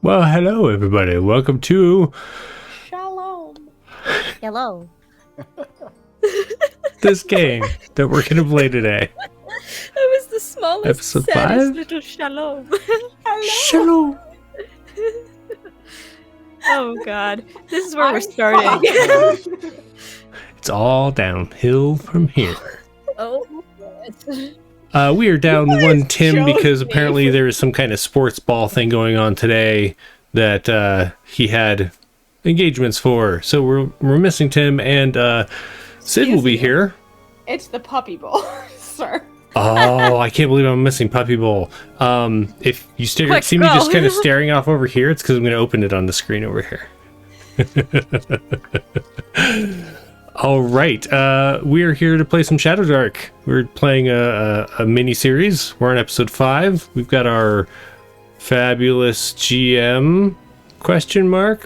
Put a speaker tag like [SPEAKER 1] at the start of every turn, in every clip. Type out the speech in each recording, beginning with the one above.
[SPEAKER 1] Well, hello everybody. Welcome to
[SPEAKER 2] Shalom.
[SPEAKER 3] Hello.
[SPEAKER 1] this game that we're gonna play today.
[SPEAKER 3] That was the smallest,
[SPEAKER 1] Episode
[SPEAKER 3] saddest
[SPEAKER 1] 5?
[SPEAKER 3] little shalom.
[SPEAKER 1] Hello.
[SPEAKER 3] Oh god. This is where we're starting.
[SPEAKER 1] It's all downhill from here.
[SPEAKER 3] Oh.
[SPEAKER 1] We are down one Tim
[SPEAKER 2] chose
[SPEAKER 1] because
[SPEAKER 2] me
[SPEAKER 1] apparently
[SPEAKER 2] for-
[SPEAKER 1] there is some kind of sports ball thing going on today that he had engagements for. So we're missing Tim, and Sid will be here.
[SPEAKER 2] It's the puppy bowl, sir.
[SPEAKER 1] Oh, I can't believe I'm missing Puppy Bowl. If you see me
[SPEAKER 3] go.
[SPEAKER 1] just kind of staring off over here, it's because I'm going to open it on the screen over here. All right, we are here to play some Shadowdark. We're playing a mini series. We're on episode 5. We've got our fabulous GM ?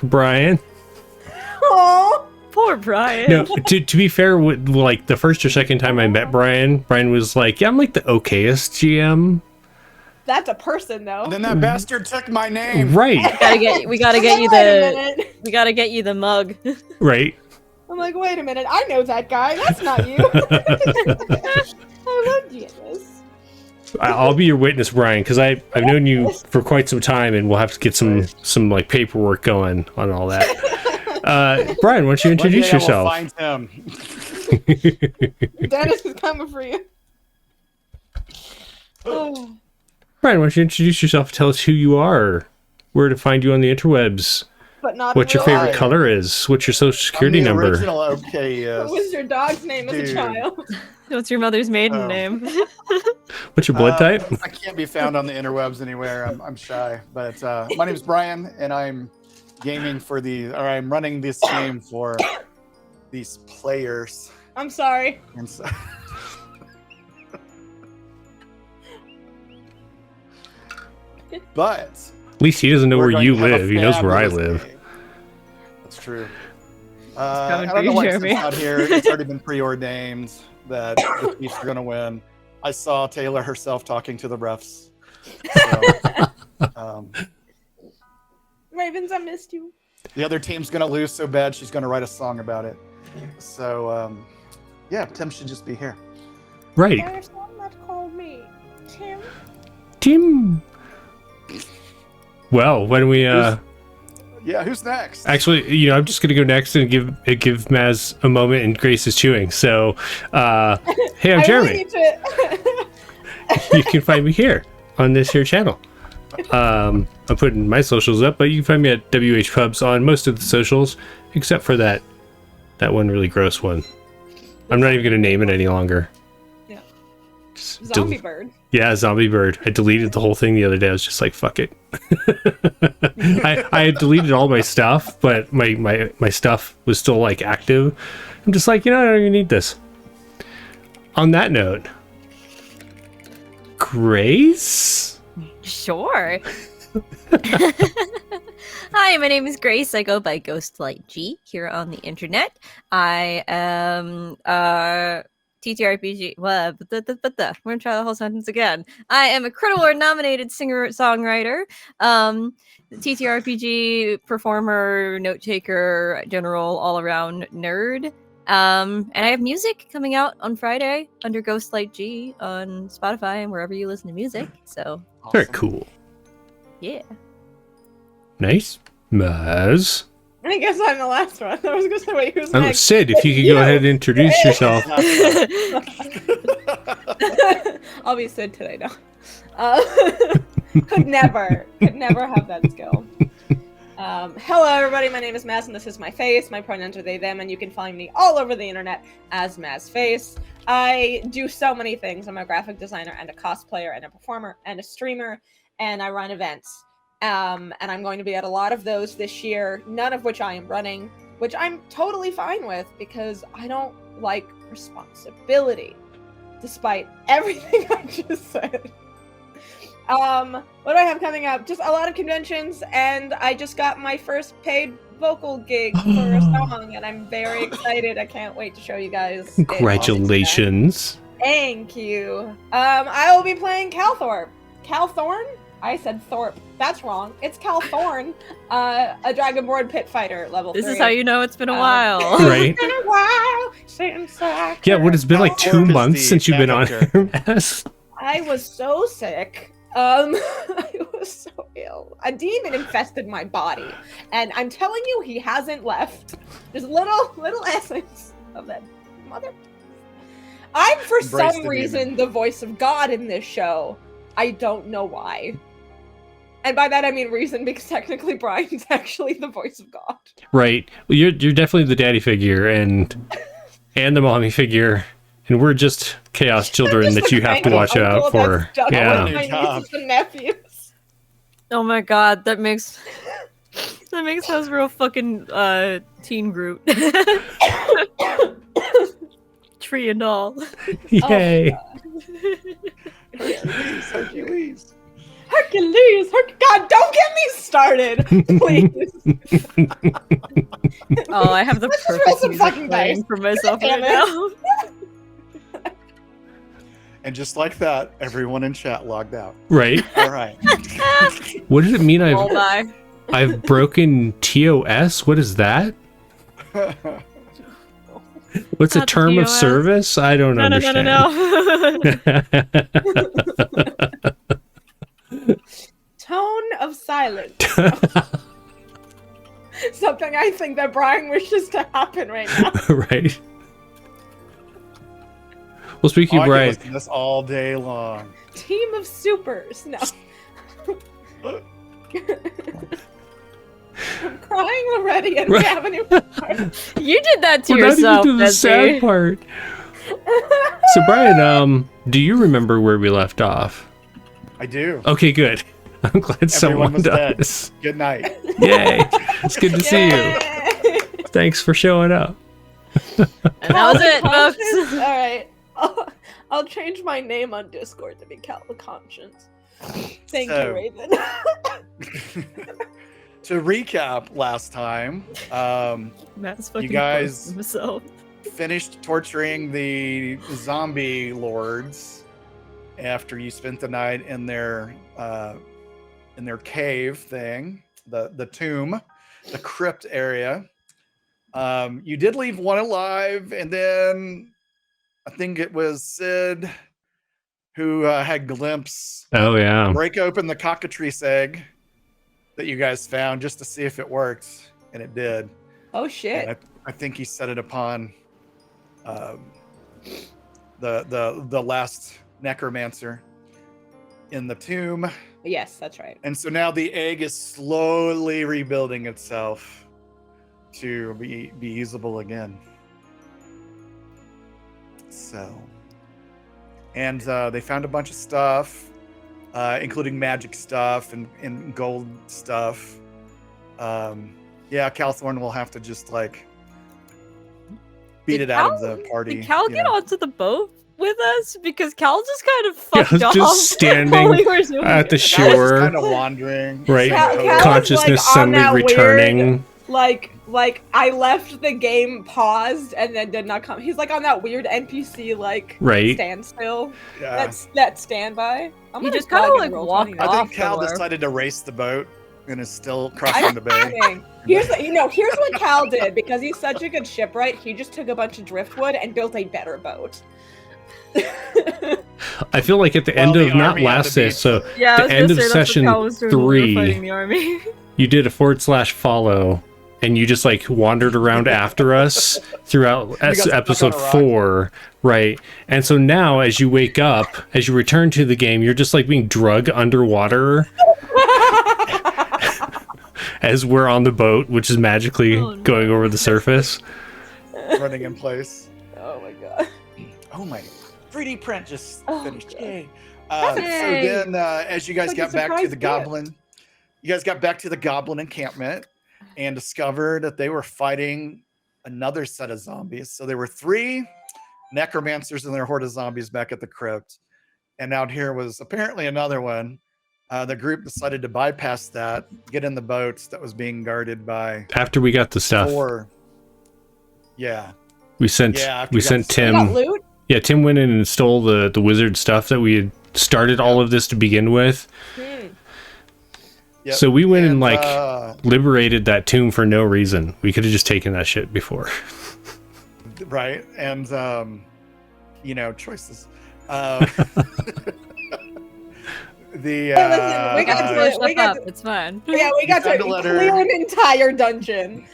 [SPEAKER 1] Brian.
[SPEAKER 2] Oh,
[SPEAKER 3] Poor Brian.
[SPEAKER 1] No, to be fair, like the first or second time I met Brian was like, "Yeah, I'm like the okayest GM."
[SPEAKER 2] that's a person though.
[SPEAKER 4] And then that bastard took my name.
[SPEAKER 1] Right,
[SPEAKER 3] We gotta get you
[SPEAKER 2] Wait a minute.
[SPEAKER 3] we gotta get you the mug.
[SPEAKER 1] right.
[SPEAKER 2] I'm like, wait a minute. I know that guy. That's not you. I love Jesus.
[SPEAKER 1] I'll be your witness, Brian, because I've known you for quite some time, and we'll have to get some like paperwork going on all that. Brian, why don't you introduce
[SPEAKER 4] One day I will
[SPEAKER 1] yourself?
[SPEAKER 4] find him.
[SPEAKER 2] Dennis is coming for you. Oh,
[SPEAKER 1] Brian, why don't you introduce yourself? Tell us who you are, where to find you on the interwebs,
[SPEAKER 2] but not.
[SPEAKER 1] what your
[SPEAKER 2] in real
[SPEAKER 1] favorite
[SPEAKER 2] life.
[SPEAKER 1] color is, what's your social security
[SPEAKER 4] I'm the
[SPEAKER 1] number.
[SPEAKER 4] Original, okay,
[SPEAKER 2] What was your dog's name as a
[SPEAKER 4] Dude.
[SPEAKER 2] child?
[SPEAKER 3] What's your mother's maiden
[SPEAKER 4] Oh.
[SPEAKER 3] name?
[SPEAKER 1] What's your blood type?
[SPEAKER 4] I can't be found on the interwebs anywhere. I'm shy. But my name is Brian, and I'm I'm running this game for these players.
[SPEAKER 2] I'm sorry.
[SPEAKER 4] And so, but
[SPEAKER 1] At least he doesn't know
[SPEAKER 4] we're
[SPEAKER 1] where
[SPEAKER 4] going
[SPEAKER 1] you
[SPEAKER 4] to have a
[SPEAKER 1] live. He knows where I
[SPEAKER 4] fabulous
[SPEAKER 1] live.
[SPEAKER 4] game. That's true.
[SPEAKER 3] coming
[SPEAKER 4] I
[SPEAKER 3] for
[SPEAKER 4] don't know
[SPEAKER 3] you,
[SPEAKER 4] why
[SPEAKER 3] Jeremy.
[SPEAKER 4] it's out here. It's already been preordained that the Chiefs are going to win. I saw Taylor herself talking to the refs. So,
[SPEAKER 2] Ravens, I missed you.
[SPEAKER 4] the other team's going to lose so bad she's going to write a song about it. So, yeah, Tim should just be here.
[SPEAKER 1] Right,
[SPEAKER 2] There's one that called me Tim.
[SPEAKER 1] Tim. Well, when we
[SPEAKER 4] Yeah, who's next?
[SPEAKER 1] actually, I'm just gonna go next and give Maz a moment, and Grace is chewing. So, hey, I'm
[SPEAKER 2] I
[SPEAKER 1] Jeremy.
[SPEAKER 2] really need to.
[SPEAKER 1] You can find me here on this here channel. I'm putting my socials up, but you can find me at WH Pubs on most of the socials, except for that one really gross one. I'm not even gonna name it any longer.
[SPEAKER 2] Yeah.
[SPEAKER 1] Just
[SPEAKER 2] Zombie bird.
[SPEAKER 1] Yeah, Zombie Bird. I deleted the whole thing the other day. I was just like, fuck it. I had deleted all my stuff, but my stuff was still like active. I'm just like, I don't even need this. On that note, Grace?
[SPEAKER 3] Sure. Hi, my name is Grace. I go by Ghostlight G here on the internet. I am TTRPG. Well, we're gonna try the whole sentence again. I am a Critical Award nominated singer-songwriter, TTRPG performer, note taker, general all-around nerd. And I have music coming out on Friday under Ghostlight G on Spotify and wherever you listen to music. So
[SPEAKER 1] Very
[SPEAKER 4] Awesome.
[SPEAKER 1] cool.
[SPEAKER 3] yeah.
[SPEAKER 1] Nice. Maz?
[SPEAKER 2] I guess I'm the last one. I was gonna say, wait, who's
[SPEAKER 1] Oh,
[SPEAKER 2] next?
[SPEAKER 1] Sid, if you could go ahead and introduce yourself.
[SPEAKER 2] I'll be Sid today now. Could never have that skill. Hello, everybody. My name is Maz, and this is my face. My pronouns are they, them, and you can find me all over the internet as Maz Face. I do so many things. I'm a graphic designer and a cosplayer and a performer and a streamer, and I run events. And I'm going to be at a lot of those this year, none of which I am running, which I'm totally fine with because I don't like responsibility, despite everything I just said. What do I have coming up? Just a lot of conventions, and I just got my first paid vocal gig for a song, and I'm very excited. I can't wait to show you guys. it.
[SPEAKER 1] Congratulations.
[SPEAKER 2] Thank you. I will be playing Calthorpe. Calthorn? I said Thorpe. That's wrong. It's Cal Thorne, a Dragonborn pit fighter level 3.
[SPEAKER 3] This is how you know it's been a while.
[SPEAKER 1] Right.
[SPEAKER 2] It's been a while since I
[SPEAKER 1] Yeah, what, it's been like
[SPEAKER 4] Cal
[SPEAKER 1] 2
[SPEAKER 4] Thorne is
[SPEAKER 1] months
[SPEAKER 4] the
[SPEAKER 1] since you've been on
[SPEAKER 4] backup
[SPEAKER 1] here, Mass.
[SPEAKER 2] I was so sick. I was so ill. A demon infested my body, and I'm telling you, he hasn't left. There's little essence of that mother. I'm for
[SPEAKER 4] Embrace
[SPEAKER 2] some
[SPEAKER 4] the
[SPEAKER 2] reason
[SPEAKER 4] demon.
[SPEAKER 2] the voice of God in this show. I don't know why. And by that I mean reason, because technically Brian's actually the voice of God.
[SPEAKER 1] Right. Well, you're definitely the daddy figure and the mommy figure, and we're just chaos children
[SPEAKER 2] Just
[SPEAKER 1] that
[SPEAKER 2] the
[SPEAKER 1] you have to
[SPEAKER 2] cranky
[SPEAKER 1] watch
[SPEAKER 2] uncle
[SPEAKER 1] out for.
[SPEAKER 2] that's stuck
[SPEAKER 1] Yeah.
[SPEAKER 2] with my nieces and nephews.
[SPEAKER 3] Oh my god, that makes us real fucking teen Groot. Tree and all.
[SPEAKER 1] Yay.
[SPEAKER 4] Hercules.
[SPEAKER 2] Hercules! God, don't get me started! Please.
[SPEAKER 3] Oh, I have the
[SPEAKER 2] Let's just roll
[SPEAKER 3] perfect
[SPEAKER 2] some
[SPEAKER 3] music
[SPEAKER 2] fucking
[SPEAKER 3] playing
[SPEAKER 2] dice.
[SPEAKER 3] for myself
[SPEAKER 2] Damn
[SPEAKER 3] right now.
[SPEAKER 4] And just like that, everyone in chat logged out.
[SPEAKER 1] Right.
[SPEAKER 4] All right.
[SPEAKER 1] What does it mean
[SPEAKER 3] All die.
[SPEAKER 1] I've broken TOS? What is that? What's a
[SPEAKER 3] Not the
[SPEAKER 1] term of
[SPEAKER 3] TOS.
[SPEAKER 1] service? I don't
[SPEAKER 3] No.
[SPEAKER 1] understand.
[SPEAKER 2] Tone of silence. Something I think that Brian wishes to happen right now.
[SPEAKER 1] Right. Well, speaking
[SPEAKER 4] Oh,
[SPEAKER 1] of
[SPEAKER 4] I could
[SPEAKER 1] Brian,
[SPEAKER 4] listen to this all day long.
[SPEAKER 2] Team of supers. No. I'm crying already and we
[SPEAKER 1] Right.
[SPEAKER 2] haven't even
[SPEAKER 3] You did that to
[SPEAKER 1] we're not
[SPEAKER 3] yourself,
[SPEAKER 1] even to the sad
[SPEAKER 3] Bessie.
[SPEAKER 1] part. So, Brian, do you remember where we left off?
[SPEAKER 4] I do.
[SPEAKER 1] Okay, good. I'm glad someone
[SPEAKER 4] was dead.
[SPEAKER 1] does.
[SPEAKER 4] Good night.
[SPEAKER 1] Yay! It's good to see you.
[SPEAKER 2] Yay!
[SPEAKER 1] Thanks for showing up.
[SPEAKER 3] And that was it,
[SPEAKER 2] Conscience?
[SPEAKER 3] folks.
[SPEAKER 2] Alright. I'll change my name on Discord to be Cal the Conscience. Thank
[SPEAKER 4] So-
[SPEAKER 2] you, Raven.
[SPEAKER 4] To recap last time,
[SPEAKER 3] Matt's fucking
[SPEAKER 4] guys-
[SPEAKER 3] close to himself.
[SPEAKER 4] finished torturing the zombie lords after you spent the night in their cave thing, the tomb, the crypt area. You did leave one alive, and then I think it was Sid who had glimpse
[SPEAKER 1] Oh yeah.
[SPEAKER 4] break open the cockatrice egg that you guys found just to see if it worked, and it did.
[SPEAKER 2] Oh shit.
[SPEAKER 4] And I think he set it upon the last necromancer in the tomb,
[SPEAKER 2] Yes, that's right.
[SPEAKER 4] and so now the egg is slowly rebuilding itself to be usable again. So, and they found a bunch of stuff, including magic stuff and gold stuff. Yeah, Calthorn will have to just like beat
[SPEAKER 3] Did
[SPEAKER 4] it out of
[SPEAKER 3] Cal-
[SPEAKER 4] the party.
[SPEAKER 3] Did Cal
[SPEAKER 4] you
[SPEAKER 3] get
[SPEAKER 4] know.
[SPEAKER 3] onto the boat with us? Because Cal just kind of
[SPEAKER 1] Yeah,
[SPEAKER 3] fucked off.
[SPEAKER 1] just standing
[SPEAKER 3] while we were doing
[SPEAKER 1] at the
[SPEAKER 3] it.
[SPEAKER 1] shore.
[SPEAKER 4] Cal was just kind of wandering.
[SPEAKER 1] Right.
[SPEAKER 2] Cal was,
[SPEAKER 1] Consciousness
[SPEAKER 2] like, on
[SPEAKER 1] suddenly
[SPEAKER 2] that weird-
[SPEAKER 1] returning.
[SPEAKER 2] Like I left the game paused and then did not come. He's like on that weird NPC like
[SPEAKER 1] Right.
[SPEAKER 2] standstill.
[SPEAKER 4] Yeah.
[SPEAKER 2] That standby. I'm
[SPEAKER 3] He
[SPEAKER 2] gonna
[SPEAKER 3] just kinda,
[SPEAKER 2] bug and
[SPEAKER 3] like,
[SPEAKER 2] roll
[SPEAKER 3] walked
[SPEAKER 2] 20
[SPEAKER 4] I
[SPEAKER 2] now.
[SPEAKER 4] think
[SPEAKER 3] off
[SPEAKER 4] Cal
[SPEAKER 3] somewhere.
[SPEAKER 4] decided to race the boat and is still crossing the bay.
[SPEAKER 2] Kidding. Here's what Cal did because he's such a good shipwright. He just took a bunch of driftwood and built a better boat.
[SPEAKER 1] I feel like at the
[SPEAKER 4] Well,
[SPEAKER 1] end
[SPEAKER 4] the
[SPEAKER 1] of not
[SPEAKER 4] army had
[SPEAKER 1] last
[SPEAKER 4] to be-
[SPEAKER 1] session, so
[SPEAKER 3] Yeah, I
[SPEAKER 1] the
[SPEAKER 3] was
[SPEAKER 1] end
[SPEAKER 3] gonna
[SPEAKER 1] of
[SPEAKER 3] say, that's what
[SPEAKER 1] session
[SPEAKER 3] Cal was doing when we were
[SPEAKER 1] 3,
[SPEAKER 3] fighting the army.
[SPEAKER 1] you did a /follow, and you just like wandered around after us throughout
[SPEAKER 4] got stuck
[SPEAKER 1] episode
[SPEAKER 4] on a rock.
[SPEAKER 1] 4, right? And so now, as you wake up, as you return to the game, you're just like being drug underwater as we're on the boat, which is magically
[SPEAKER 3] Oh, no.
[SPEAKER 1] going over the surface.
[SPEAKER 4] Running in place.
[SPEAKER 2] Oh my god.
[SPEAKER 4] Oh my! 3D print just
[SPEAKER 2] Oh,
[SPEAKER 4] finished.
[SPEAKER 2] God.
[SPEAKER 4] Yay!
[SPEAKER 2] That's
[SPEAKER 4] So
[SPEAKER 3] Yay.
[SPEAKER 4] then, as you guys
[SPEAKER 2] Like a
[SPEAKER 4] got back to
[SPEAKER 2] surprise
[SPEAKER 4] the
[SPEAKER 2] gift.
[SPEAKER 4] goblin, you guys got back to the goblin encampment and discovered that they were fighting another set of zombies. So there were 3 necromancers and their horde of zombies back at the crypt, and out here was apparently another one. The group decided to bypass that, get in the boats that was being guarded by
[SPEAKER 1] After we got the stuff,
[SPEAKER 4] 4. Yeah.
[SPEAKER 1] we sent
[SPEAKER 4] Yeah, after
[SPEAKER 1] we
[SPEAKER 4] we got
[SPEAKER 1] sent
[SPEAKER 4] the stuff.
[SPEAKER 2] You got
[SPEAKER 1] Tim.
[SPEAKER 2] loot?
[SPEAKER 1] Yeah, Tim went in and stole the wizard stuff that we had started all of this to begin with.
[SPEAKER 2] Hmm.
[SPEAKER 4] Yep.
[SPEAKER 1] So we went and like
[SPEAKER 4] uh,
[SPEAKER 1] liberated that tomb for no reason. We could have just taken that shit before.
[SPEAKER 4] right, and choices. The
[SPEAKER 2] Hey, listen,
[SPEAKER 3] We got to blow
[SPEAKER 2] we
[SPEAKER 3] stuff
[SPEAKER 2] got
[SPEAKER 3] up.
[SPEAKER 2] to-
[SPEAKER 3] It's fine.
[SPEAKER 2] Yeah, we got
[SPEAKER 4] found
[SPEAKER 2] to
[SPEAKER 4] a letter.
[SPEAKER 2] clear an entire dungeon.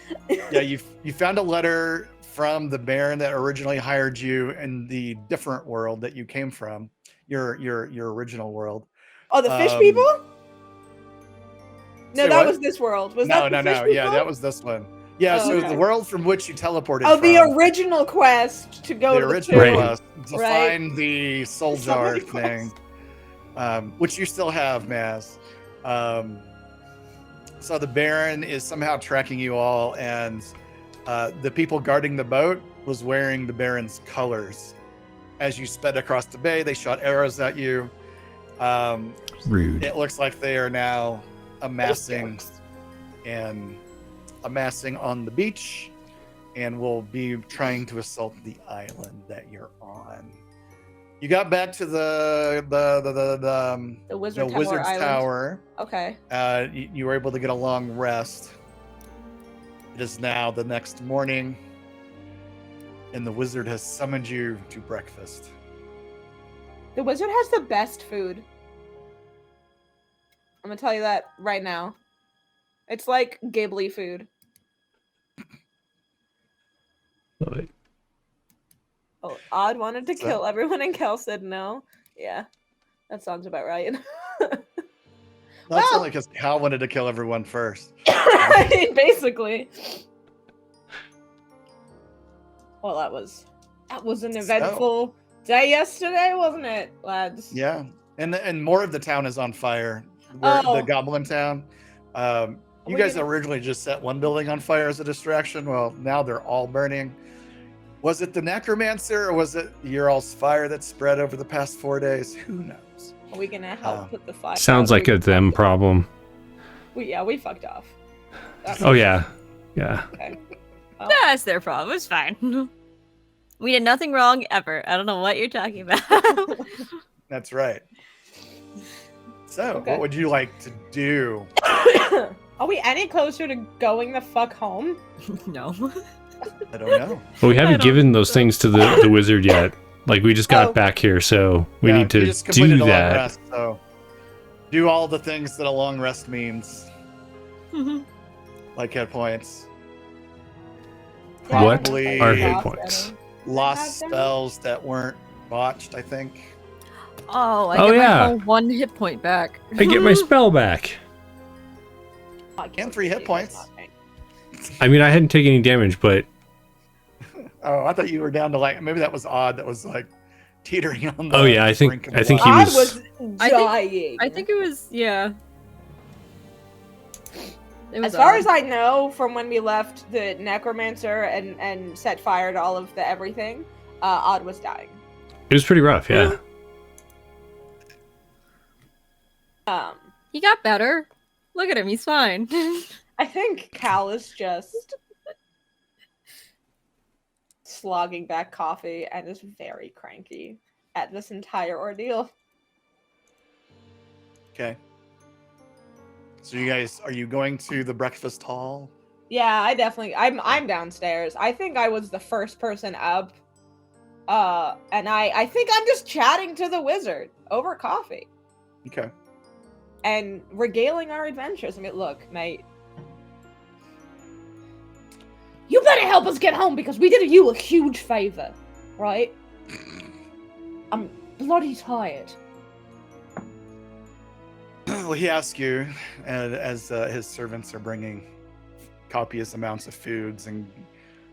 [SPEAKER 4] yeah, you found a letter from the Baron that originally hired you in the different world that you came from, your original world.
[SPEAKER 2] Oh, the fish
[SPEAKER 4] Um,
[SPEAKER 2] people? No,
[SPEAKER 4] say
[SPEAKER 2] that
[SPEAKER 4] what?
[SPEAKER 2] was this world. Was
[SPEAKER 4] No,
[SPEAKER 2] that the
[SPEAKER 4] no,
[SPEAKER 2] fish
[SPEAKER 4] no.
[SPEAKER 2] people?
[SPEAKER 4] Yeah, that was this one. Yeah,
[SPEAKER 2] Oh,
[SPEAKER 4] so
[SPEAKER 2] okay.
[SPEAKER 4] the world from which you teleported
[SPEAKER 2] Oh,
[SPEAKER 4] from,
[SPEAKER 2] the original quest to go
[SPEAKER 4] the
[SPEAKER 2] to the
[SPEAKER 4] original
[SPEAKER 1] Right.
[SPEAKER 4] quest to
[SPEAKER 2] Right.
[SPEAKER 4] find the soul
[SPEAKER 2] So
[SPEAKER 4] jar
[SPEAKER 2] many
[SPEAKER 4] thing,
[SPEAKER 2] quests.
[SPEAKER 4] which you still have, Maz. So the Baron is somehow tracking you all, and the people guarding the boat was wearing the Baron's colors. As you sped across the bay, they shot arrows at you.
[SPEAKER 1] Rude.
[SPEAKER 4] It looks like they are now amassing on the beach, and will be trying to assault the island that you're on. You got back to the
[SPEAKER 2] Wizard's
[SPEAKER 4] Wizard's
[SPEAKER 2] Island.
[SPEAKER 4] Tower.
[SPEAKER 2] Okay.
[SPEAKER 4] You were able to get a long rest. It is now the next morning, and the wizard has summoned you to breakfast.
[SPEAKER 2] The wizard has the best food. I'm gonna tell you that right now. It's like Ghibli food.
[SPEAKER 1] Love it.
[SPEAKER 2] Oh, Odd wanted to
[SPEAKER 4] So-
[SPEAKER 2] kill everyone, and Kel said no. Yeah, that sounds about right.
[SPEAKER 4] That's
[SPEAKER 2] Well-
[SPEAKER 4] only because Cal wanted to kill everyone first.
[SPEAKER 2] Basically. Well, that was an eventful day yesterday, wasn't it, lads?
[SPEAKER 4] Yeah, and more of the town is on fire. The
[SPEAKER 2] Oh.
[SPEAKER 4] Goblin Town. You
[SPEAKER 2] We
[SPEAKER 4] guys
[SPEAKER 2] didn't-
[SPEAKER 4] originally just set one building on fire as a distraction. Well, now they're all burning. Was it the necromancer, or was it your all's fire that spread over the past 4 days? Who knows?
[SPEAKER 2] Are we gonna help put the fire?
[SPEAKER 1] Sounds
[SPEAKER 2] out?
[SPEAKER 1] like a them problem.
[SPEAKER 2] We fucked off. That's
[SPEAKER 1] Oh yeah. Yeah.
[SPEAKER 2] okay.
[SPEAKER 3] That's their problem. It's fine. We did nothing wrong ever. I don't know what you're talking about.
[SPEAKER 4] That's right. So,
[SPEAKER 2] Okay.
[SPEAKER 4] what would you like to do?
[SPEAKER 2] Are we any closer to going the fuck home?
[SPEAKER 3] No.
[SPEAKER 4] I don't know.
[SPEAKER 1] Well, we
[SPEAKER 3] I
[SPEAKER 1] haven't
[SPEAKER 3] don't
[SPEAKER 1] given those
[SPEAKER 3] know.
[SPEAKER 1] things to the wizard yet. Like we just got
[SPEAKER 2] Oh.
[SPEAKER 1] back here, so we
[SPEAKER 4] Yeah,
[SPEAKER 1] need
[SPEAKER 4] you
[SPEAKER 1] to
[SPEAKER 4] just completed
[SPEAKER 1] do
[SPEAKER 4] a long
[SPEAKER 1] that.
[SPEAKER 4] rest, so do all the things that a long rest means, like hit points,
[SPEAKER 1] What
[SPEAKER 4] Probably-
[SPEAKER 1] are hit
[SPEAKER 2] Lost
[SPEAKER 1] points?
[SPEAKER 2] any.
[SPEAKER 4] lost
[SPEAKER 2] Have them?
[SPEAKER 4] spells that weren't botched, I think.
[SPEAKER 3] Oh, I
[SPEAKER 1] Oh,
[SPEAKER 3] get
[SPEAKER 1] yeah.
[SPEAKER 3] my whole 1 hit point back.
[SPEAKER 1] I get my spell back.
[SPEAKER 4] And 3 hit points.
[SPEAKER 1] I mean, I hadn't taken any damage, but
[SPEAKER 4] Oh, I thought you were down to like, maybe that was Odd that was like teetering on the
[SPEAKER 1] Oh, yeah, I think-
[SPEAKER 4] brink of
[SPEAKER 1] I
[SPEAKER 4] the
[SPEAKER 1] think
[SPEAKER 4] line.
[SPEAKER 1] he
[SPEAKER 2] I
[SPEAKER 1] was-
[SPEAKER 2] was
[SPEAKER 3] I think-
[SPEAKER 2] dying.
[SPEAKER 3] I think it was, yeah. It was
[SPEAKER 2] As far
[SPEAKER 3] odd.
[SPEAKER 2] as I know, from when we left the necromancer and set fire to all of the everything, Odd was dying.
[SPEAKER 1] it was pretty rough. Yeah.
[SPEAKER 3] He got better. Look at him, he's fine.
[SPEAKER 2] I think Cal is just slogging back coffee and is very cranky at this entire ordeal.
[SPEAKER 4] Okay. So you guys, are you going to the breakfast hall?
[SPEAKER 2] Yeah, I'm downstairs. I think I was the first person up. And I think I'm just chatting to the wizard over coffee
[SPEAKER 4] Okay.
[SPEAKER 2] and regaling our adventures. I mean, look, mate. You better help us get home because we did you a huge favor, right? I'm bloody tired.
[SPEAKER 4] Well, he asks you, and as his servants are bringing copious amounts of foods and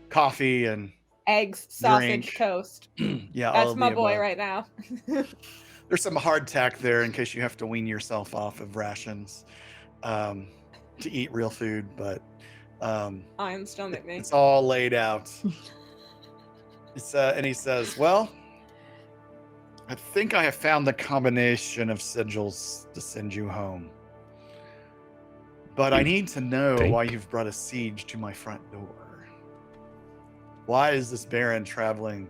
[SPEAKER 4] coffee and
[SPEAKER 2] Eggs, sausage,
[SPEAKER 4] Drink.
[SPEAKER 2] toast.
[SPEAKER 4] yeah, all
[SPEAKER 2] That's
[SPEAKER 4] of
[SPEAKER 2] my
[SPEAKER 4] the
[SPEAKER 2] boy
[SPEAKER 4] above.
[SPEAKER 2] right now.
[SPEAKER 4] There's some hardtack there in case you have to wean yourself off of rations to eat real food, but
[SPEAKER 2] Iron stomach me.
[SPEAKER 4] it's all laid out. And he says, "Well, I think I have found the combination of sigils to send you home. But I need to know
[SPEAKER 1] Think.
[SPEAKER 4] why you've brought a siege to my front door. Why is this Baron traveling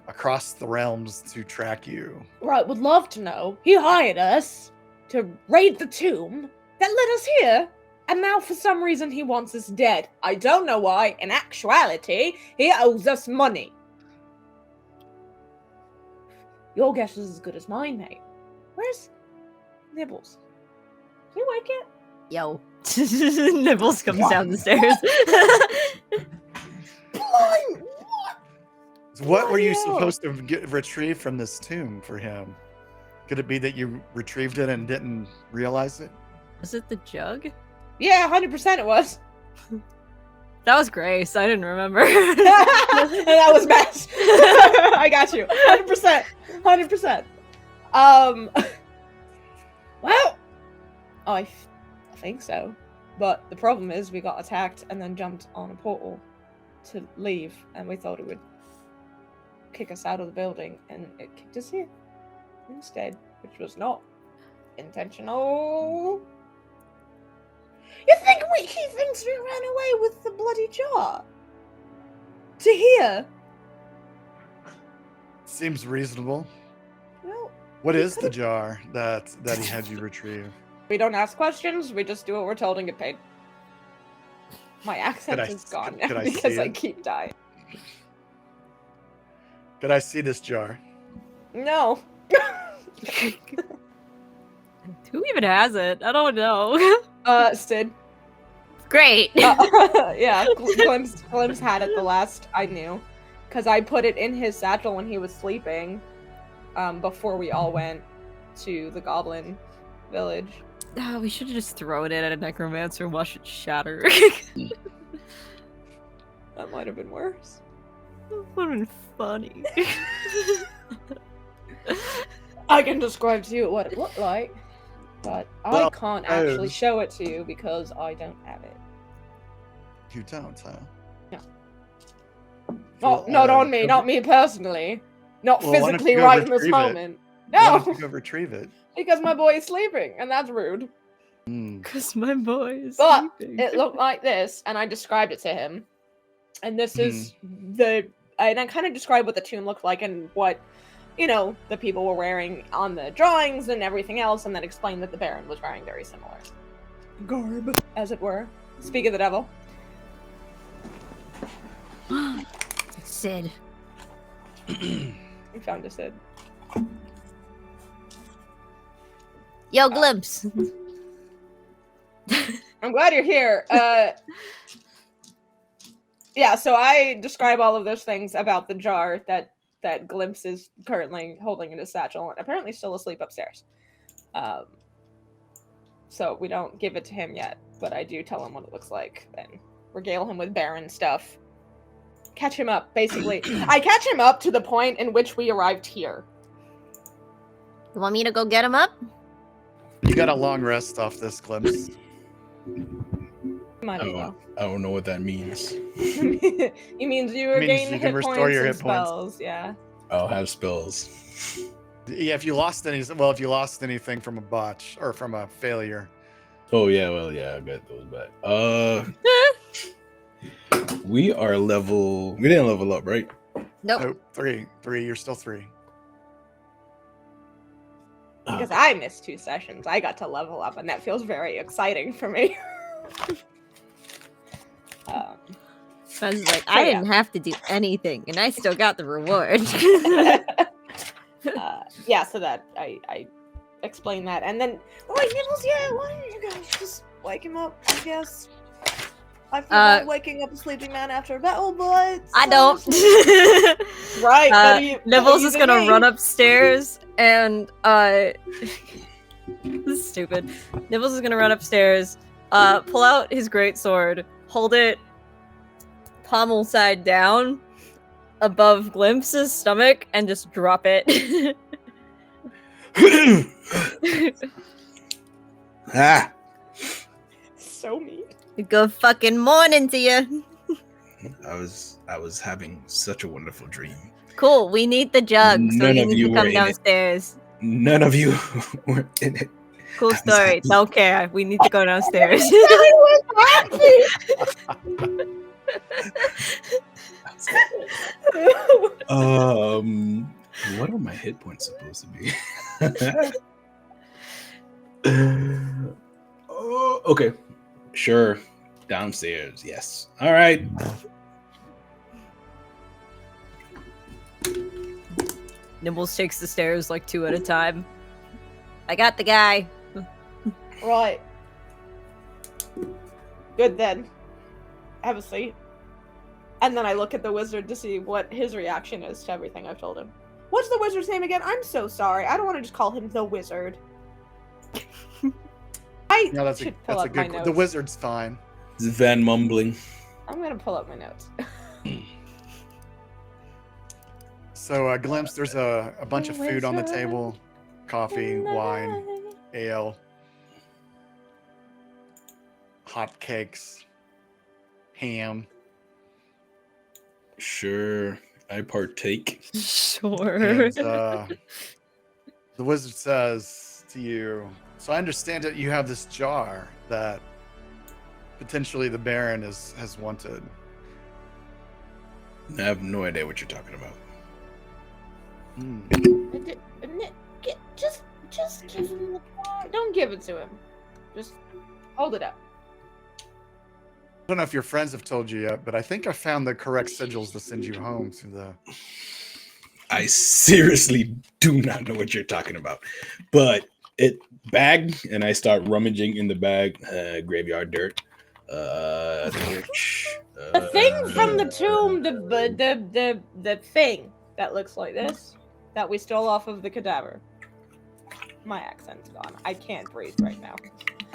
[SPEAKER 4] across the realms to track you?"
[SPEAKER 2] Right, would love to know. He hired us to raid the tomb that led us here, and now for some reason he wants us dead. I don't know why. In actuality, he owes us money. Your guess is as good as mine, mate. Where's Nibbles? Can you wake it?
[SPEAKER 3] Yo. Nibbles comes
[SPEAKER 4] What?
[SPEAKER 3] down the stairs.
[SPEAKER 2] Blind!
[SPEAKER 4] What were you
[SPEAKER 2] Bloody hell.
[SPEAKER 4] supposed to retrieve from this tomb for him? Could it be that you retrieved it and didn't realize it?
[SPEAKER 3] Was it the jug?
[SPEAKER 2] Yeah, 100% it was.
[SPEAKER 3] That was Grace. I didn't remember.
[SPEAKER 2] And that was Matt. I got you. 100%. 100%. Well, I think so. But the problem is we got attacked and then jumped on a portal to leave, and we thought it would kick us out of the building, and it kicked us here instead, which was not intentional. You think he thinks we ran away with the bloody jar? To here?
[SPEAKER 4] Seems reasonable.
[SPEAKER 2] Well,
[SPEAKER 4] What
[SPEAKER 2] We
[SPEAKER 4] is the
[SPEAKER 2] could've-
[SPEAKER 4] jar that he had you retrieve?
[SPEAKER 2] we don't ask questions, we just do what we're told and get paid. My accent
[SPEAKER 4] Could I-
[SPEAKER 2] is gone
[SPEAKER 4] could
[SPEAKER 2] now
[SPEAKER 4] I see
[SPEAKER 2] because I
[SPEAKER 4] it?
[SPEAKER 2] keep dying.
[SPEAKER 4] Could I see this jar?
[SPEAKER 2] No.
[SPEAKER 3] Who even has it? I don't know.
[SPEAKER 2] Sid.
[SPEAKER 3] Great.
[SPEAKER 2] Yeah, Glimpse had it the last I knew. Because I put it in his satchel when he was sleeping, before we all went to the Goblin Village.
[SPEAKER 3] Oh, we should have just thrown it at a necromancer and watched it shatter.
[SPEAKER 2] That might have been worse.
[SPEAKER 3] Would have been funny.
[SPEAKER 2] I can describe to you what it looked like, but I
[SPEAKER 4] Well,
[SPEAKER 2] can't actually
[SPEAKER 4] suppose-
[SPEAKER 2] show it to you because I don't have it.
[SPEAKER 4] You don't, huh?
[SPEAKER 2] No.
[SPEAKER 4] Well,
[SPEAKER 2] Not on
[SPEAKER 4] go
[SPEAKER 2] me,
[SPEAKER 4] re-
[SPEAKER 2] not me personally. Not
[SPEAKER 4] Well, why don't
[SPEAKER 2] physically
[SPEAKER 4] you go
[SPEAKER 2] right in this
[SPEAKER 4] retrieve it?
[SPEAKER 2] moment.
[SPEAKER 4] Why
[SPEAKER 2] No,
[SPEAKER 4] don't you go retrieve it?
[SPEAKER 2] because my boy is sleeping, and that's rude.
[SPEAKER 4] Hmm.
[SPEAKER 3] Because my boy is
[SPEAKER 2] But
[SPEAKER 3] sleeping.
[SPEAKER 2] it looked like this, and I described it to him. And this is and I kind of described what the tomb looked like and what, the people were wearing on the drawings and everything else, and then explained that the Baron was wearing very similar garb, as it were. Speak of the devil.
[SPEAKER 3] Sid.
[SPEAKER 2] We found a Sid.
[SPEAKER 3] Yo, Glimpse.
[SPEAKER 2] I'm glad you're here. Yeah, so I describe all of those things about the jar that Glimpse is currently holding in his satchel and apparently still asleep upstairs. So we don't give it to him yet, but I do tell him what it looks like and regale him with Baron stuff. Catch him up, basically. I catch him up to the point in which we arrived here.
[SPEAKER 3] You want me to go get him up?
[SPEAKER 4] You got a long rest off this glimpse.
[SPEAKER 2] Might as well.
[SPEAKER 5] I don't know what that means.
[SPEAKER 2] He means you
[SPEAKER 4] Means
[SPEAKER 2] regain
[SPEAKER 4] you
[SPEAKER 2] hit
[SPEAKER 4] can restore
[SPEAKER 2] points
[SPEAKER 4] your
[SPEAKER 2] and
[SPEAKER 4] hit points.
[SPEAKER 2] spells, yeah.
[SPEAKER 5] I'll have spells.
[SPEAKER 4] Yeah, if you lost anything from a botch or from a failure.
[SPEAKER 5] Oh yeah, well yeah, I got those back. We are level. We didn't level up, right?
[SPEAKER 3] Nope.
[SPEAKER 4] Nope, three. You're still 3.
[SPEAKER 2] Because I missed 2 sessions. I got to level up, and that feels very exciting for me.
[SPEAKER 3] I was like,
[SPEAKER 2] So,
[SPEAKER 3] I
[SPEAKER 2] yeah.
[SPEAKER 3] didn't have to do anything, and I still got the reward.
[SPEAKER 2] Yeah, so that I explained that, and then like Nibbles, yeah, why don't you guys just wake him up? I guess I feel like waking up a sleeping man after a battle, but
[SPEAKER 3] I don't.
[SPEAKER 2] Right, better you-
[SPEAKER 3] Nibbles
[SPEAKER 2] better
[SPEAKER 3] is
[SPEAKER 2] you
[SPEAKER 3] gonna
[SPEAKER 2] than me.
[SPEAKER 3] run upstairs and this is stupid. Nibbles is gonna run upstairs, pull out his greatsword, hold it pommel side down above Glimpse's stomach, and just drop it.
[SPEAKER 5] Ah,
[SPEAKER 2] So mean.
[SPEAKER 3] Good fucking morning to you.
[SPEAKER 5] I was having such a wonderful dream.
[SPEAKER 3] Cool, we need the jug, so
[SPEAKER 5] None
[SPEAKER 3] you
[SPEAKER 5] of
[SPEAKER 3] need
[SPEAKER 5] you
[SPEAKER 3] to
[SPEAKER 5] were
[SPEAKER 3] come
[SPEAKER 5] in it.
[SPEAKER 3] downstairs.
[SPEAKER 5] None of you were in it.
[SPEAKER 3] Cool
[SPEAKER 5] I was
[SPEAKER 3] story.
[SPEAKER 5] happy.
[SPEAKER 3] Don't care. We need to go downstairs.
[SPEAKER 5] What are my hit points supposed to be? Okay. Sure. Downstairs. Yes. All right.
[SPEAKER 3] Nimbles takes the stairs like 2 at a time. I got the guy.
[SPEAKER 2] Right. Good then. Have a seat. And then I look at the wizard to see what his reaction is to everything I've told him. What's the wizard's name again? I'm so sorry. I don't want to just call him the wizard. I
[SPEAKER 4] No, that's
[SPEAKER 2] should
[SPEAKER 4] a
[SPEAKER 2] pull up my
[SPEAKER 4] good.
[SPEAKER 2] notes.
[SPEAKER 4] The wizard's fine.
[SPEAKER 5] It's Van Mumbling.
[SPEAKER 2] I'm gonna pull up my notes.
[SPEAKER 4] So, Glimpse, there's a bunch of food on the table. Coffee, wine, ale, hot cakes, ham.
[SPEAKER 5] Sure. I partake.
[SPEAKER 3] Sure.
[SPEAKER 4] And the wizard says to you, so I understand that you have this jar that potentially the Baron has wanted.
[SPEAKER 5] I have no idea what you're talking about.
[SPEAKER 2] Just give him the jar. Don't give it to him. Just hold it up.
[SPEAKER 4] I don't know if your friends have told you yet, but I think I found the correct sigils to send you home to the...
[SPEAKER 5] I seriously do not know what you're talking about. But it bag, and I start rummaging in the bag. Graveyard dirt. Church.
[SPEAKER 2] The thing from the tomb, the thing that looks like this, that we stole off of the cadaver. My accent's gone. I can't breathe right now.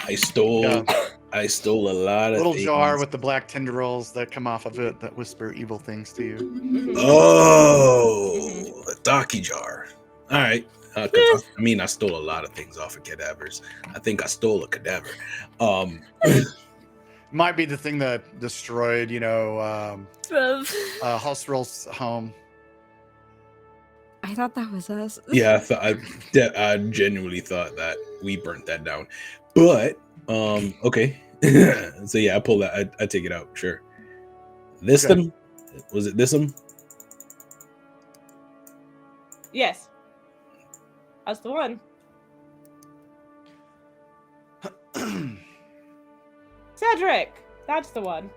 [SPEAKER 5] I stole a lot of
[SPEAKER 4] little
[SPEAKER 5] things.
[SPEAKER 4] jar with the black tendrils that come off of it that whisper evil things to you.
[SPEAKER 5] Oh, a Daki jar. All right. I stole a lot of things off of cadavers. I think I stole a cadaver.
[SPEAKER 4] Might be the thing that destroyed, Husrell's home.
[SPEAKER 3] I thought that was us.
[SPEAKER 5] Yeah, I genuinely thought that we burnt that down. But okay. So yeah, I pull that. I take it out. Sure. This
[SPEAKER 4] Okay.
[SPEAKER 5] them? Was it this them?
[SPEAKER 2] Yes. That's the one. Cedric! That's the one.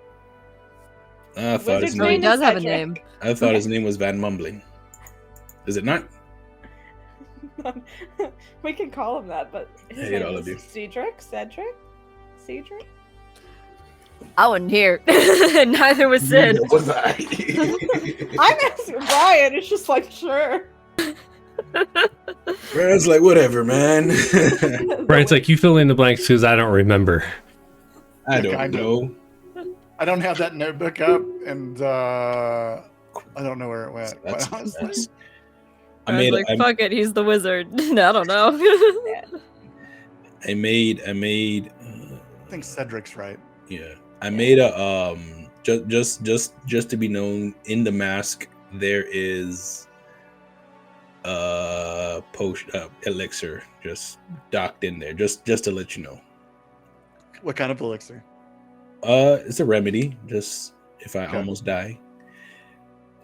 [SPEAKER 5] I thought his
[SPEAKER 2] Wizard's
[SPEAKER 3] Oh, he
[SPEAKER 5] name.
[SPEAKER 3] does have a
[SPEAKER 2] Cedric.
[SPEAKER 3] name.
[SPEAKER 5] I thought his name was Van Mumbling. Is it not?
[SPEAKER 2] We can call him that, but his
[SPEAKER 5] I hate
[SPEAKER 2] name
[SPEAKER 5] all
[SPEAKER 2] is
[SPEAKER 5] of you.
[SPEAKER 2] Cedric? Cedric?
[SPEAKER 3] I wasn't here. Neither was Sid.
[SPEAKER 5] Was I?
[SPEAKER 2] I'm asking Brian. It's just like, sure.
[SPEAKER 5] Brian's like, whatever, man.
[SPEAKER 1] Brian's like, you fill in the blanks because I don't remember.
[SPEAKER 5] I
[SPEAKER 4] Yeah,
[SPEAKER 5] don't
[SPEAKER 4] kind of.
[SPEAKER 5] know.
[SPEAKER 4] I don't have that notebook up, and I don't know where it went.
[SPEAKER 5] That's
[SPEAKER 4] quite
[SPEAKER 5] a
[SPEAKER 4] honestly.
[SPEAKER 5] mess.
[SPEAKER 3] I was like, fuck it, he's the wizard. I don't know.
[SPEAKER 5] I made
[SPEAKER 4] I think Cedric's right.
[SPEAKER 5] yeah. I made a just to be known, in the mask there is potion elixir just docked in there, just to let you know.
[SPEAKER 4] What kind of elixir?
[SPEAKER 5] It's a remedy, just if I
[SPEAKER 4] Okay.
[SPEAKER 5] almost die.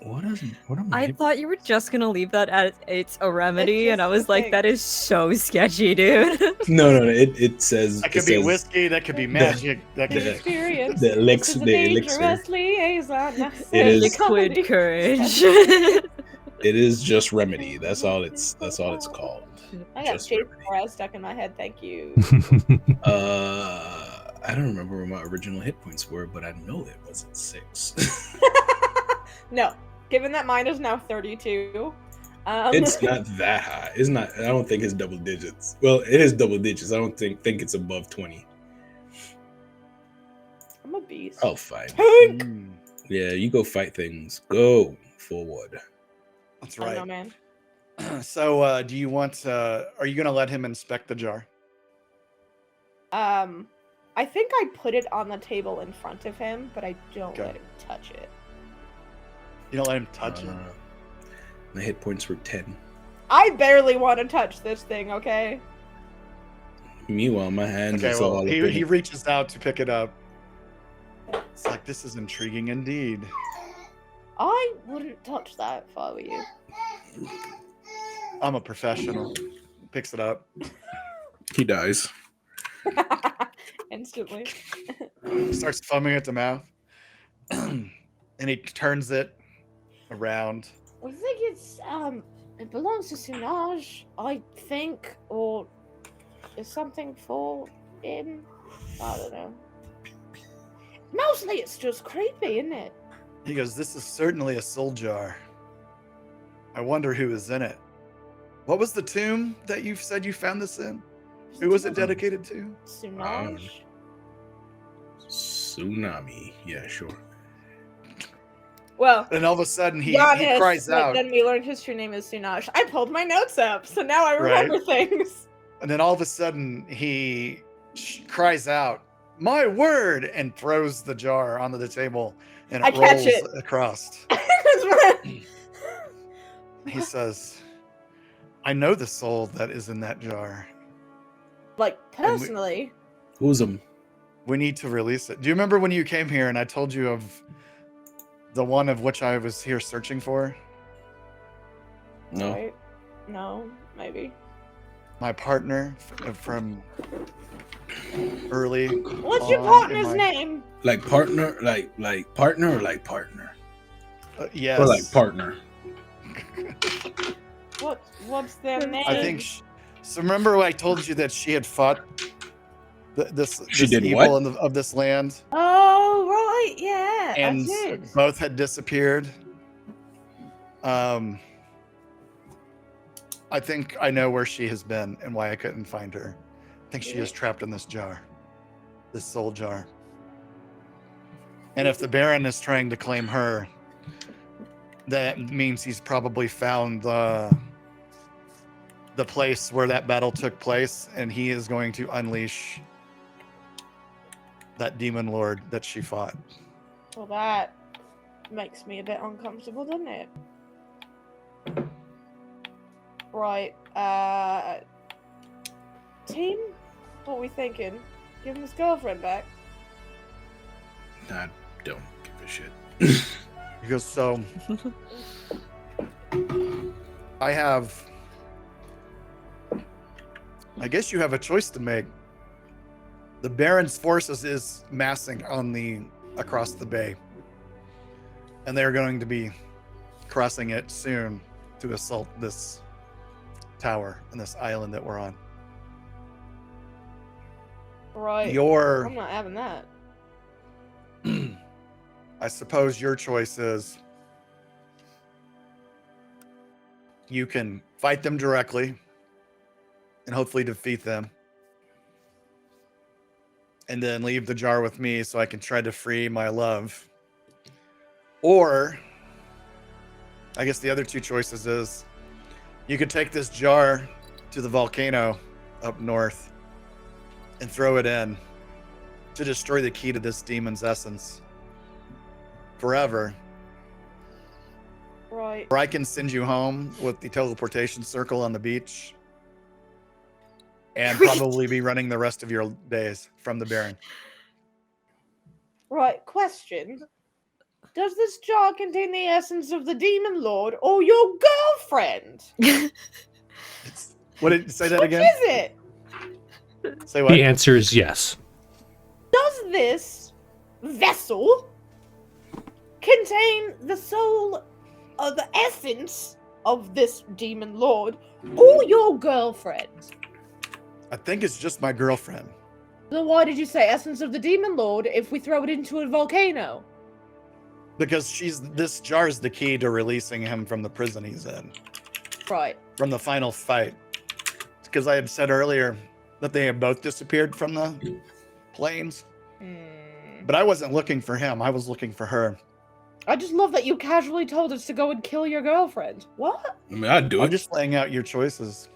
[SPEAKER 5] What am
[SPEAKER 3] I thought you were just gonna leave that as it's a remedy,
[SPEAKER 2] It's
[SPEAKER 3] and I
[SPEAKER 2] just
[SPEAKER 3] was
[SPEAKER 2] a
[SPEAKER 3] like,
[SPEAKER 2] thing.
[SPEAKER 3] that is so sketchy, dude.
[SPEAKER 5] No, it says
[SPEAKER 4] That could
[SPEAKER 5] it
[SPEAKER 4] be
[SPEAKER 5] says
[SPEAKER 4] whiskey. That could be magic. That
[SPEAKER 2] The
[SPEAKER 4] could
[SPEAKER 5] The-
[SPEAKER 2] experience.
[SPEAKER 5] the
[SPEAKER 2] This
[SPEAKER 5] elixir,
[SPEAKER 2] is a
[SPEAKER 5] the elixir.
[SPEAKER 2] dangerous liaison. I
[SPEAKER 5] It is-
[SPEAKER 2] say comedy.
[SPEAKER 3] Liquid courage.
[SPEAKER 5] It is just remedy. That's all it's called.
[SPEAKER 2] I got
[SPEAKER 5] Just
[SPEAKER 2] Jason
[SPEAKER 5] remedy.
[SPEAKER 2] Mraz stuck in my head. Thank you.
[SPEAKER 5] I don't remember what my original hit points were, but I know it wasn't 6.
[SPEAKER 2] No, given that mine is now 32.
[SPEAKER 5] It's not that high. It's not. I don't think it's double digits. Well, it is double digits. I don't think it's above 20.
[SPEAKER 2] I'm a beast.
[SPEAKER 5] I'll fight.
[SPEAKER 2] Hank!
[SPEAKER 5] Yeah, you go fight things. Go forward.
[SPEAKER 4] That's
[SPEAKER 2] I don't know,
[SPEAKER 4] right.
[SPEAKER 2] man.
[SPEAKER 4] So, do you want? Are you going to let him inspect the jar?
[SPEAKER 2] I think I put it on the table in front of him, but I don't
[SPEAKER 4] Okay.
[SPEAKER 2] let him touch it.
[SPEAKER 4] You don't let him touch it.
[SPEAKER 5] My hit points were 10.
[SPEAKER 2] I barely want to touch this thing, okay?
[SPEAKER 5] Meanwhile, my hands
[SPEAKER 4] Okay,
[SPEAKER 5] is
[SPEAKER 4] well,
[SPEAKER 5] all
[SPEAKER 4] he
[SPEAKER 5] up in
[SPEAKER 4] he
[SPEAKER 5] it.
[SPEAKER 4] reaches out to pick it up. It's like, this is intriguing indeed.
[SPEAKER 2] I wouldn't touch that if I were you.
[SPEAKER 4] I'm a professional. Picks it up.
[SPEAKER 5] He dies.
[SPEAKER 2] Instantly.
[SPEAKER 4] Starts foaming at the mouth. And he turns it around.
[SPEAKER 2] I think it belongs to Sunaj, I think, or is something for him. I don't know. Mostly it's just creepy, isn't it?
[SPEAKER 4] He goes, "This is certainly a soul jar. I wonder who is in it. What was the tomb that you said you found this in? Who was it dedicated to?"
[SPEAKER 2] Sunaj?
[SPEAKER 5] Tsunami. Yeah, sure.
[SPEAKER 2] Well,
[SPEAKER 4] And all of a sudden he
[SPEAKER 2] Giannis,
[SPEAKER 4] cries
[SPEAKER 2] but
[SPEAKER 4] out.
[SPEAKER 2] then we learned his true name is Sunaj. I pulled my notes up, so now I remember things.
[SPEAKER 4] And then all of a sudden he cries out, "My word!" and throws the jar onto the table and
[SPEAKER 2] I
[SPEAKER 4] it
[SPEAKER 2] catch
[SPEAKER 4] rolls
[SPEAKER 2] it.
[SPEAKER 4] across.
[SPEAKER 2] That's what
[SPEAKER 4] He says, "I know the soul that is in that jar.
[SPEAKER 2] like, personally.
[SPEAKER 5] Who's him?
[SPEAKER 4] We need to release it." Do you remember when you came here and I told you of the one of which I was here searching for?
[SPEAKER 5] No.
[SPEAKER 2] Right? No, maybe.
[SPEAKER 4] My partner from early.
[SPEAKER 2] What's your
[SPEAKER 4] on
[SPEAKER 2] partner's
[SPEAKER 4] in my-
[SPEAKER 2] name?
[SPEAKER 5] Like partner, like partner, or like partner,
[SPEAKER 4] Yes.
[SPEAKER 5] or like partner.
[SPEAKER 2] What's their name?
[SPEAKER 4] I think. So remember when I told you that she had fought this
[SPEAKER 5] She did
[SPEAKER 4] evil
[SPEAKER 5] what?
[SPEAKER 4] of this land,
[SPEAKER 2] Oh, right, yeah.
[SPEAKER 4] and
[SPEAKER 2] I did.
[SPEAKER 4] both had disappeared. I think I know where she has been and why I couldn't find her. I think she is trapped in this jar, this soul jar. And if the Baron is trying to claim her, that means he's probably found the place where that battle took place, and he is going to unleash that demon lord that she fought.
[SPEAKER 2] Well, that makes me a bit uncomfortable, doesn't it? Right, team? What are we thinking? Give him his girlfriend back.
[SPEAKER 5] I don't give a shit.
[SPEAKER 4] He goes, "So I guess you have a choice to make. The Baron's forces is massing across the bay, and they're going to be crossing it soon to assault this tower and this island that we're on.
[SPEAKER 2] Right. I'm
[SPEAKER 4] Your,
[SPEAKER 2] not having that.
[SPEAKER 4] I suppose your choice is you can fight them directly and hopefully defeat them, and then leave the jar with me so I can try to free my love. Or, I guess the other two choices is you could take this jar to the volcano up north and throw it in to destroy the key to this demon's essence forever.
[SPEAKER 2] Right.
[SPEAKER 4] Or I can send you home with the teleportation circle on the beach and probably be running the rest of your days from the Baron.
[SPEAKER 2] Right. Question. Does this jar contain the essence of the demon lord or your girlfriend?
[SPEAKER 4] What did you say that
[SPEAKER 2] Which
[SPEAKER 4] again?
[SPEAKER 2] is it?
[SPEAKER 4] Say what?
[SPEAKER 1] The answer is yes.
[SPEAKER 2] Does this vessel contain the soul of the essence of this demon lord or your girlfriend?
[SPEAKER 4] I think it's just my girlfriend.
[SPEAKER 2] Then why did you say essence of the demon lord if we throw it into a volcano?
[SPEAKER 4] Because this jar is the key to releasing him from the prison he's in.
[SPEAKER 2] Right.
[SPEAKER 4] From the final fight. Because I had said earlier that they had both disappeared from the plains. But I wasn't looking for him. I was looking for her.
[SPEAKER 2] I just love that you casually told us to go and kill your girlfriend. What?
[SPEAKER 5] I mean, I'd do
[SPEAKER 4] I'm
[SPEAKER 5] it.
[SPEAKER 4] just laying out your choices.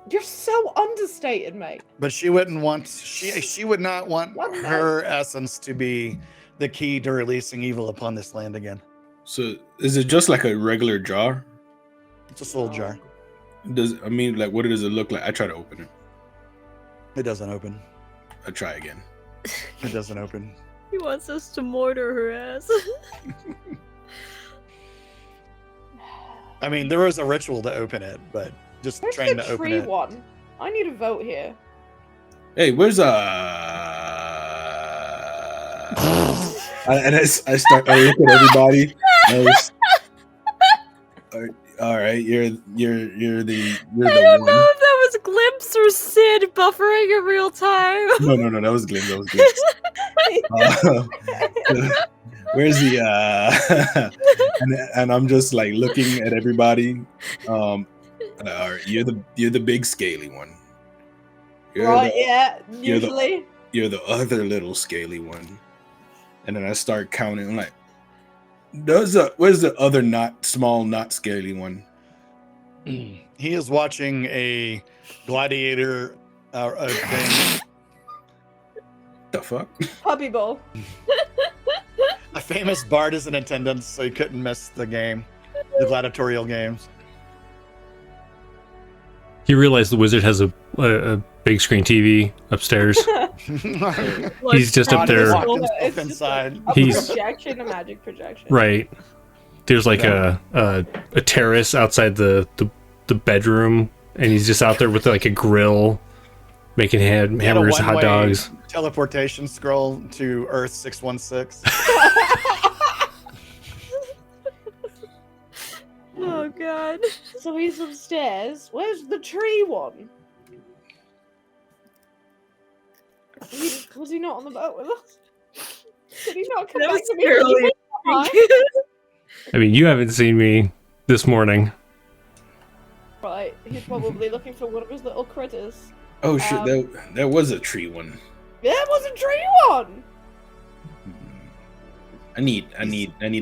[SPEAKER 2] You're so understated, mate.
[SPEAKER 4] But she wouldn't want. She would not want
[SPEAKER 2] What the-
[SPEAKER 4] her essence to be the key to releasing evil upon this land again.
[SPEAKER 5] So, is it just like a regular jar?
[SPEAKER 4] It's a soul jar.
[SPEAKER 5] I mean, like, what does it look like? I try to open it.
[SPEAKER 4] It doesn't open.
[SPEAKER 5] I try again.
[SPEAKER 4] It doesn't open.
[SPEAKER 3] He wants us to mortar her ass.
[SPEAKER 4] I mean, there was a ritual to open it, but just
[SPEAKER 2] Where's
[SPEAKER 4] trying
[SPEAKER 2] the
[SPEAKER 4] to open
[SPEAKER 2] tree
[SPEAKER 4] it.
[SPEAKER 2] one? I need a vote here.
[SPEAKER 5] Hey, where's and I start. I look at everybody. All right, you're the
[SPEAKER 3] I don't know
[SPEAKER 5] one.
[SPEAKER 3] if that was Glimpse or Sid buffering in real time.
[SPEAKER 5] No, that was Glim. That was Glim. Where's the and I'm just like looking at everybody. You're the big scaly one.
[SPEAKER 2] Yeah,
[SPEAKER 5] you're the-
[SPEAKER 2] usually.
[SPEAKER 5] You're the other little scaly one. And then I start counting. I'm like, where's the other not scaly one?
[SPEAKER 4] He is watching a gladiator thing.
[SPEAKER 5] The fuck?
[SPEAKER 2] Puppy bowl.
[SPEAKER 4] A famous bard is in attendance, so he couldn't miss the game, the gladiatorial games.
[SPEAKER 1] You realize the wizard has a big screen TV upstairs. He's just up there.
[SPEAKER 2] It's just
[SPEAKER 4] inside.
[SPEAKER 2] a
[SPEAKER 1] He's-
[SPEAKER 2] projection, a magic projection.
[SPEAKER 1] Right. There's like a terrace outside the bedroom, and he's just out there with like a grill, making
[SPEAKER 4] He had a
[SPEAKER 1] hammers, hot
[SPEAKER 4] one-way
[SPEAKER 1] dogs.
[SPEAKER 4] teleportation scroll to Earth 616.
[SPEAKER 3] Oh god.
[SPEAKER 2] So he's upstairs. Where's the tree one? Was he not on the boat with us? Did he not come
[SPEAKER 3] That
[SPEAKER 2] back
[SPEAKER 3] was
[SPEAKER 2] to me?
[SPEAKER 3] fairly
[SPEAKER 1] I mean, you haven't seen me this morning.
[SPEAKER 2] Right, he's probably looking for one of his little critters.
[SPEAKER 5] Oh shit, that was a tree one.
[SPEAKER 2] Yeah, it was a tree one.
[SPEAKER 5] I need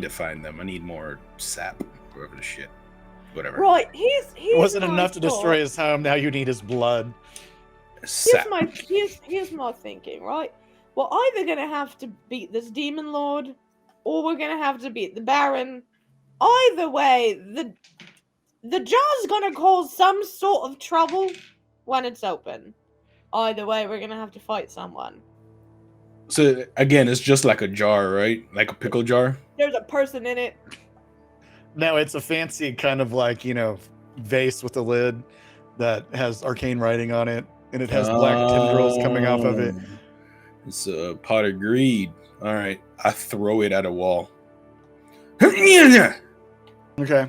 [SPEAKER 5] to find them. I need more sap, whatever the shit. Whatever.
[SPEAKER 2] Right, he's
[SPEAKER 4] It wasn't
[SPEAKER 2] my
[SPEAKER 4] enough to
[SPEAKER 2] thought.
[SPEAKER 4] destroy his home. Now you need his blood.
[SPEAKER 5] Sap.
[SPEAKER 2] Here's my thinking, right? We're either gonna have to beat this demon lord, or we're gonna have to beat the Baron. Either way, the jar's gonna cause some sort of trouble when it's open. Either way, we're gonna have to fight someone.
[SPEAKER 5] So again, it's just like a jar, right? Like a pickle jar.
[SPEAKER 2] There's a person in it.
[SPEAKER 4] No, it's a fancy kind of like, vase with a lid that has arcane writing on it, and it has black tendrils coming off of it.
[SPEAKER 5] It's a pot of greed. All right, I throw it at a wall.
[SPEAKER 4] Okay.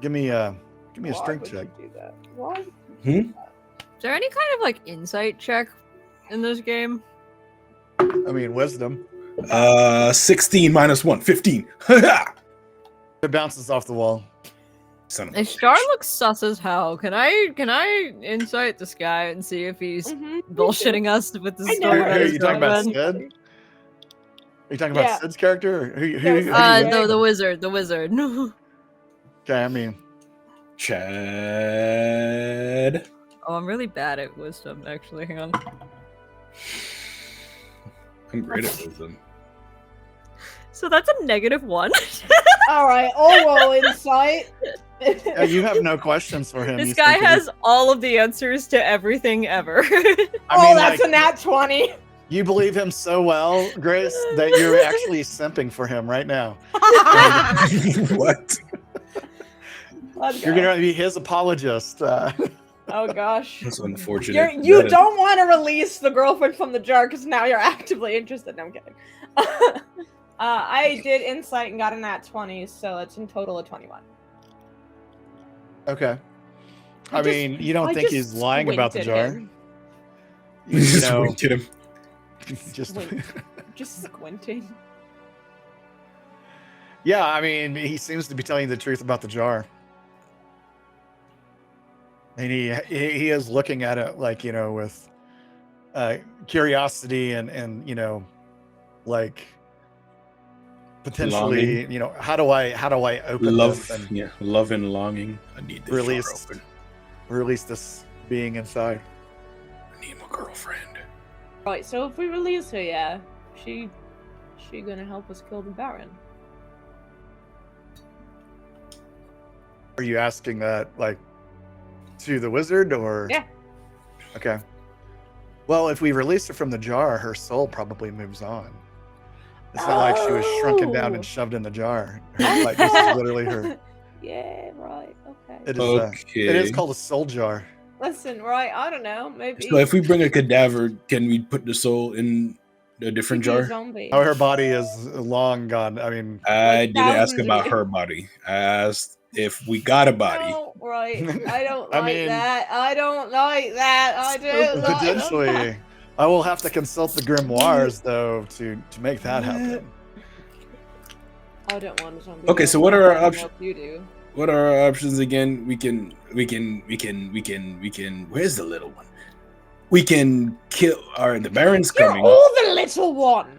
[SPEAKER 4] Give me a
[SPEAKER 2] Why
[SPEAKER 4] strength
[SPEAKER 2] would you
[SPEAKER 4] check.
[SPEAKER 2] do that? Why?
[SPEAKER 3] Is there any kind of like insight check in this game?
[SPEAKER 4] I mean, wisdom.
[SPEAKER 5] 16 minus 1, 15.
[SPEAKER 4] It bounces off the wall.
[SPEAKER 5] Son of a
[SPEAKER 3] This
[SPEAKER 5] bitch.
[SPEAKER 3] star looks sus as hell. Can I insight this guy and see if he's bullshitting us with the
[SPEAKER 2] I know.
[SPEAKER 3] story?
[SPEAKER 2] Who
[SPEAKER 3] about
[SPEAKER 2] are
[SPEAKER 3] his
[SPEAKER 4] you talking about,
[SPEAKER 3] girlfriend?
[SPEAKER 4] Sid? Are you talking about
[SPEAKER 2] Yeah.
[SPEAKER 4] Sid's character? Or who
[SPEAKER 2] Yes.
[SPEAKER 3] The wizard, the wizard. No.
[SPEAKER 4] Okay, I mean,
[SPEAKER 5] Chad.
[SPEAKER 3] Oh, I'm really bad at wisdom. Actually, hang on.
[SPEAKER 5] I'm great at wisdom.
[SPEAKER 3] So that's a -1.
[SPEAKER 2] All right, I'll roll insight.
[SPEAKER 4] you have no questions for him.
[SPEAKER 3] This
[SPEAKER 4] He's
[SPEAKER 3] guy
[SPEAKER 4] thinking-
[SPEAKER 3] has all of the answers to everything ever.
[SPEAKER 2] Oh, that's a nat 20.
[SPEAKER 4] You believe him so well, Grace, that you're actually simping for him right now.
[SPEAKER 5] What?
[SPEAKER 2] Let's
[SPEAKER 4] You're
[SPEAKER 2] go.
[SPEAKER 4] gonna be his apologist.
[SPEAKER 2] Oh gosh.
[SPEAKER 5] That's unfortunate.
[SPEAKER 2] You
[SPEAKER 5] That-
[SPEAKER 2] don't want to release the girlfriend from the jar because now you're actively interested. No, I'm kidding. I did insight and got a nat 20, so it's in total of 21.
[SPEAKER 4] Okay.
[SPEAKER 2] I
[SPEAKER 4] I
[SPEAKER 2] just-
[SPEAKER 4] mean, you don't
[SPEAKER 2] I
[SPEAKER 4] think
[SPEAKER 2] just
[SPEAKER 4] he's lying about the
[SPEAKER 2] squinted
[SPEAKER 4] jar?
[SPEAKER 2] him.
[SPEAKER 4] You
[SPEAKER 5] Just
[SPEAKER 4] know,
[SPEAKER 5] winked at him.
[SPEAKER 4] just
[SPEAKER 2] Wait. Just squinting.
[SPEAKER 4] yeah. I mean, he seems to be telling you the truth about the jar, and he is looking at it like with curiosity and like potentially
[SPEAKER 5] Longing.
[SPEAKER 4] how do I open
[SPEAKER 5] Love,
[SPEAKER 4] this and
[SPEAKER 5] yeah, love and longing. I need this
[SPEAKER 4] Release.
[SPEAKER 5] jar open.
[SPEAKER 4] release this being inside?
[SPEAKER 5] I need my girlfriend.
[SPEAKER 2] Right, so if we release her, yeah, she gonna help us kill the Baron.
[SPEAKER 4] Are you asking that like to the wizard or?
[SPEAKER 2] Yeah.
[SPEAKER 4] Okay. Well, if we release her from the jar, her soul probably moves on. It's not like she was shrunken down
[SPEAKER 2] Oh.
[SPEAKER 4] and shoved in the jar. Like this is literally her.
[SPEAKER 2] Yeah, right. Okay.
[SPEAKER 4] It is.
[SPEAKER 5] Okay.
[SPEAKER 4] It is called a soul jar.
[SPEAKER 2] Listen, right? I don't know. Maybe.
[SPEAKER 5] So if we bring a cadaver, can we put the soul in a different
[SPEAKER 2] She'd be a
[SPEAKER 5] jar?
[SPEAKER 2] zombie.
[SPEAKER 4] Oh, her body is long gone. I mean,
[SPEAKER 5] I
[SPEAKER 2] Like
[SPEAKER 5] didn't ask
[SPEAKER 2] thousands of
[SPEAKER 5] about
[SPEAKER 2] years.
[SPEAKER 5] her body. I asked if we got a body.
[SPEAKER 2] No, right. I don't
[SPEAKER 4] I
[SPEAKER 2] like
[SPEAKER 4] mean-
[SPEAKER 2] that. I don't like that. I do not.
[SPEAKER 4] potentially, I will have to consult the grimoires though to make that happen.
[SPEAKER 2] I don't want a zombie.
[SPEAKER 5] Okay,
[SPEAKER 2] girl.
[SPEAKER 5] so what are our
[SPEAKER 2] I don't know
[SPEAKER 5] options?
[SPEAKER 2] if You do.
[SPEAKER 5] What are our options again? We can. Where's the little one? We can kill. The Baron's
[SPEAKER 2] You're
[SPEAKER 5] coming.
[SPEAKER 2] all the little one.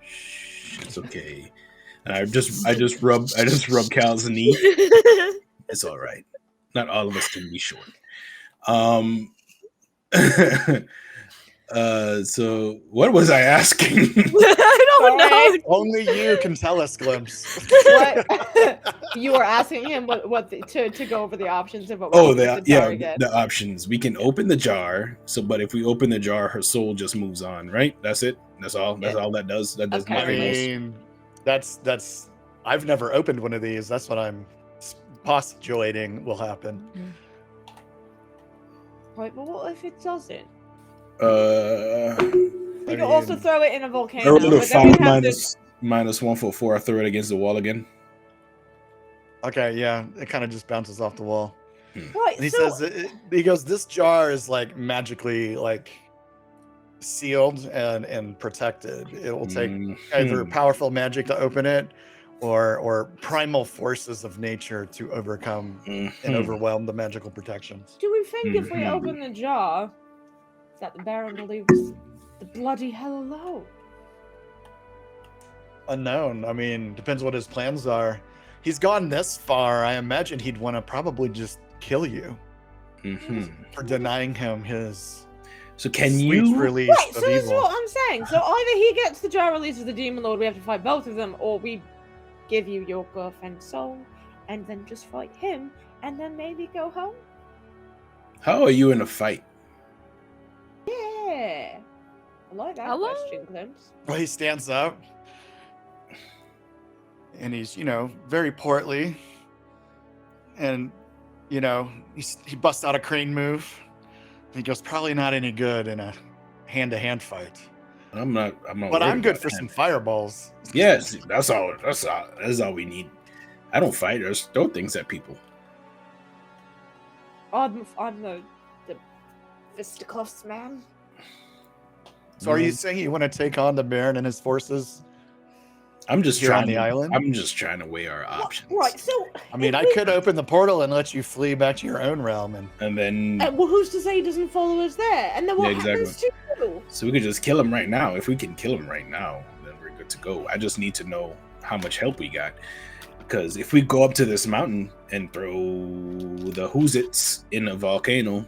[SPEAKER 5] Shh, it's okay. And I just rub Cal's knee. It's all right. Not all of us can be short. So what was I asking?
[SPEAKER 3] I don't know.
[SPEAKER 4] Only you can tell us, Glimpse.
[SPEAKER 2] What? You were asking him to go over the options of what.
[SPEAKER 5] Oh,
[SPEAKER 2] the jar again.
[SPEAKER 5] the options. We can open the jar. But if we open the jar, her soul just moves on, right? That's it. That's all. That's all that does. That does
[SPEAKER 2] Okay.
[SPEAKER 4] I
[SPEAKER 5] nothing else.
[SPEAKER 4] mean, that's. I've never opened one of these. That's what I'm postulating will happen.
[SPEAKER 2] Right, but what if it doesn't?
[SPEAKER 5] I
[SPEAKER 2] We can also throw it in a volcano.
[SPEAKER 5] rolled a
[SPEAKER 2] but then we
[SPEAKER 5] 5
[SPEAKER 2] have to-
[SPEAKER 5] minus 1 for 4. I throw it against the wall again.
[SPEAKER 4] Okay, yeah, it kind of just bounces off the wall.
[SPEAKER 2] Right,
[SPEAKER 4] And he
[SPEAKER 2] so
[SPEAKER 4] says, he goes, this jar is like magically like sealed and protected. It will take either powerful magic to open it or primal forces of nature to overcome and overwhelm the magical protections.
[SPEAKER 2] do we think if we
[SPEAKER 5] Mhm.
[SPEAKER 2] open the jar that the Baron will leave us the bloody hell alone?
[SPEAKER 4] Unknown. I mean, depends what his plans are. He's gone this far. I imagine he'd want to probably just kill you for denying him his
[SPEAKER 5] So can
[SPEAKER 4] sweet
[SPEAKER 5] you?
[SPEAKER 4] release
[SPEAKER 2] Right,
[SPEAKER 4] of
[SPEAKER 2] so this is
[SPEAKER 4] evil.
[SPEAKER 2] what I'm saying. So either he gets the jar releases the Demon Lord, we have to fight both of them, or we give you your girlfriend's soul and then just fight him and then maybe go home?
[SPEAKER 5] How are you in a fight?
[SPEAKER 2] Yeah. I like that
[SPEAKER 3] Hello?
[SPEAKER 2] question, Glimpse.
[SPEAKER 4] Well, he stands up and he's, very portly. And, he busts out a crane move. He goes, probably not any good in a hand-to-hand fight.
[SPEAKER 5] I'm not.
[SPEAKER 4] But
[SPEAKER 5] worried
[SPEAKER 4] I'm good
[SPEAKER 5] about
[SPEAKER 4] for
[SPEAKER 5] that.
[SPEAKER 4] some fireballs.
[SPEAKER 5] Yes, that's all. That's all we need. I don't fight. I just throw things at people.
[SPEAKER 2] I'm the fisticuffs man.
[SPEAKER 4] So are you saying you want to take on the Baron and his forces?
[SPEAKER 5] I'm just
[SPEAKER 4] here
[SPEAKER 5] trying
[SPEAKER 4] on the island?
[SPEAKER 5] I'm just trying to weigh our options.
[SPEAKER 2] Right, so
[SPEAKER 4] I mean, I could open the portal and let you flee back to your own realm.
[SPEAKER 5] And then,
[SPEAKER 2] well, who's to say he doesn't follow us there? And then what
[SPEAKER 5] Yeah, exactly.
[SPEAKER 2] happens to you?
[SPEAKER 5] so we could just kill him right now. If we can kill him right now, then we're good to go. I just need to know how much help we got. Because if we go up to this mountain and throw the Whoozits in a volcano,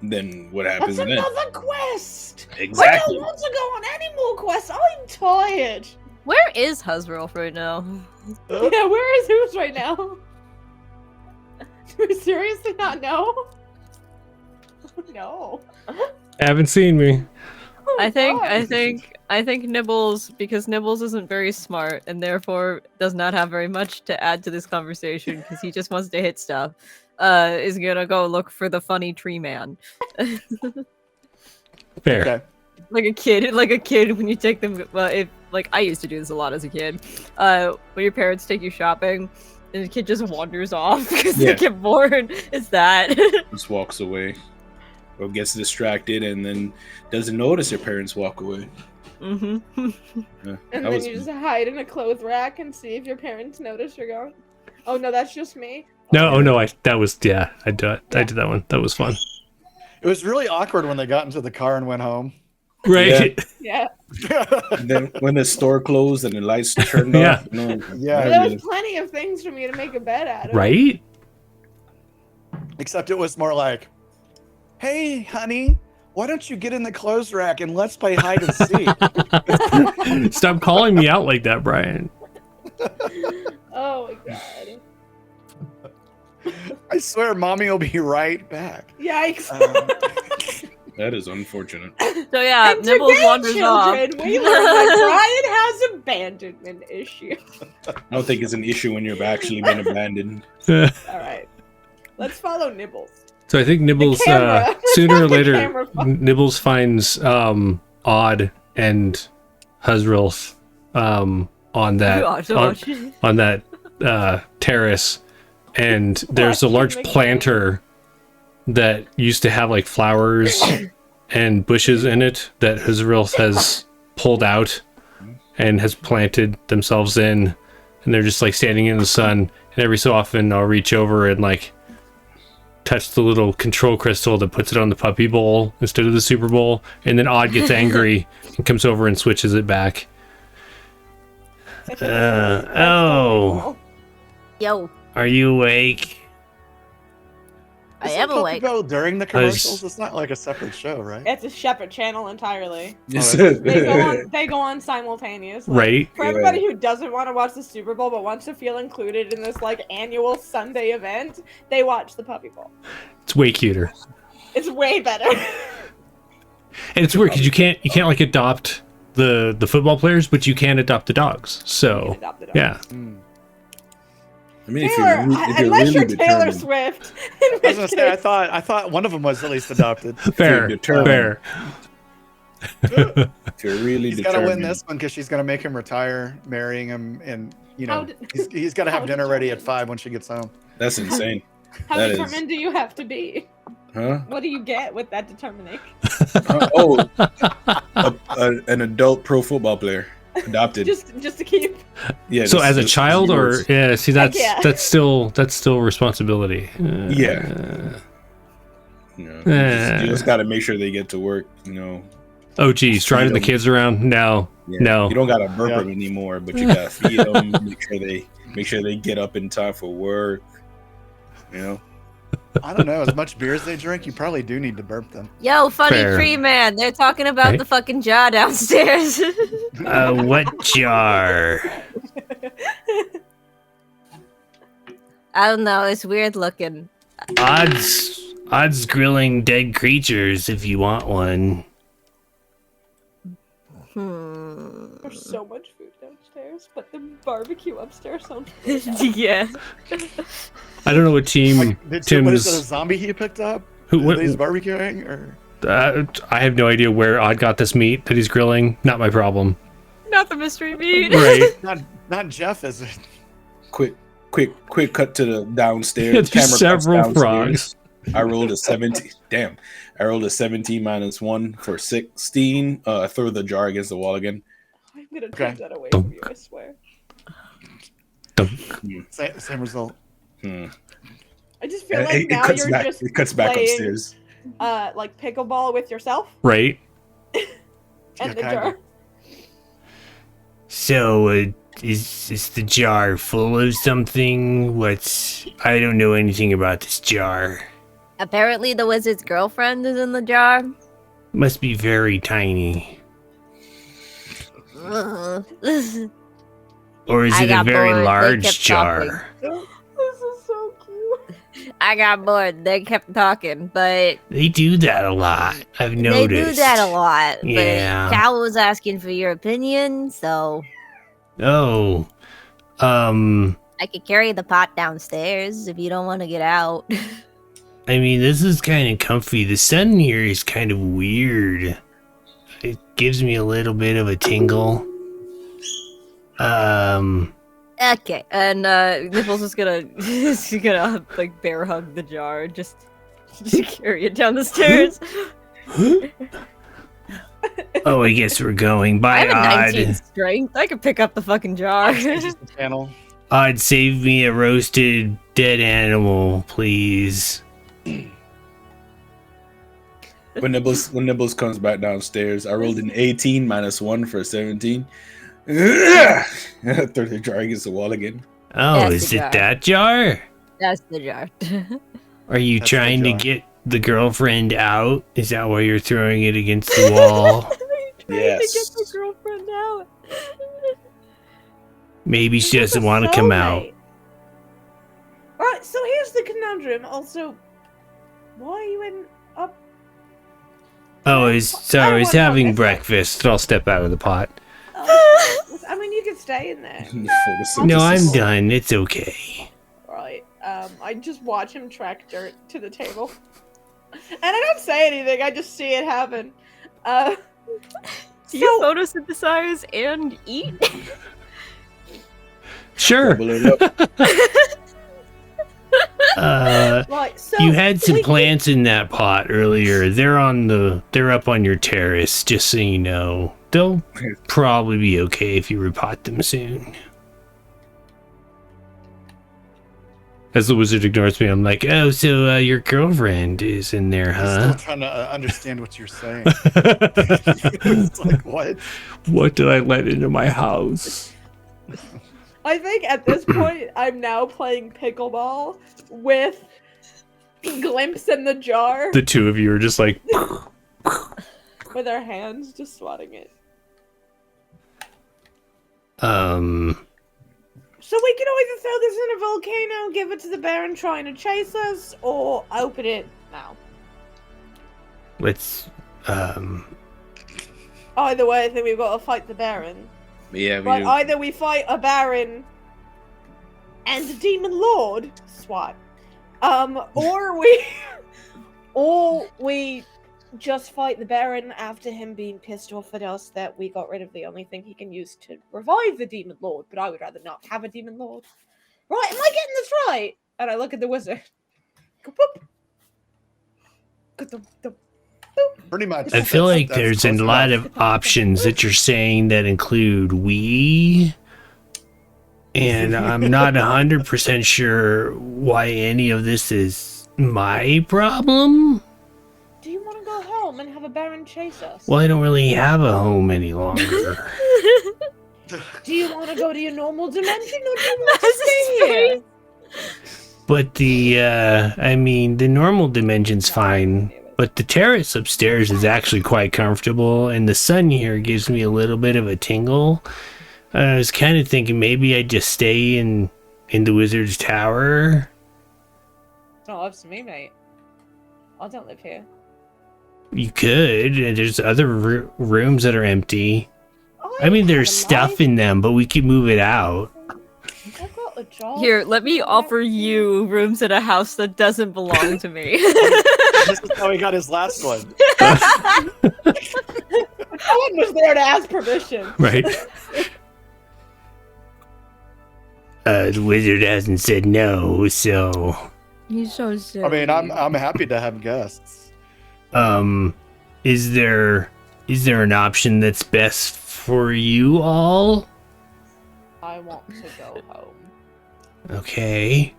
[SPEAKER 5] then what happens
[SPEAKER 2] That's
[SPEAKER 5] then?
[SPEAKER 2] another quest! I
[SPEAKER 5] Exactly.
[SPEAKER 2] don't want to go on any more quests. I'm tired.
[SPEAKER 3] Where is Husrolf right now?
[SPEAKER 2] Yeah, where is Who's right now? Do we seriously not know? No.
[SPEAKER 1] Haven't seen me.
[SPEAKER 2] Oh,
[SPEAKER 3] I
[SPEAKER 2] God.
[SPEAKER 3] think Nibbles, because Nibbles isn't very smart and therefore does not have very much to add to this conversation because he just wants to hit stuff, is gonna go look for the funny tree man.
[SPEAKER 1] Fair.
[SPEAKER 4] Okay.
[SPEAKER 3] like a kid when you take them, if like I used to do this a lot as a kid, when your parents take you shopping and the kid just wanders off because
[SPEAKER 5] Yeah.
[SPEAKER 3] they get bored. It's that.
[SPEAKER 5] Just walks away. Or gets distracted and then doesn't notice their parents walk away.
[SPEAKER 3] hmm
[SPEAKER 5] Yeah,
[SPEAKER 2] And
[SPEAKER 5] that
[SPEAKER 2] then
[SPEAKER 5] was-
[SPEAKER 2] you just hide in a clothes rack and see if your parents notice you're gone. Oh no, that's just me.
[SPEAKER 1] No, oh no, I did that one. That was fun.
[SPEAKER 4] It was really awkward when they got into the car and went home.
[SPEAKER 1] Right.
[SPEAKER 2] Yeah.
[SPEAKER 5] And then when the store closed and the lights turned
[SPEAKER 1] Yeah.
[SPEAKER 5] off, no,
[SPEAKER 4] Yeah.
[SPEAKER 2] There was plenty of things for me to make a bed out of.
[SPEAKER 1] Right?
[SPEAKER 4] Except it was more like, hey, honey, why don't you get in the clothes rack and let's play hide and seek?
[SPEAKER 1] Stop calling me out like that, Brian.
[SPEAKER 2] Oh my god.
[SPEAKER 4] I swear, mommy will be right back.
[SPEAKER 2] Yikes.
[SPEAKER 5] that is unfortunate.
[SPEAKER 3] So yeah,
[SPEAKER 2] And
[SPEAKER 3] Nibbles
[SPEAKER 2] today,
[SPEAKER 3] wanders off.
[SPEAKER 2] children, we learned that Brian has abandonment issue.
[SPEAKER 5] I don't think it's an issue when you've actually been abandoned.
[SPEAKER 2] All right. Let's follow Nibbles.
[SPEAKER 1] So I think Nibbles
[SPEAKER 2] camera.
[SPEAKER 1] sooner or
[SPEAKER 2] The
[SPEAKER 1] later
[SPEAKER 2] camera phone.
[SPEAKER 1] Nibbles finds Odd and Huzrilth on that on that terrace, and there's a large
[SPEAKER 2] Watching the
[SPEAKER 1] planter that used to have like flowers and bushes in it that Huzrilth has pulled out and has planted themselves in, and they're just like standing in the sun, and every so often I'll reach over and like touch the little control crystal that puts it on the puppy bowl instead of the Super Bowl, and then Odd gets angry and comes over and switches it back. Oh,
[SPEAKER 3] Yo,
[SPEAKER 1] are you awake?
[SPEAKER 3] I
[SPEAKER 4] Does
[SPEAKER 3] am
[SPEAKER 4] the puppy
[SPEAKER 3] awake.
[SPEAKER 4] go during the commercials? It's not like a separate show, right?
[SPEAKER 2] It's a separate channel entirely.
[SPEAKER 5] Yes.
[SPEAKER 2] They go on simultaneously.
[SPEAKER 1] Right?
[SPEAKER 2] For everybody who doesn't want to watch the Super Bowl but wants to feel included in this like annual Sunday event, they watch the Puppy Bowl.
[SPEAKER 1] It's way cuter,
[SPEAKER 2] It's way better.
[SPEAKER 1] and it's weird because you can't like adopt the football players, but you can adopt the dogs. So
[SPEAKER 2] Adopt it up.
[SPEAKER 1] yeah,
[SPEAKER 5] I mean, if
[SPEAKER 2] Taylor,
[SPEAKER 5] you're, if you're
[SPEAKER 2] unless
[SPEAKER 5] really
[SPEAKER 2] you're Taylor
[SPEAKER 5] determined,
[SPEAKER 2] Swift.
[SPEAKER 4] I was gonna say, I thought one of them was at least adopted.
[SPEAKER 1] fair,
[SPEAKER 5] determined.
[SPEAKER 1] fair.
[SPEAKER 5] if you're really
[SPEAKER 4] He's got to win
[SPEAKER 5] determined,
[SPEAKER 4] this one because she's gonna make him retire, marrying him, and
[SPEAKER 2] How did-
[SPEAKER 4] he's got to
[SPEAKER 2] how
[SPEAKER 4] have dinner ready at
[SPEAKER 2] determined?
[SPEAKER 4] 5 when she gets home.
[SPEAKER 5] that's insane.
[SPEAKER 2] How
[SPEAKER 5] That is-
[SPEAKER 2] determined do you have to be?
[SPEAKER 5] Huh?
[SPEAKER 2] What do you get with that determination?
[SPEAKER 5] An adult pro football player adopted.
[SPEAKER 2] just to keep.
[SPEAKER 5] Yeah.
[SPEAKER 1] So
[SPEAKER 5] this-
[SPEAKER 1] as a
[SPEAKER 5] this is
[SPEAKER 1] child, or
[SPEAKER 5] yours.
[SPEAKER 1] yeah, see that's
[SPEAKER 2] yeah.
[SPEAKER 1] that's still responsibility.
[SPEAKER 5] Yeah. You just got to make sure they get to work.
[SPEAKER 1] Oh geez, driving the
[SPEAKER 5] Feed 'em.
[SPEAKER 1] kids around? No,
[SPEAKER 5] Yeah.
[SPEAKER 1] no.
[SPEAKER 5] You don't got to burp
[SPEAKER 4] Yeah.
[SPEAKER 5] them anymore, but you got to feed them. Make sure they get up in time for work.
[SPEAKER 4] I don't know. As much beer as they drink, you probably do need to burp them.
[SPEAKER 3] Yo, funny
[SPEAKER 1] Fair.
[SPEAKER 3] tree man. They're talking about
[SPEAKER 1] Right?
[SPEAKER 3] the fucking jar downstairs.
[SPEAKER 1] What jar?
[SPEAKER 3] I don't know. It's weird looking.
[SPEAKER 1] Odds grilling dead creatures if you want one.
[SPEAKER 2] There's so much food downstairs, but the barbecue upstairs sounds.
[SPEAKER 3] Yeah.
[SPEAKER 1] I don't know what team
[SPEAKER 4] What is it, a
[SPEAKER 1] Tim's.
[SPEAKER 4] zombie he picked up?
[SPEAKER 1] What,
[SPEAKER 4] That he's barbecuing, or
[SPEAKER 1] I have no idea where Odd got this meat that he's grilling. Not my problem.
[SPEAKER 3] Not the mystery meat.
[SPEAKER 1] Right?
[SPEAKER 4] not Jeff, is it?
[SPEAKER 5] Quick cut to the downstairs.
[SPEAKER 1] Yeah, there's
[SPEAKER 5] Camera cuts
[SPEAKER 1] several
[SPEAKER 5] downstairs.
[SPEAKER 1] frogs.
[SPEAKER 5] I rolled a 17. Damn. I rolled a 17 -1 for 16. I throw the jar against the wall again.
[SPEAKER 2] I'm gonna
[SPEAKER 4] Okay.
[SPEAKER 2] take that away from you, I swear.
[SPEAKER 4] Same result.
[SPEAKER 2] I just feel like now
[SPEAKER 5] cuts
[SPEAKER 2] you're
[SPEAKER 5] back.
[SPEAKER 2] just
[SPEAKER 5] It cuts back
[SPEAKER 2] playing,
[SPEAKER 5] upstairs.
[SPEAKER 2] like pickleball with yourself
[SPEAKER 1] Right?
[SPEAKER 2] and
[SPEAKER 4] Yeah,
[SPEAKER 2] the
[SPEAKER 4] kinda.
[SPEAKER 2] jar.
[SPEAKER 1] So, is the jar full of something? I don't know anything about this jar.
[SPEAKER 3] Apparently, the wizard's girlfriend is in the jar.
[SPEAKER 1] Must be very tiny. Or is
[SPEAKER 3] I
[SPEAKER 1] it a
[SPEAKER 3] got
[SPEAKER 1] very
[SPEAKER 3] bored. They
[SPEAKER 1] large
[SPEAKER 3] kept
[SPEAKER 1] jar?
[SPEAKER 2] This is so cute.
[SPEAKER 3] I got bored. They kept talking, but
[SPEAKER 1] They do that a lot. I've noticed.
[SPEAKER 3] they do that a lot.
[SPEAKER 1] Yeah.
[SPEAKER 3] But Cal was asking for your opinion, so
[SPEAKER 1] Oh.
[SPEAKER 3] I could carry the pot downstairs if you don't want to get out.
[SPEAKER 1] I mean, this is kind of comfy. The sun here is kind of weird. It gives me a little bit of a tingle.
[SPEAKER 3] Okay, and Nipples is gonna like bear hug the jar and just carry it down the stairs.
[SPEAKER 1] Oh, I guess we're going.
[SPEAKER 3] I
[SPEAKER 1] Bye,
[SPEAKER 3] have a 19
[SPEAKER 1] Odd.
[SPEAKER 3] strength. I could pick up the fucking jar.
[SPEAKER 4] Just the channel.
[SPEAKER 1] Odd, save me a roasted dead animal, please.
[SPEAKER 5] When Nibbles comes back downstairs, I rolled an 18 -1 for a 17. Throw the jar against the wall again.
[SPEAKER 1] Oh,
[SPEAKER 3] That's
[SPEAKER 1] is
[SPEAKER 3] the
[SPEAKER 1] it
[SPEAKER 3] jar.
[SPEAKER 1] that jar?
[SPEAKER 3] That's the jar.
[SPEAKER 1] Are you
[SPEAKER 4] That's the
[SPEAKER 1] trying to
[SPEAKER 4] jar.
[SPEAKER 1] get the girlfriend out? Is that why you're throwing it against the wall?
[SPEAKER 5] Yes.
[SPEAKER 2] To get the girlfriend out.
[SPEAKER 1] Maybe she
[SPEAKER 2] This is
[SPEAKER 1] doesn't
[SPEAKER 2] a
[SPEAKER 1] want to come out.
[SPEAKER 2] soulmate. Alright, so here's the conundrum. Also, why are you in up?
[SPEAKER 1] Oh, I
[SPEAKER 2] I
[SPEAKER 1] was
[SPEAKER 2] want to know
[SPEAKER 1] having
[SPEAKER 2] this.
[SPEAKER 1] breakfast. I'll step out of the pot.
[SPEAKER 2] I mean, you can stay in there.
[SPEAKER 5] For the
[SPEAKER 1] No, I'm
[SPEAKER 5] synthesis.
[SPEAKER 1] done. It's okay.
[SPEAKER 2] Right. I just watch him track dirt to the table. And I don't say anything, I just see it happen.
[SPEAKER 3] Do you photosynthesize and eat?
[SPEAKER 1] Sure.
[SPEAKER 5] Double it up.
[SPEAKER 2] Right, so
[SPEAKER 1] You had some
[SPEAKER 2] we-
[SPEAKER 1] plants in that pot earlier. They're up on your terrace, just so you know. They'll probably be okay if you repot them soon. As the wizard ignores me, I'm like, oh, so your girlfriend is in there,
[SPEAKER 4] I'm
[SPEAKER 1] huh?
[SPEAKER 4] still trying to understand what you're saying. It's like, what?
[SPEAKER 1] What did I let into my house?
[SPEAKER 2] I think at this point, I'm now playing pickleball with Glimpse in the jar
[SPEAKER 1] The two of you are just like,
[SPEAKER 2] with our hands just swatting it. So we can either throw this in a volcano, give it to the Baron trying to chase us, or open it now.
[SPEAKER 1] let's,
[SPEAKER 2] Either way, I think we've got to fight the Baron.
[SPEAKER 5] Yeah, we
[SPEAKER 2] Like,
[SPEAKER 5] do.
[SPEAKER 2] either we fight a Baron and a Demon Lord, SWAT, or we just fight the Baron after him being pissed off at us that we got rid of the only thing he can use to revive the Demon Lord, but I would rather not have a Demon Lord. Right, am I getting this right? And I look at the wizard. Go boop. Go dum, dum.
[SPEAKER 4] Pretty much.
[SPEAKER 1] I feel like
[SPEAKER 4] That's
[SPEAKER 1] there's a
[SPEAKER 4] close
[SPEAKER 1] lot
[SPEAKER 4] enough.
[SPEAKER 1] of options that you're saying that include we, and I'm not 100% sure why any of this is my problem.
[SPEAKER 2] Do you want to go home and have a Baron chase us?
[SPEAKER 1] Well, I don't really have a home any longer.
[SPEAKER 2] Do you want to go to your normal dimension, or do you want to
[SPEAKER 3] That's
[SPEAKER 2] stay here?
[SPEAKER 1] But the normal dimension's fine. But the terrace upstairs is actually quite comfortable, and the sun here gives me a little bit of a tingle. I was kind of thinking maybe I'd just stay in the wizard's tower.
[SPEAKER 2] It's not up to me, mate. I don't live here.
[SPEAKER 1] You could. And there's other rooms that are empty. I mean, there's stuff in them, but we could move it out.
[SPEAKER 2] I've got a job.
[SPEAKER 3] Here, let me offer you rooms in a house that doesn't belong to me.
[SPEAKER 4] This is how he got his last one.
[SPEAKER 2] No one was there to ask permission.
[SPEAKER 1] Right. The wizard hasn't said no, so
[SPEAKER 3] He's so silly.
[SPEAKER 4] I mean, I'm happy to have guests.
[SPEAKER 1] is there an option that's best for you all?
[SPEAKER 2] I want to go home.
[SPEAKER 1] Okay.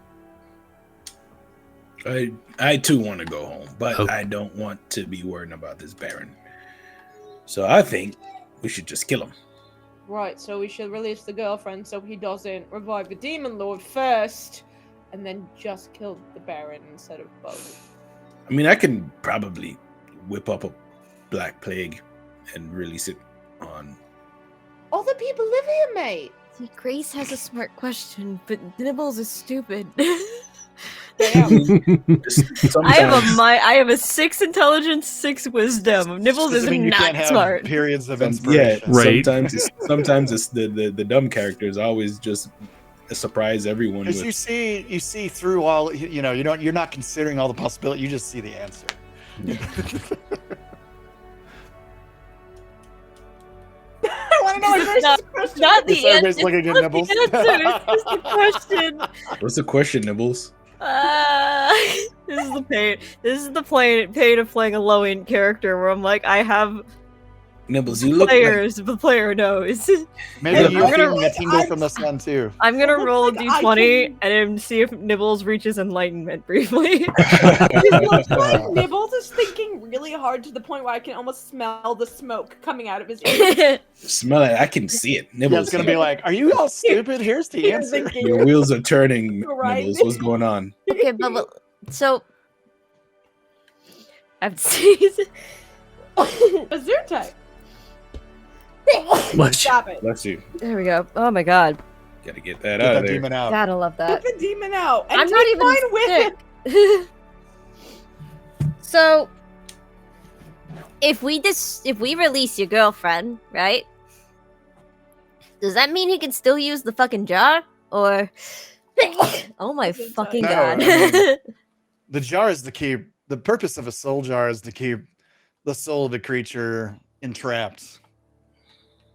[SPEAKER 5] I too want to go home, but
[SPEAKER 1] Okay.
[SPEAKER 5] I don't want to be worrying about this Baron. So I think we should just kill him.
[SPEAKER 2] Right, so we should release the girlfriend so he doesn't revive the Demon Lord first, and then just kill the Baron instead of both.
[SPEAKER 5] I mean, I can probably whip up a black plague and release it on.
[SPEAKER 2] Other people live here, mate.
[SPEAKER 3] See, Grace has a smart question, but Nibbles is stupid.
[SPEAKER 2] Damn.
[SPEAKER 5] Sometimes,
[SPEAKER 3] I have a 6 intelligence, 6 wisdom. Nibbles is
[SPEAKER 4] Doesn't mean you can't
[SPEAKER 3] not
[SPEAKER 4] have
[SPEAKER 3] smart.
[SPEAKER 4] periods of
[SPEAKER 5] yeah,
[SPEAKER 4] inspiration.
[SPEAKER 1] Right.
[SPEAKER 5] Sometimes it's the dumb characters always just surprise everyone
[SPEAKER 4] Because
[SPEAKER 5] with.
[SPEAKER 4] you see through all, you're not considering all the possibilities. You just see the answer.
[SPEAKER 2] I want to know what
[SPEAKER 3] No,
[SPEAKER 2] Grace's question
[SPEAKER 3] Not
[SPEAKER 4] Yes,
[SPEAKER 3] the answer.
[SPEAKER 4] everybody's looking at Nibbles.
[SPEAKER 3] It's just the question.
[SPEAKER 5] What's the question, Nibbles?
[SPEAKER 3] This is the pain. This is the pain of playing a low-end character where I'm like, I have
[SPEAKER 5] Nibbles, you look like
[SPEAKER 3] players. The player knows.
[SPEAKER 4] Maybe
[SPEAKER 5] I'm
[SPEAKER 4] you're
[SPEAKER 3] gonna-
[SPEAKER 4] feeling a tingle from the sun too.
[SPEAKER 3] I'm gonna
[SPEAKER 2] looks
[SPEAKER 3] roll a
[SPEAKER 2] like I
[SPEAKER 3] d20
[SPEAKER 2] can-
[SPEAKER 3] and then see if Nibbles reaches enlightenment briefly.
[SPEAKER 2] It looks like Nibbles is thinking really hard to the point where I can almost smell the smoke coming out of his ears.
[SPEAKER 5] Smell it. I can see it.
[SPEAKER 4] Yeah,
[SPEAKER 5] Nibbles.
[SPEAKER 4] it's gonna be like, are you all stupid? Here's the
[SPEAKER 2] You're
[SPEAKER 4] answer.
[SPEAKER 2] thinking-
[SPEAKER 5] Your wheels are turning,
[SPEAKER 2] Right.
[SPEAKER 5] Nibbles. What's going on?
[SPEAKER 3] Okay, but so I've seen.
[SPEAKER 2] Azurte.
[SPEAKER 1] What?
[SPEAKER 2] Stop it.
[SPEAKER 5] Bless you.
[SPEAKER 3] There we go. Oh my god,
[SPEAKER 5] Gotta get that
[SPEAKER 4] Get
[SPEAKER 5] out
[SPEAKER 4] that
[SPEAKER 5] of there.
[SPEAKER 4] demon out.
[SPEAKER 3] gotta love
[SPEAKER 2] Get
[SPEAKER 3] that.
[SPEAKER 2] the demon out. And
[SPEAKER 3] I'm not
[SPEAKER 2] take
[SPEAKER 3] even
[SPEAKER 2] mine with
[SPEAKER 3] sick.
[SPEAKER 2] it.
[SPEAKER 3] So, if we release your girlfriend, right? Does that mean he can still use the fucking jar, or Oh my
[SPEAKER 2] This is
[SPEAKER 3] fucking
[SPEAKER 4] No,
[SPEAKER 3] god.
[SPEAKER 4] I mean- The jar is to keep the purpose of a soul jar is to keep the soul of the creature entrapped.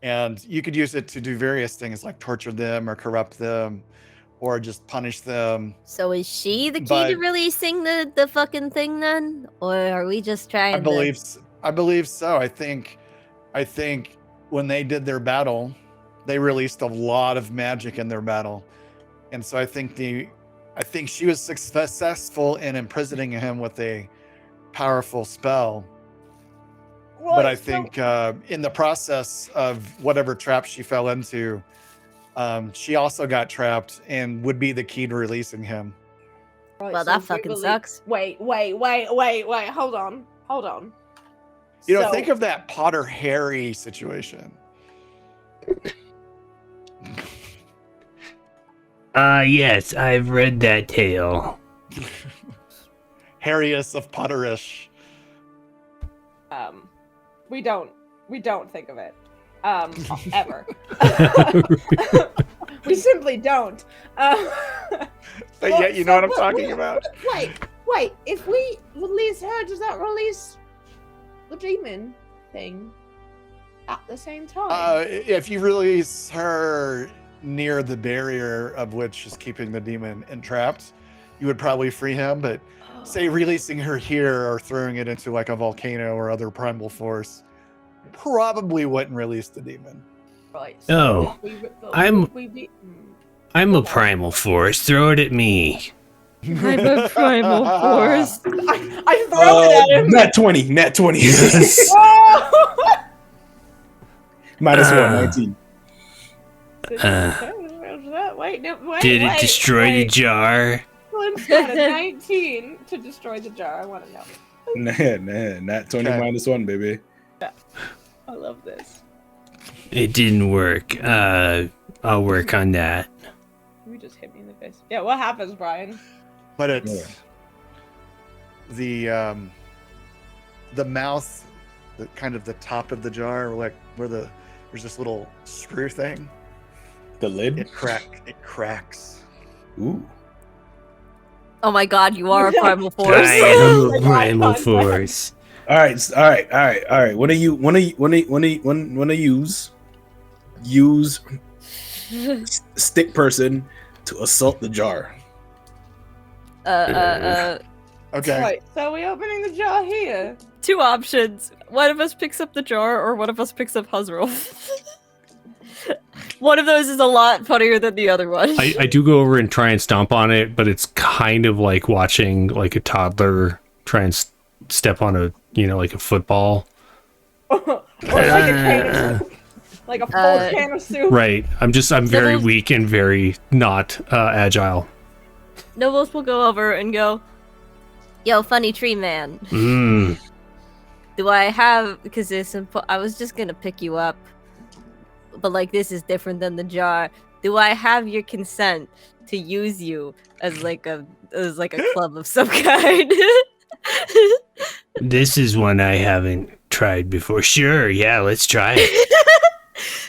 [SPEAKER 4] And you could use it to do various things like torture them or corrupt them or just punish them.
[SPEAKER 3] So is she the key to
[SPEAKER 4] But-
[SPEAKER 3] releasing the fucking thing then? Or are we just trying
[SPEAKER 4] I believe so. I think when they did their battle, they released a lot of magic in their battle. And so I think she was successful in imprisoning him with a powerful spell. But I think in the process of whatever trap she fell into, she also got trapped and would be the key to releasing him.
[SPEAKER 3] Well, that fucking sucks.
[SPEAKER 2] Wait. Hold on.
[SPEAKER 4] You know,
[SPEAKER 2] So-
[SPEAKER 4] think of that Potter Harry situation.
[SPEAKER 1] Yes, I've read that tale.
[SPEAKER 4] Harrius of Potterish.
[SPEAKER 2] we don't think of it ever. We simply don't.
[SPEAKER 4] But yet, you know what I'm talking about.
[SPEAKER 2] Wait. If we release her, does that release the demon thing at the same time?
[SPEAKER 4] If you release her near the barrier of which is keeping the demon entrapped, you would probably free him. But say releasing her here or throwing it into like a volcano or other primal force probably wouldn't release the demon.
[SPEAKER 2] Right.
[SPEAKER 1] Oh, I'm a primal force. Throw it at me.
[SPEAKER 3] I'm a primal force.
[SPEAKER 2] I throw it at him.
[SPEAKER 5] Nat 20.
[SPEAKER 1] Yes.
[SPEAKER 2] Oh!
[SPEAKER 5] Minus
[SPEAKER 1] Uh,
[SPEAKER 5] 1, 19.
[SPEAKER 2] Wait.
[SPEAKER 1] Did it destroy the jar?
[SPEAKER 2] Slim's got a 19 to destroy the jar. I want to know.
[SPEAKER 5] Nah, Nat 20
[SPEAKER 4] Okay.
[SPEAKER 5] minus 1, baby.
[SPEAKER 2] I love this.
[SPEAKER 1] It didn't work. I'll work on that.
[SPEAKER 2] You just hit me in the face. Yeah, what happens, Brian?
[SPEAKER 4] But it's the mouth, the kind of the top of the jar, like where there's this little screw thing.
[SPEAKER 5] The lid?
[SPEAKER 4] It cracks.
[SPEAKER 5] Ooh.
[SPEAKER 3] Oh my god, you are a primal force.
[SPEAKER 1] I am a
[SPEAKER 2] Like,
[SPEAKER 1] primal
[SPEAKER 2] eye contact.
[SPEAKER 1] force.
[SPEAKER 5] All right. When I use stick person to assault the jar.
[SPEAKER 4] Okay.
[SPEAKER 2] Right, so we opening the jar here.
[SPEAKER 3] Two options. One of us picks up the jar, or one of us picks up Huzril. One of those is a lot funnier than the other one.
[SPEAKER 1] I do go over and try and stomp on it, but it's kind of like watching like a toddler try and step on a, like a football.
[SPEAKER 2] Or like a can of soup. Like a full can of soup.
[SPEAKER 1] Right. I'm very
[SPEAKER 3] Nobles-
[SPEAKER 1] weak and very not agile.
[SPEAKER 3] Nobles will go over and go, "Yo, funny tree man.
[SPEAKER 1] Mm.
[SPEAKER 3] Do I have, because I was just gonna pick you up, but like this is different than the jar. Do I have your consent to use you as like a club of some kind?"
[SPEAKER 1] This is one I haven't tried before. Sure, yeah, let's try it.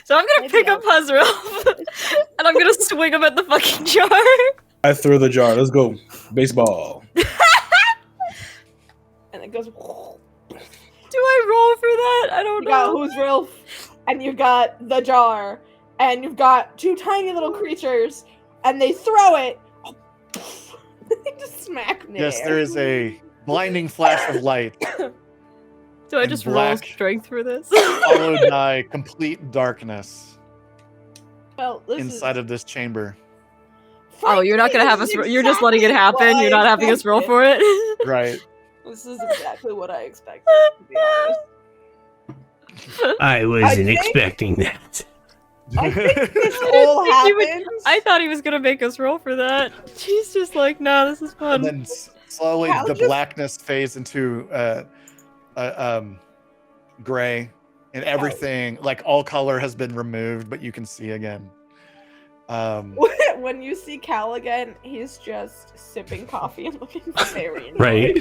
[SPEAKER 3] So I'm gonna
[SPEAKER 2] Maybe
[SPEAKER 3] pick up Huzril and I'm gonna swing him at the fucking jar.
[SPEAKER 5] I throw the jar. Let's go. Baseball.
[SPEAKER 2] And it goes.
[SPEAKER 3] Do I roll for that? I don't
[SPEAKER 2] You got
[SPEAKER 3] know.
[SPEAKER 2] who's real, and you got the jar, and you've got two tiny little creatures, and they throw it. They just smack me.
[SPEAKER 4] Yes, there is a blinding flash of light
[SPEAKER 3] Do I
[SPEAKER 4] and
[SPEAKER 3] just roll
[SPEAKER 4] black.
[SPEAKER 3] strength for this?
[SPEAKER 4] followed by complete darkness
[SPEAKER 2] Well, this
[SPEAKER 4] inside of this chamber.
[SPEAKER 3] Oh, you're not gonna have us. You're just letting it happen. You're not having us roll for it.
[SPEAKER 4] Right.
[SPEAKER 2] This is exactly what I expected, to be honest.
[SPEAKER 1] I wasn't
[SPEAKER 2] think-
[SPEAKER 1] expecting that.
[SPEAKER 2] I think this all
[SPEAKER 3] You would-
[SPEAKER 2] happens.
[SPEAKER 3] I thought he was gonna make us roll for that. She's just like, nah, this is
[SPEAKER 4] And
[SPEAKER 3] fun.
[SPEAKER 4] then slowly
[SPEAKER 2] How
[SPEAKER 4] the
[SPEAKER 2] just-
[SPEAKER 4] blackness fades into gray, and everything, like all color has been removed, but you can see again.
[SPEAKER 2] When you see Cal again, he's just sipping coffee and looking very annoyed.
[SPEAKER 1] Right.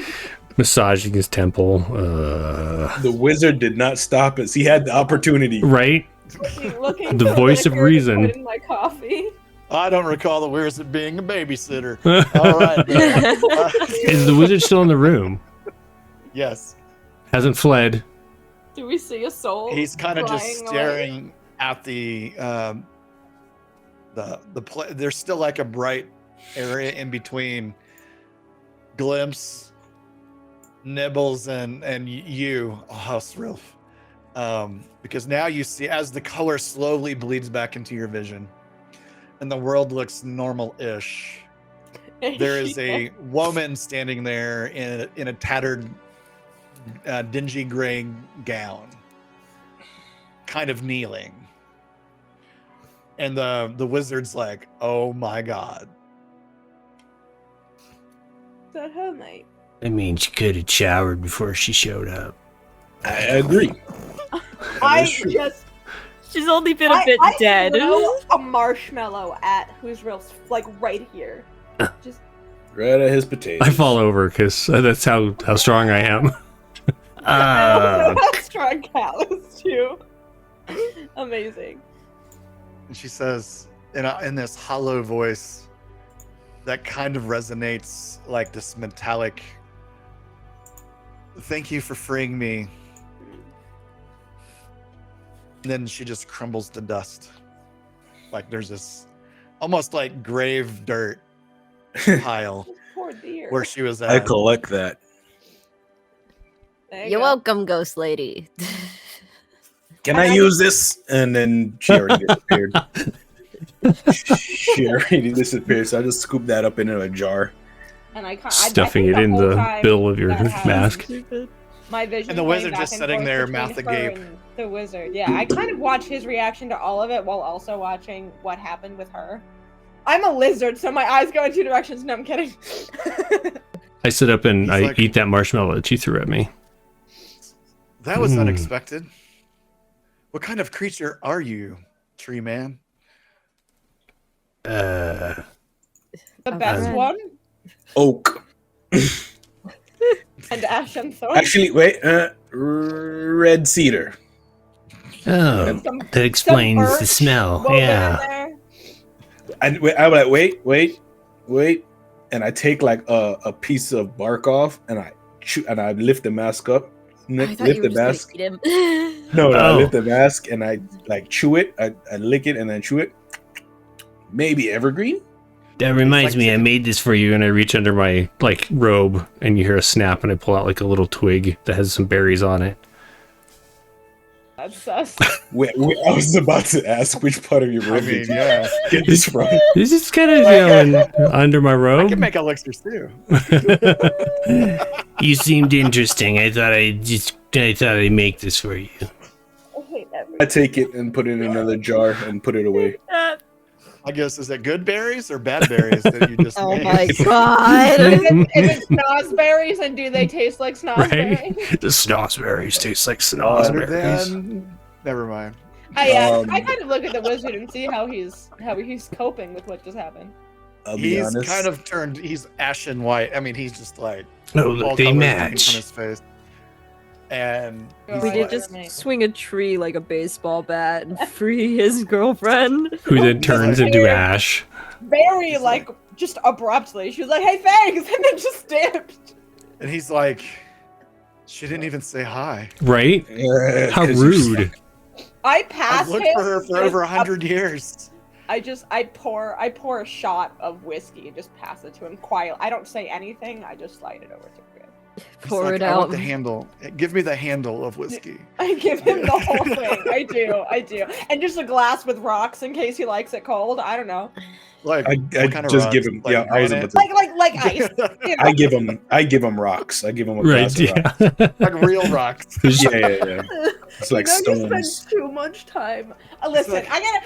[SPEAKER 1] Massaging his temple.
[SPEAKER 5] The wizard did not stop us. He had the opportunity.
[SPEAKER 1] Right?
[SPEAKER 2] Looking
[SPEAKER 1] The
[SPEAKER 2] to
[SPEAKER 1] voice of
[SPEAKER 2] liquor to
[SPEAKER 1] reason.
[SPEAKER 2] put in my coffee.
[SPEAKER 4] I don't recall the wizard being a babysitter. All right. Man.
[SPEAKER 1] Is the wizard still in the room?
[SPEAKER 4] Yes.
[SPEAKER 1] Hasn't fled.
[SPEAKER 2] Do we see a soul?
[SPEAKER 4] He's kind of just
[SPEAKER 2] flying
[SPEAKER 4] staring at the there's still like a bright area in between Glimpse, Nibbles, and you, Husrilf. Because now you see as the color slowly bleeds back into your vision and the world looks normal-ish.
[SPEAKER 2] away?
[SPEAKER 4] There is a woman standing there in a tattered, dingy gray gown, kind of kneeling. And the wizard's like, "Oh my god!"
[SPEAKER 2] Is that Hell Knight?
[SPEAKER 1] I mean, she could have showered before she showed up.
[SPEAKER 5] I agree.
[SPEAKER 2] I
[SPEAKER 5] is true.
[SPEAKER 2] just
[SPEAKER 3] She's only been a bit dead.
[SPEAKER 2] throw a marshmallow at Husril's like right here. Just
[SPEAKER 5] Right at his potatoes.
[SPEAKER 1] I fall over because that's how strong I am.
[SPEAKER 2] I also have strong callus too. Amazing.
[SPEAKER 4] And she says in this hollow voice that kind of resonates like this metallic, "Thank you for freeing me." And then she just crumbles to dust. Like there's this almost like grave dirt pile
[SPEAKER 2] Poor dear.
[SPEAKER 4] where she was at.
[SPEAKER 5] I collect that.
[SPEAKER 2] There you
[SPEAKER 3] You're
[SPEAKER 2] go.
[SPEAKER 3] welcome, ghost lady.
[SPEAKER 5] Can I use this? And then she already disappeared. She already disappeared. So I just scooped that up into a jar.
[SPEAKER 2] And I
[SPEAKER 1] Stuffing it in
[SPEAKER 2] whole
[SPEAKER 1] the
[SPEAKER 2] time
[SPEAKER 1] bill of your
[SPEAKER 2] that has
[SPEAKER 1] mask.
[SPEAKER 2] My vision
[SPEAKER 4] And the
[SPEAKER 2] playing
[SPEAKER 4] wizard
[SPEAKER 2] back
[SPEAKER 4] just
[SPEAKER 2] and
[SPEAKER 4] sitting
[SPEAKER 2] forth
[SPEAKER 4] there,
[SPEAKER 2] between
[SPEAKER 4] mouth
[SPEAKER 2] her
[SPEAKER 4] agape.
[SPEAKER 2] and the wizard. Yeah, I kind of watch his reaction to all of it while also watching what happened with her. I'm a lizard, so my eyes go in two directions. No, I'm kidding.
[SPEAKER 1] I sit up and
[SPEAKER 4] He's
[SPEAKER 1] I
[SPEAKER 4] like-
[SPEAKER 1] eat that marshmallow that she threw at me.
[SPEAKER 4] That was
[SPEAKER 1] Hmm.
[SPEAKER 4] unexpected. What kind of creature are you, tree man?
[SPEAKER 2] The best
[SPEAKER 3] Alright.
[SPEAKER 2] one,
[SPEAKER 5] Oak.
[SPEAKER 2] and ash and thorn.
[SPEAKER 5] Actually, wait. Red cedar.
[SPEAKER 1] Oh,
[SPEAKER 2] Some
[SPEAKER 1] that explains the
[SPEAKER 2] birch
[SPEAKER 1] smell.
[SPEAKER 2] woven in
[SPEAKER 1] Yeah.
[SPEAKER 2] there.
[SPEAKER 5] And I'm like, wait, and I take like a piece of bark off, and I chew, and I lift the mask up,
[SPEAKER 3] I thought
[SPEAKER 5] lift
[SPEAKER 3] you
[SPEAKER 5] the
[SPEAKER 3] were just
[SPEAKER 5] mask.
[SPEAKER 3] gonna eat him.
[SPEAKER 5] No, I
[SPEAKER 1] Oh.
[SPEAKER 5] lift the mask and I like chew it. I lick it and then chew it. Maybe evergreen.
[SPEAKER 1] That reminds
[SPEAKER 4] like
[SPEAKER 1] me, I made this for you, and I reach under my like robe, and you hear a snap, and I pull out like a little twig that has some berries on it.
[SPEAKER 2] That's sus.
[SPEAKER 5] Wait, I was about to ask which part of your
[SPEAKER 4] I
[SPEAKER 5] robe
[SPEAKER 4] mean,
[SPEAKER 5] did you
[SPEAKER 4] yeah.
[SPEAKER 5] get this from?
[SPEAKER 1] This is kind of under my
[SPEAKER 4] I
[SPEAKER 1] robe.
[SPEAKER 4] can make elixirs too.
[SPEAKER 1] You seemed interesting. I thought I'd make this for you.
[SPEAKER 2] I hate everything.
[SPEAKER 5] I take it and put it in another jar and put it away.
[SPEAKER 4] I guess, is it good berries or bad berries that you just
[SPEAKER 3] Oh
[SPEAKER 4] made?
[SPEAKER 3] my god.
[SPEAKER 2] If it's snozberries, and do they taste like snozberries?
[SPEAKER 1] Right? The snozberries taste like
[SPEAKER 4] Other
[SPEAKER 1] snozberries.
[SPEAKER 4] than, never mind.
[SPEAKER 2] I
[SPEAKER 5] Um,
[SPEAKER 2] kind of look at the wizard and see how he's coping with what just happened.
[SPEAKER 5] I'll be
[SPEAKER 4] He's
[SPEAKER 5] honest.
[SPEAKER 4] kind of turned. He's ashen white. I mean, he's just like
[SPEAKER 1] Oh,
[SPEAKER 4] all
[SPEAKER 1] look, they
[SPEAKER 4] colors on
[SPEAKER 1] match.
[SPEAKER 4] his face. And he's
[SPEAKER 3] We
[SPEAKER 2] Oh,
[SPEAKER 3] did
[SPEAKER 4] like,
[SPEAKER 3] just
[SPEAKER 2] nice.
[SPEAKER 3] swing a tree like a baseball bat and free his girlfriend.
[SPEAKER 1] Who then turns into ash.
[SPEAKER 2] Very like just abruptly. She was like, "Hey, thanks," and then just dipped.
[SPEAKER 4] and he's like, she didn't even say hi.
[SPEAKER 1] Right? How
[SPEAKER 5] 'Cause you're
[SPEAKER 1] rude.
[SPEAKER 2] I
[SPEAKER 4] I've
[SPEAKER 2] passed
[SPEAKER 4] looked
[SPEAKER 2] him.
[SPEAKER 4] for her for
[SPEAKER 2] just
[SPEAKER 4] over
[SPEAKER 2] up-
[SPEAKER 4] 100 years.
[SPEAKER 2] I pour a shot of whiskey and just pass it to him quietly. I don't say anything. I just slide it over to him.
[SPEAKER 4] He's
[SPEAKER 3] Pour
[SPEAKER 4] like,
[SPEAKER 3] it
[SPEAKER 4] I want
[SPEAKER 3] out.
[SPEAKER 4] the handle. Give me the handle of whiskey.
[SPEAKER 2] I give him the whole thing. I do. And just a glass with rocks in case he likes it cold. I don't know.
[SPEAKER 4] Like,
[SPEAKER 5] I
[SPEAKER 4] what kind of
[SPEAKER 5] just
[SPEAKER 4] rocks?
[SPEAKER 5] give him.
[SPEAKER 4] Like
[SPEAKER 5] Yeah, I was
[SPEAKER 4] granite?
[SPEAKER 5] about to.
[SPEAKER 2] Like ice. You know?
[SPEAKER 5] I give him rocks. I give him a
[SPEAKER 1] Right,
[SPEAKER 5] glass of rocks.
[SPEAKER 1] yeah.
[SPEAKER 4] like real rocks.
[SPEAKER 5] Yeah. It's like
[SPEAKER 2] You spend
[SPEAKER 5] stones.
[SPEAKER 2] too much time. Listen,
[SPEAKER 4] like-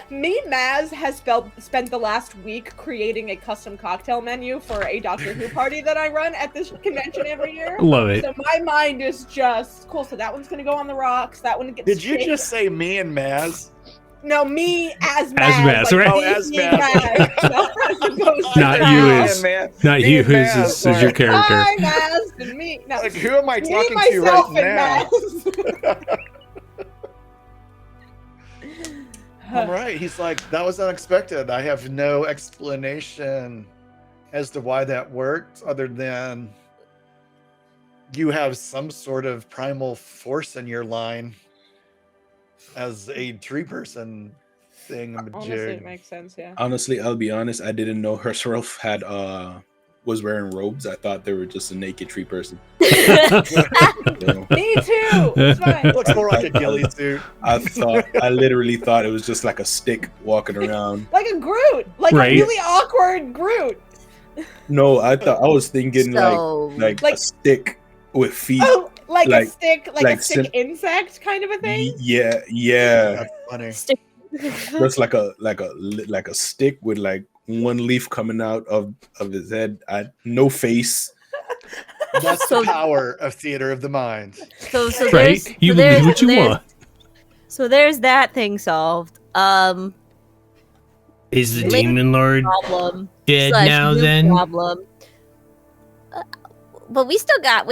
[SPEAKER 2] Maz has spent the last week creating a custom cocktail menu for a Doctor Who party that I run at this convention every year.
[SPEAKER 1] Love it.
[SPEAKER 2] So my mind is just cool. So that one's gonna go on the rocks. That one gets.
[SPEAKER 4] Did you
[SPEAKER 2] shaped.
[SPEAKER 4] just say me and Maz?
[SPEAKER 2] No, me as Maz.
[SPEAKER 1] Maz, right.
[SPEAKER 4] Oh,
[SPEAKER 2] me,
[SPEAKER 4] as
[SPEAKER 2] me,
[SPEAKER 4] Maz.
[SPEAKER 2] Not as a ghost.
[SPEAKER 1] Not
[SPEAKER 2] Maz.
[SPEAKER 1] you
[SPEAKER 4] Man,
[SPEAKER 1] as-
[SPEAKER 4] man.
[SPEAKER 1] Not
[SPEAKER 4] Me
[SPEAKER 1] you
[SPEAKER 4] and
[SPEAKER 1] who's
[SPEAKER 4] Maz,
[SPEAKER 1] is your
[SPEAKER 4] sorry.
[SPEAKER 1] character.
[SPEAKER 2] Hi, Maz, and me. No,
[SPEAKER 4] Like, who am I
[SPEAKER 2] me,
[SPEAKER 4] talking to
[SPEAKER 2] myself,
[SPEAKER 4] right
[SPEAKER 2] and
[SPEAKER 4] now?
[SPEAKER 2] Maz.
[SPEAKER 4] All right. He's like, that was unexpected. I have no explanation as to why that worked, other than you have some sort of primal force in your line as a tree person thing.
[SPEAKER 2] Honestly, it makes sense. Yeah.
[SPEAKER 5] Honestly, I'll be honest. I didn't know herself had was wearing robes. I thought they were just a naked tree person. So,
[SPEAKER 2] Me too. It's fine.
[SPEAKER 4] It looks more like a ghillie suit.
[SPEAKER 5] I literally thought it was just like a stick walking around.
[SPEAKER 2] Like a Groot, like
[SPEAKER 1] Right.
[SPEAKER 2] a really awkward Groot.
[SPEAKER 5] No, I was thinking
[SPEAKER 3] So-
[SPEAKER 5] like
[SPEAKER 2] Like-
[SPEAKER 5] a stick with feet.
[SPEAKER 2] Oh, like a
[SPEAKER 5] Like-
[SPEAKER 2] stick, like
[SPEAKER 5] like
[SPEAKER 2] a stick
[SPEAKER 5] sim-
[SPEAKER 2] insect kind of a thing.
[SPEAKER 5] Yeah.
[SPEAKER 4] That's funny.
[SPEAKER 3] Stick-
[SPEAKER 5] Just like a stick with like one leaf coming out of his head. No face.
[SPEAKER 4] That's
[SPEAKER 3] So-
[SPEAKER 4] the power of theater of the mind.
[SPEAKER 3] so
[SPEAKER 1] Right?
[SPEAKER 3] there's
[SPEAKER 1] You
[SPEAKER 3] so
[SPEAKER 1] believe
[SPEAKER 3] there's-
[SPEAKER 1] what you
[SPEAKER 3] there's-
[SPEAKER 1] want.
[SPEAKER 3] So there's that thing solved.
[SPEAKER 1] Is the
[SPEAKER 3] Later
[SPEAKER 1] demon lord
[SPEAKER 3] Problem.
[SPEAKER 1] dead
[SPEAKER 3] slash
[SPEAKER 1] now?
[SPEAKER 3] new
[SPEAKER 1] Then
[SPEAKER 3] problem. But we still got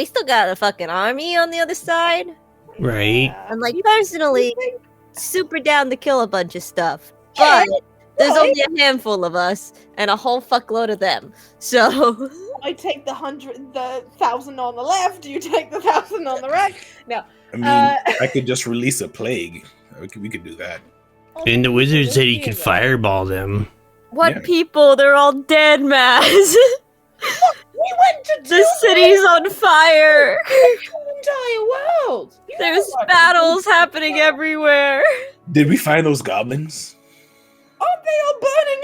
[SPEAKER 3] a fucking army on the other side.
[SPEAKER 1] right?
[SPEAKER 3] I'm like personally super down to kill a bunch of stuff.
[SPEAKER 2] Yeah,
[SPEAKER 3] But there's
[SPEAKER 2] right.
[SPEAKER 3] only a handful of us and a whole fuckload of them. So
[SPEAKER 2] I take the 1,000 on the left. You take the 1,000 on the right. No.
[SPEAKER 5] I mean,
[SPEAKER 2] Uh,
[SPEAKER 5] I could just release a plague. We could do that.
[SPEAKER 1] And the wizard said he could fireball them.
[SPEAKER 3] what
[SPEAKER 5] Yeah.
[SPEAKER 3] people? They're all dead, Maz.
[SPEAKER 2] We went to
[SPEAKER 3] The city's on fire.
[SPEAKER 2] the entire world. You
[SPEAKER 3] There's
[SPEAKER 2] know what?
[SPEAKER 3] battles happening everywhere.
[SPEAKER 5] Did we find those goblins?
[SPEAKER 2] Aren't they all burning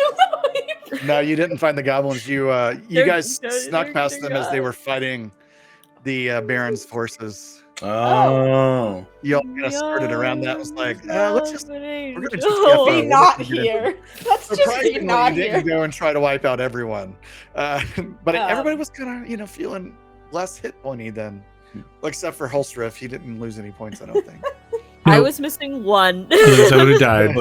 [SPEAKER 2] alive?
[SPEAKER 4] No, you didn't find the goblins. You
[SPEAKER 3] They're-
[SPEAKER 4] guys
[SPEAKER 3] they're-
[SPEAKER 4] snuck
[SPEAKER 3] they're-
[SPEAKER 4] past
[SPEAKER 3] they're
[SPEAKER 4] them as they
[SPEAKER 3] gone.
[SPEAKER 4] were fighting the Baron's forces.
[SPEAKER 5] Oh.
[SPEAKER 4] You all kind of skirted around that. It was like, let's just we're gonna just
[SPEAKER 3] Oh,
[SPEAKER 2] Be
[SPEAKER 4] we're
[SPEAKER 2] not
[SPEAKER 4] gonna get
[SPEAKER 2] here. Let's just be
[SPEAKER 4] surprisingly,
[SPEAKER 2] not
[SPEAKER 4] you
[SPEAKER 2] here.
[SPEAKER 4] didn't go and try to wipe out everyone. But
[SPEAKER 2] Um,
[SPEAKER 4] everybody was kind of, feeling less hit pointy than, except for Holstriff. He didn't lose any points, I don't think.
[SPEAKER 3] I
[SPEAKER 1] Nope.
[SPEAKER 3] was missing one.
[SPEAKER 1] So would have died.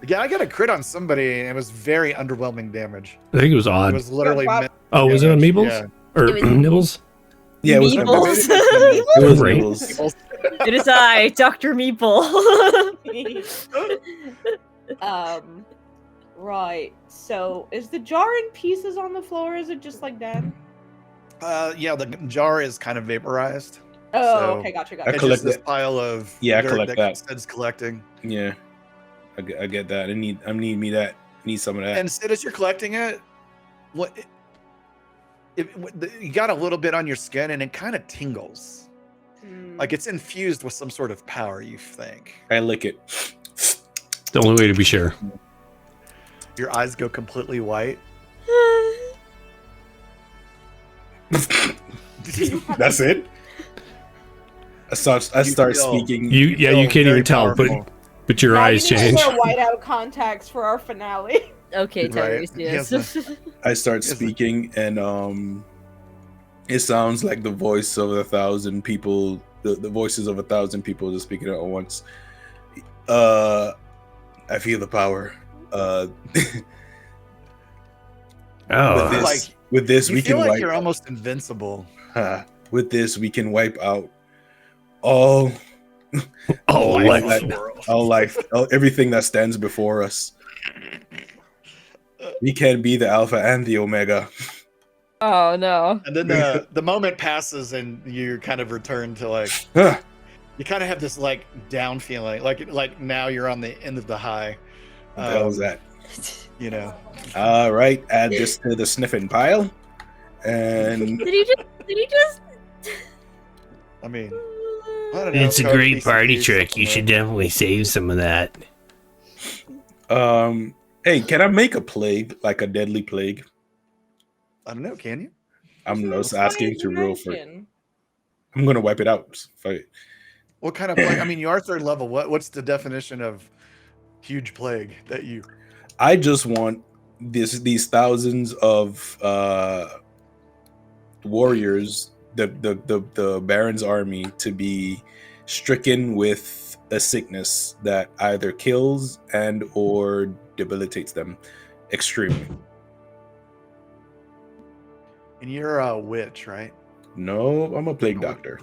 [SPEAKER 4] Yeah, I got a crit on somebody, and it was very underwhelming damage.
[SPEAKER 1] I think it was
[SPEAKER 4] It
[SPEAKER 1] odd.
[SPEAKER 4] was literally.
[SPEAKER 2] Wow.
[SPEAKER 1] Oh, was it on
[SPEAKER 4] damage,
[SPEAKER 1] Meebles
[SPEAKER 4] yeah.
[SPEAKER 1] or
[SPEAKER 3] It was-
[SPEAKER 1] Nibbles?
[SPEAKER 5] Yeah, it was
[SPEAKER 3] Meeples.
[SPEAKER 5] It was
[SPEAKER 1] Right.
[SPEAKER 5] Meeples.
[SPEAKER 3] It is I, Dr. Meeple.
[SPEAKER 2] Right. So, is the jar in pieces on the floor? Is it just like that?
[SPEAKER 4] Yeah, the jar is kind of vaporized.
[SPEAKER 2] Oh,
[SPEAKER 4] So-
[SPEAKER 2] okay, gotcha.
[SPEAKER 5] I
[SPEAKER 4] It's
[SPEAKER 5] collect
[SPEAKER 4] just this
[SPEAKER 5] that.
[SPEAKER 4] pile of
[SPEAKER 5] Yeah, I
[SPEAKER 4] dirt
[SPEAKER 5] collect that.
[SPEAKER 4] Sid's collecting.
[SPEAKER 5] Yeah, I get that. I need some of that.
[SPEAKER 4] And Sid, as you're collecting it, you got a little bit on your skin, and it kind of tingles.
[SPEAKER 2] Hmm.
[SPEAKER 4] Like it's infused with some sort of power, you think.
[SPEAKER 5] I lick it.
[SPEAKER 1] The only way to be sure.
[SPEAKER 4] Your eyes go completely white.
[SPEAKER 5] That's it. I start
[SPEAKER 4] feel-
[SPEAKER 5] speaking.
[SPEAKER 1] You
[SPEAKER 4] feel
[SPEAKER 1] you can't
[SPEAKER 4] very
[SPEAKER 1] even tell,
[SPEAKER 4] powerful.
[SPEAKER 1] but your
[SPEAKER 2] Now
[SPEAKER 1] eyes
[SPEAKER 2] you need to
[SPEAKER 1] change.
[SPEAKER 2] wear whiteout contacts for our finale.
[SPEAKER 3] Okay,
[SPEAKER 4] Right.
[SPEAKER 3] Tyrese, yes.
[SPEAKER 5] I start
[SPEAKER 4] Yes,
[SPEAKER 5] speaking, and it sounds like the voice of 1,000 people. The voices of 1,000 people just speaking at once. I feel the power.
[SPEAKER 1] Oh,
[SPEAKER 5] With this,
[SPEAKER 4] Like,
[SPEAKER 5] with this
[SPEAKER 4] You
[SPEAKER 5] we
[SPEAKER 4] feel
[SPEAKER 5] can
[SPEAKER 4] like
[SPEAKER 5] wipe.
[SPEAKER 4] you're almost invincible.
[SPEAKER 5] With this we can wipe out all
[SPEAKER 1] oh,
[SPEAKER 5] life,
[SPEAKER 1] life.
[SPEAKER 5] everything that stands before us. We can be the alpha and the omega.
[SPEAKER 3] Oh no.
[SPEAKER 4] And then the moment passes, and you kind of return to like
[SPEAKER 5] Huh.
[SPEAKER 4] you kind of have this like down feeling, like now you're on the end of the high.
[SPEAKER 5] What the hell is that?
[SPEAKER 4] You know,
[SPEAKER 5] All right, add this to the sniffing pile, and
[SPEAKER 3] Did he just
[SPEAKER 4] I mean, I don't know,
[SPEAKER 1] It's a
[SPEAKER 4] Coke
[SPEAKER 1] great
[SPEAKER 4] needs to
[SPEAKER 1] party
[SPEAKER 4] do
[SPEAKER 1] trick. You
[SPEAKER 4] something
[SPEAKER 1] should
[SPEAKER 4] there.
[SPEAKER 1] definitely save some of that.
[SPEAKER 5] hey, can I make a plague, like a deadly plague?
[SPEAKER 4] I don't know. Can you?
[SPEAKER 5] I'm
[SPEAKER 2] So
[SPEAKER 5] just asking to
[SPEAKER 2] science
[SPEAKER 5] roll for.
[SPEAKER 2] mention.
[SPEAKER 5] I'm gonna wipe it out. Fight.
[SPEAKER 4] What kind of plague? I mean, you are third level. What's the definition of huge plague that you?
[SPEAKER 5] I just want these thousands of warriors, the Baron's army, to be stricken with a sickness that either kills and or debilitates them extremely.
[SPEAKER 4] And you're a witch, right?
[SPEAKER 5] No, I'm a plague doctor.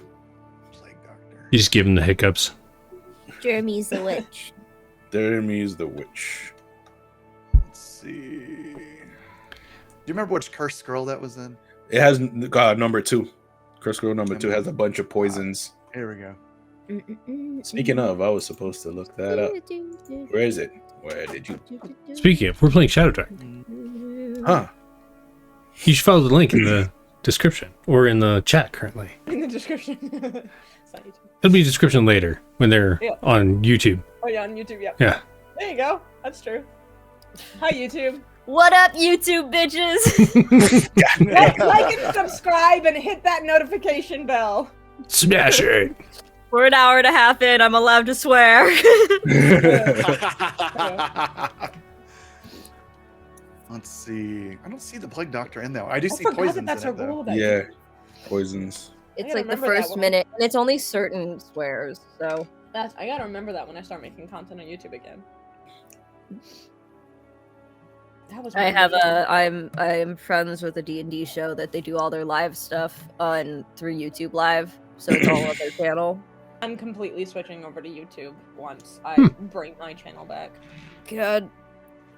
[SPEAKER 4] Plague doctor.
[SPEAKER 1] You just give him the hiccups.
[SPEAKER 3] Jeremy's the witch.
[SPEAKER 5] Jeremy's the witch.
[SPEAKER 4] Let's see. Do you remember which cursed scroll that was in?
[SPEAKER 5] It has number 2. Curse Scroll number 2 has a bunch of poisons.
[SPEAKER 4] Here we go.
[SPEAKER 5] Speaking of, I was supposed to look that up. Where is it? Where did you?
[SPEAKER 1] Speaking of, we're playing Shadowdark.
[SPEAKER 5] Huh?
[SPEAKER 1] You should follow the link in the description or in the chat currently.
[SPEAKER 2] In the description. It's not YouTube.
[SPEAKER 1] It'll be a description later when they're on YouTube.
[SPEAKER 2] Oh yeah, on YouTube. Yeah.
[SPEAKER 1] Yeah.
[SPEAKER 2] There you go. That's true. Hi YouTube.
[SPEAKER 3] What up, YouTube bitches?
[SPEAKER 2] Like and subscribe and hit that notification bell.
[SPEAKER 1] Smash it.
[SPEAKER 3] We're an hour and a half in. I'm allowed to swear.
[SPEAKER 4] Let's see. I don't see the plague doctor in there. I do
[SPEAKER 2] I
[SPEAKER 4] see
[SPEAKER 2] forgot
[SPEAKER 4] poisons
[SPEAKER 2] that's
[SPEAKER 4] in
[SPEAKER 2] a
[SPEAKER 4] it, though.
[SPEAKER 2] rule. That
[SPEAKER 5] Yeah, poisons.
[SPEAKER 3] It's
[SPEAKER 2] gotta
[SPEAKER 3] like the
[SPEAKER 2] remember that
[SPEAKER 3] first
[SPEAKER 2] one.
[SPEAKER 3] minute, and it's only certain swears. So
[SPEAKER 2] I gotta remember that when I start making content on YouTube again. That was.
[SPEAKER 3] I'm friends with a D&D show that they do all their live stuff on through YouTube Live. So it's all on their channel.
[SPEAKER 2] I'm completely switching over to YouTube once I bring my channel back.
[SPEAKER 3] God,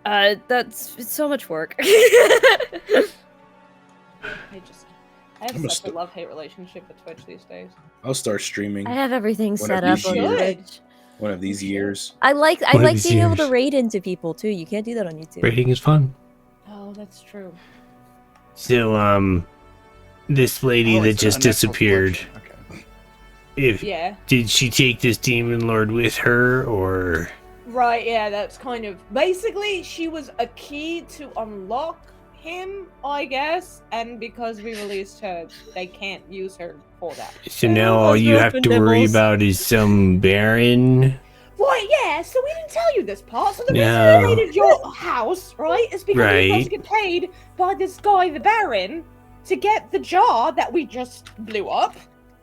[SPEAKER 3] it's so much work.
[SPEAKER 2] I have
[SPEAKER 5] I'm
[SPEAKER 2] such a love-hate relationship with Twitch these days.
[SPEAKER 5] I'll start streaming
[SPEAKER 3] I have everything
[SPEAKER 5] One
[SPEAKER 3] set
[SPEAKER 5] of
[SPEAKER 3] up
[SPEAKER 5] these
[SPEAKER 3] on
[SPEAKER 5] years.
[SPEAKER 3] Twitch.
[SPEAKER 5] one of these years.
[SPEAKER 3] I like
[SPEAKER 1] One of
[SPEAKER 3] being
[SPEAKER 1] these
[SPEAKER 3] able to
[SPEAKER 1] years.
[SPEAKER 3] raid into people too. You can't do that on YouTube.
[SPEAKER 1] Rating is fun.
[SPEAKER 2] Oh, that's true.
[SPEAKER 1] So, this lady
[SPEAKER 4] Oh,
[SPEAKER 1] that
[SPEAKER 4] it's
[SPEAKER 1] just
[SPEAKER 4] an actual
[SPEAKER 1] disappeared,
[SPEAKER 4] collection.
[SPEAKER 1] if
[SPEAKER 2] Yeah.
[SPEAKER 1] did she take this demon lord with her, or
[SPEAKER 2] Right, yeah, that's kind of... Basically, she was a key to unlock him, I guess, and because we released her, they can't use her for that.
[SPEAKER 1] so now all you have to worry about is some baron?
[SPEAKER 2] Right, yeah, so we didn't tell you this part. So the
[SPEAKER 1] No.
[SPEAKER 2] reason we raided your house, right, is because we were
[SPEAKER 1] Right.
[SPEAKER 2] supposed to get paid by this guy, the Baron, to get the jar that we just blew up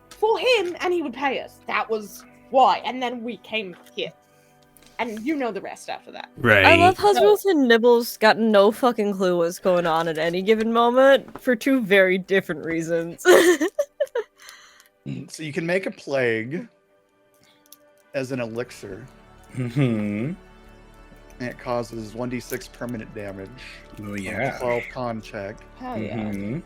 [SPEAKER 2] for him, and he would pay us. That was why. And then we came here. And you know the rest after that.
[SPEAKER 1] Right.
[SPEAKER 3] I love how Ruth and Nibbles got no fucking clue what's going on at any given moment for two very different reasons.
[SPEAKER 4] So you can make a plague as an elixir,
[SPEAKER 5] Mm-hmm.
[SPEAKER 4] and it causes 1d6 permanent damage.
[SPEAKER 5] Oh
[SPEAKER 4] on a
[SPEAKER 5] yeah.
[SPEAKER 4] 12 con check.
[SPEAKER 2] Hell yeah.
[SPEAKER 5] Mm-hmm.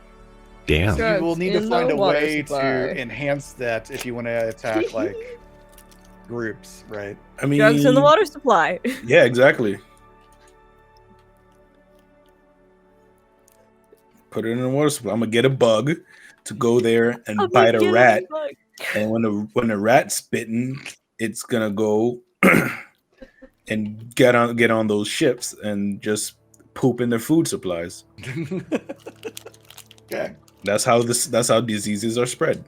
[SPEAKER 1] Damn.
[SPEAKER 4] So you will need to
[SPEAKER 3] in
[SPEAKER 4] find
[SPEAKER 3] the
[SPEAKER 4] a
[SPEAKER 3] water
[SPEAKER 4] way
[SPEAKER 3] supply.
[SPEAKER 4] to enhance that if you want to attack like groups, right?
[SPEAKER 5] I mean,
[SPEAKER 3] Drugs in the water supply.
[SPEAKER 5] Yeah, exactly. Put it in the water supply. I'm gonna get a bug to go there and bite a rat, and when the rat's bitten, it's gonna go and get on those ships and just poop in their food supplies.
[SPEAKER 4] Okay.
[SPEAKER 5] That's how diseases are spread.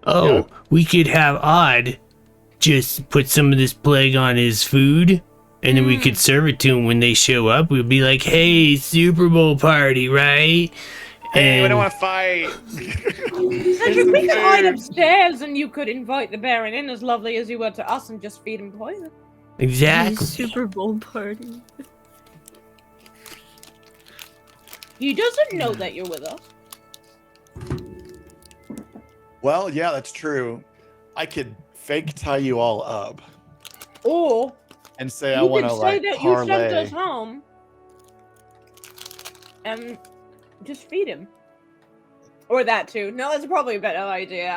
[SPEAKER 1] Oh,
[SPEAKER 4] Yeah.
[SPEAKER 1] we could have Odd just put some of this plague on his food, and then we could serve it to him when they show up. We'd be like, "Hey, Super Bowl party, right?"
[SPEAKER 4] Hey, we
[SPEAKER 1] And
[SPEAKER 4] don't want to fight.
[SPEAKER 2] Cedric, we could hide upstairs and you could invite the Baron in as lovely as you were to us and just feed him poison.
[SPEAKER 1] exactly.
[SPEAKER 3] Super Bowl party.
[SPEAKER 2] He doesn't know that you're with us.
[SPEAKER 4] Well, yeah, that's true. I could fake tie you all up
[SPEAKER 2] Or
[SPEAKER 4] and say I
[SPEAKER 2] you
[SPEAKER 4] want
[SPEAKER 2] could
[SPEAKER 4] to
[SPEAKER 2] say
[SPEAKER 4] like
[SPEAKER 2] that you sent
[SPEAKER 4] parlay.
[SPEAKER 2] us home and just feed him. Or that too. No, that's probably a better idea.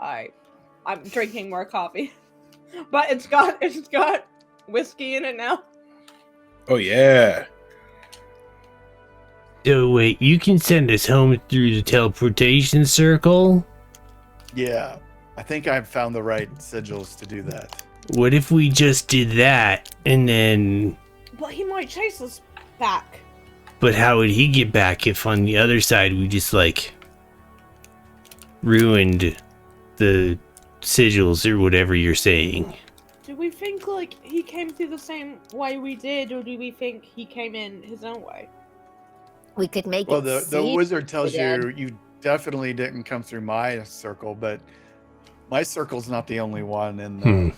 [SPEAKER 2] I'm drinking more coffee. But it's got whiskey in it now.
[SPEAKER 5] Oh yeah.
[SPEAKER 1] So wait, you can send us home through the teleportation circle?
[SPEAKER 4] Yeah, I think I've found the right sigils to do that.
[SPEAKER 1] What if we just did that, and then...
[SPEAKER 2] But he might chase us back.
[SPEAKER 1] But how would he get back if on the other side we just, like, ruined the sigils or whatever you're saying?
[SPEAKER 2] Do we think like he came through the same way we did, or do we think he came in his own way?
[SPEAKER 3] We could make
[SPEAKER 4] Well,
[SPEAKER 3] it
[SPEAKER 4] the
[SPEAKER 3] seem
[SPEAKER 4] wizard tells
[SPEAKER 3] again.
[SPEAKER 4] you definitely didn't come through my circle, but my circle's not the only one in the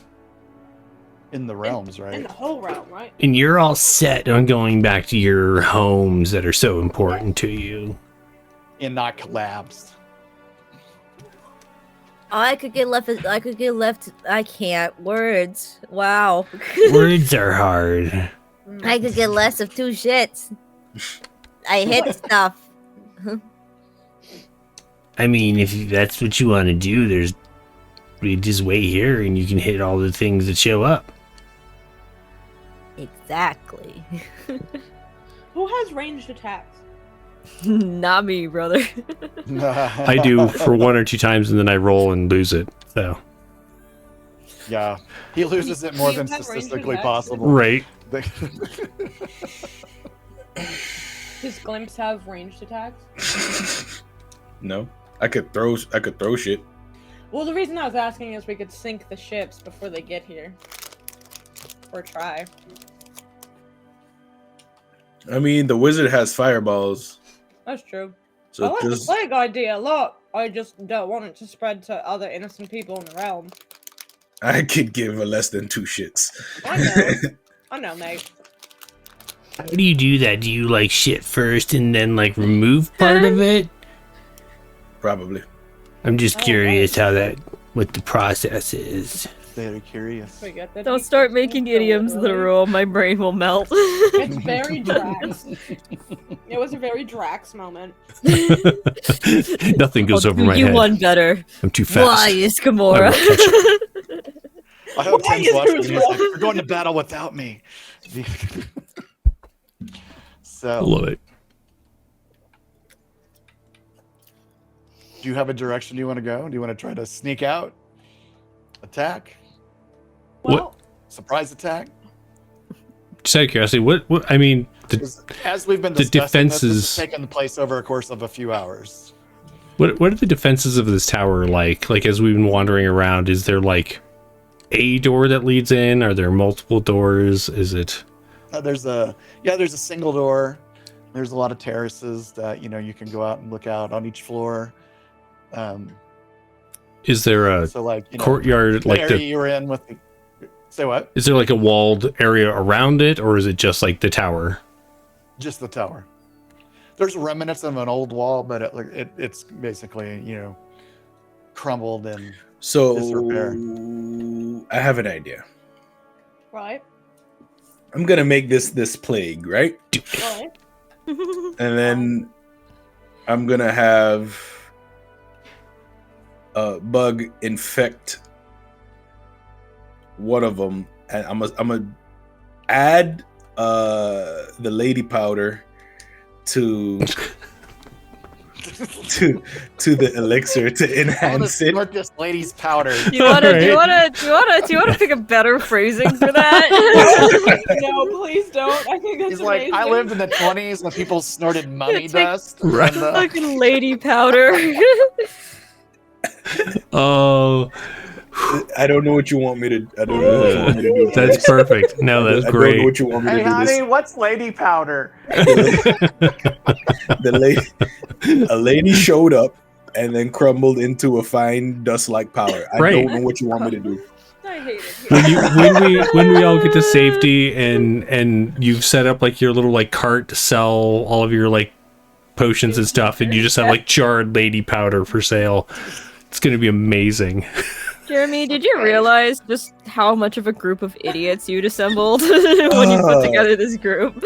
[SPEAKER 4] in the realms,
[SPEAKER 2] In
[SPEAKER 4] right?
[SPEAKER 2] the whole realm, right?
[SPEAKER 1] And you're all set on going back to your homes that are so important to you.
[SPEAKER 4] And not collapsed.
[SPEAKER 3] I could get left. I could get left. I can't. Words. Wow.
[SPEAKER 1] Words are hard.
[SPEAKER 3] I could get less of 2 shits. I hit stuff.
[SPEAKER 1] I mean, if that's what you want to do, we just wait here and you can hit all the things that show up.
[SPEAKER 3] Exactly.
[SPEAKER 2] Who has ranged attacks?
[SPEAKER 3] Not me, brother.
[SPEAKER 1] I do for 1 or 2 times and then I roll and lose it. So.
[SPEAKER 4] Yeah, he loses it more
[SPEAKER 2] You
[SPEAKER 4] than
[SPEAKER 2] have ranged
[SPEAKER 4] statistically
[SPEAKER 2] attacks?
[SPEAKER 4] possible.
[SPEAKER 1] Right.
[SPEAKER 2] Does Glimpse have ranged attacks?
[SPEAKER 5] No, I could throw shit.
[SPEAKER 2] Well, the reason I was asking is we could sink the ships before they get here. Or try.
[SPEAKER 5] I mean, the wizard has fireballs,
[SPEAKER 2] That's true. I
[SPEAKER 5] so
[SPEAKER 2] like the
[SPEAKER 5] just
[SPEAKER 2] plague idea a lot. I just don't want it to spread to other innocent people in the realm.
[SPEAKER 5] I could give a less than 2 shits.
[SPEAKER 2] I know. I know, mate.
[SPEAKER 1] How do you do that? Do you like shit first and then like remove part of it?
[SPEAKER 5] Probably.
[SPEAKER 1] I'm just
[SPEAKER 2] Oh,
[SPEAKER 1] curious what the process is.
[SPEAKER 4] Very curious.
[SPEAKER 2] We get the
[SPEAKER 3] Don't start making idioms the rule. My brain will melt.
[SPEAKER 2] It's very Drax. It was a very Drax moment.
[SPEAKER 1] Nothing goes
[SPEAKER 3] I'll
[SPEAKER 1] over
[SPEAKER 3] do
[SPEAKER 1] my
[SPEAKER 3] you
[SPEAKER 1] head.
[SPEAKER 3] one better.
[SPEAKER 1] I'm too fast.
[SPEAKER 3] Why is Gamora?
[SPEAKER 4] I hope
[SPEAKER 2] Why
[SPEAKER 4] Tim's
[SPEAKER 2] is
[SPEAKER 4] watching.
[SPEAKER 2] Bruce
[SPEAKER 4] He's like,
[SPEAKER 2] wrong?
[SPEAKER 4] "You're going to battle without me."
[SPEAKER 1] I
[SPEAKER 4] So,
[SPEAKER 1] love it.
[SPEAKER 4] do you have a direction you want to go? Do you want to try to sneak out, attack,
[SPEAKER 2] Well,
[SPEAKER 4] surprise attack?
[SPEAKER 1] Just out of curiosity, what I mean,
[SPEAKER 4] 'Cause as we've been
[SPEAKER 1] the
[SPEAKER 4] discussing, this
[SPEAKER 1] defenses-
[SPEAKER 4] has taken place over a course of a few hours.
[SPEAKER 1] what are the defenses of this tower like? Like as we've been wandering around, is there like a door that leads in? Are there multiple doors? Is it?
[SPEAKER 4] There's a single door. There's a lot of terraces that you can go out and look out on each floor.
[SPEAKER 1] Is there a
[SPEAKER 4] So like
[SPEAKER 1] courtyard
[SPEAKER 4] the
[SPEAKER 1] like
[SPEAKER 4] area
[SPEAKER 1] the?
[SPEAKER 4] you were in with the. Say what?
[SPEAKER 1] Is there like a walled area around it, or is it just like the tower?
[SPEAKER 4] Just the tower. There's remnants of an old wall, but it's basically crumbled and
[SPEAKER 5] So
[SPEAKER 4] disrepair.
[SPEAKER 5] I have an idea.
[SPEAKER 2] right.
[SPEAKER 5] I'm gonna make this plague, right?
[SPEAKER 2] Right.
[SPEAKER 5] And then I'm gonna have a bug infect one of them, and I'm gonna add the lady powder to the elixir to enhance it.
[SPEAKER 4] This lady's powder.
[SPEAKER 3] Do you wanna
[SPEAKER 1] Alright.
[SPEAKER 3] pick a better phrasing for that?
[SPEAKER 2] No, please don't. I think that's
[SPEAKER 4] He's like,
[SPEAKER 2] amazing.
[SPEAKER 4] I lived in the 20s when people snorted money
[SPEAKER 3] It's like-
[SPEAKER 4] dust.
[SPEAKER 1] Right.
[SPEAKER 4] And,
[SPEAKER 3] Fucking lady powder.
[SPEAKER 1] Oh,
[SPEAKER 5] I don't know what you want me to. I don't know what you want me to do.
[SPEAKER 1] that's perfect. No, that's
[SPEAKER 5] I don't know
[SPEAKER 1] great.
[SPEAKER 5] what you want me to
[SPEAKER 4] hey,
[SPEAKER 5] do.
[SPEAKER 4] honey, what's lady powder?
[SPEAKER 5] A lady showed up and then crumbled into a fine dust-like powder. I
[SPEAKER 1] Right.
[SPEAKER 5] don't know what you want me to do.
[SPEAKER 2] I hate it.
[SPEAKER 1] when we all get to safety and you've set up like your little like cart to sell all of your like potions and stuff, and you just have like jarred lady powder for sale, it's gonna be amazing.
[SPEAKER 3] Jeremy, did you realize just how much of a group of idiots you'd assembled when you put together this group?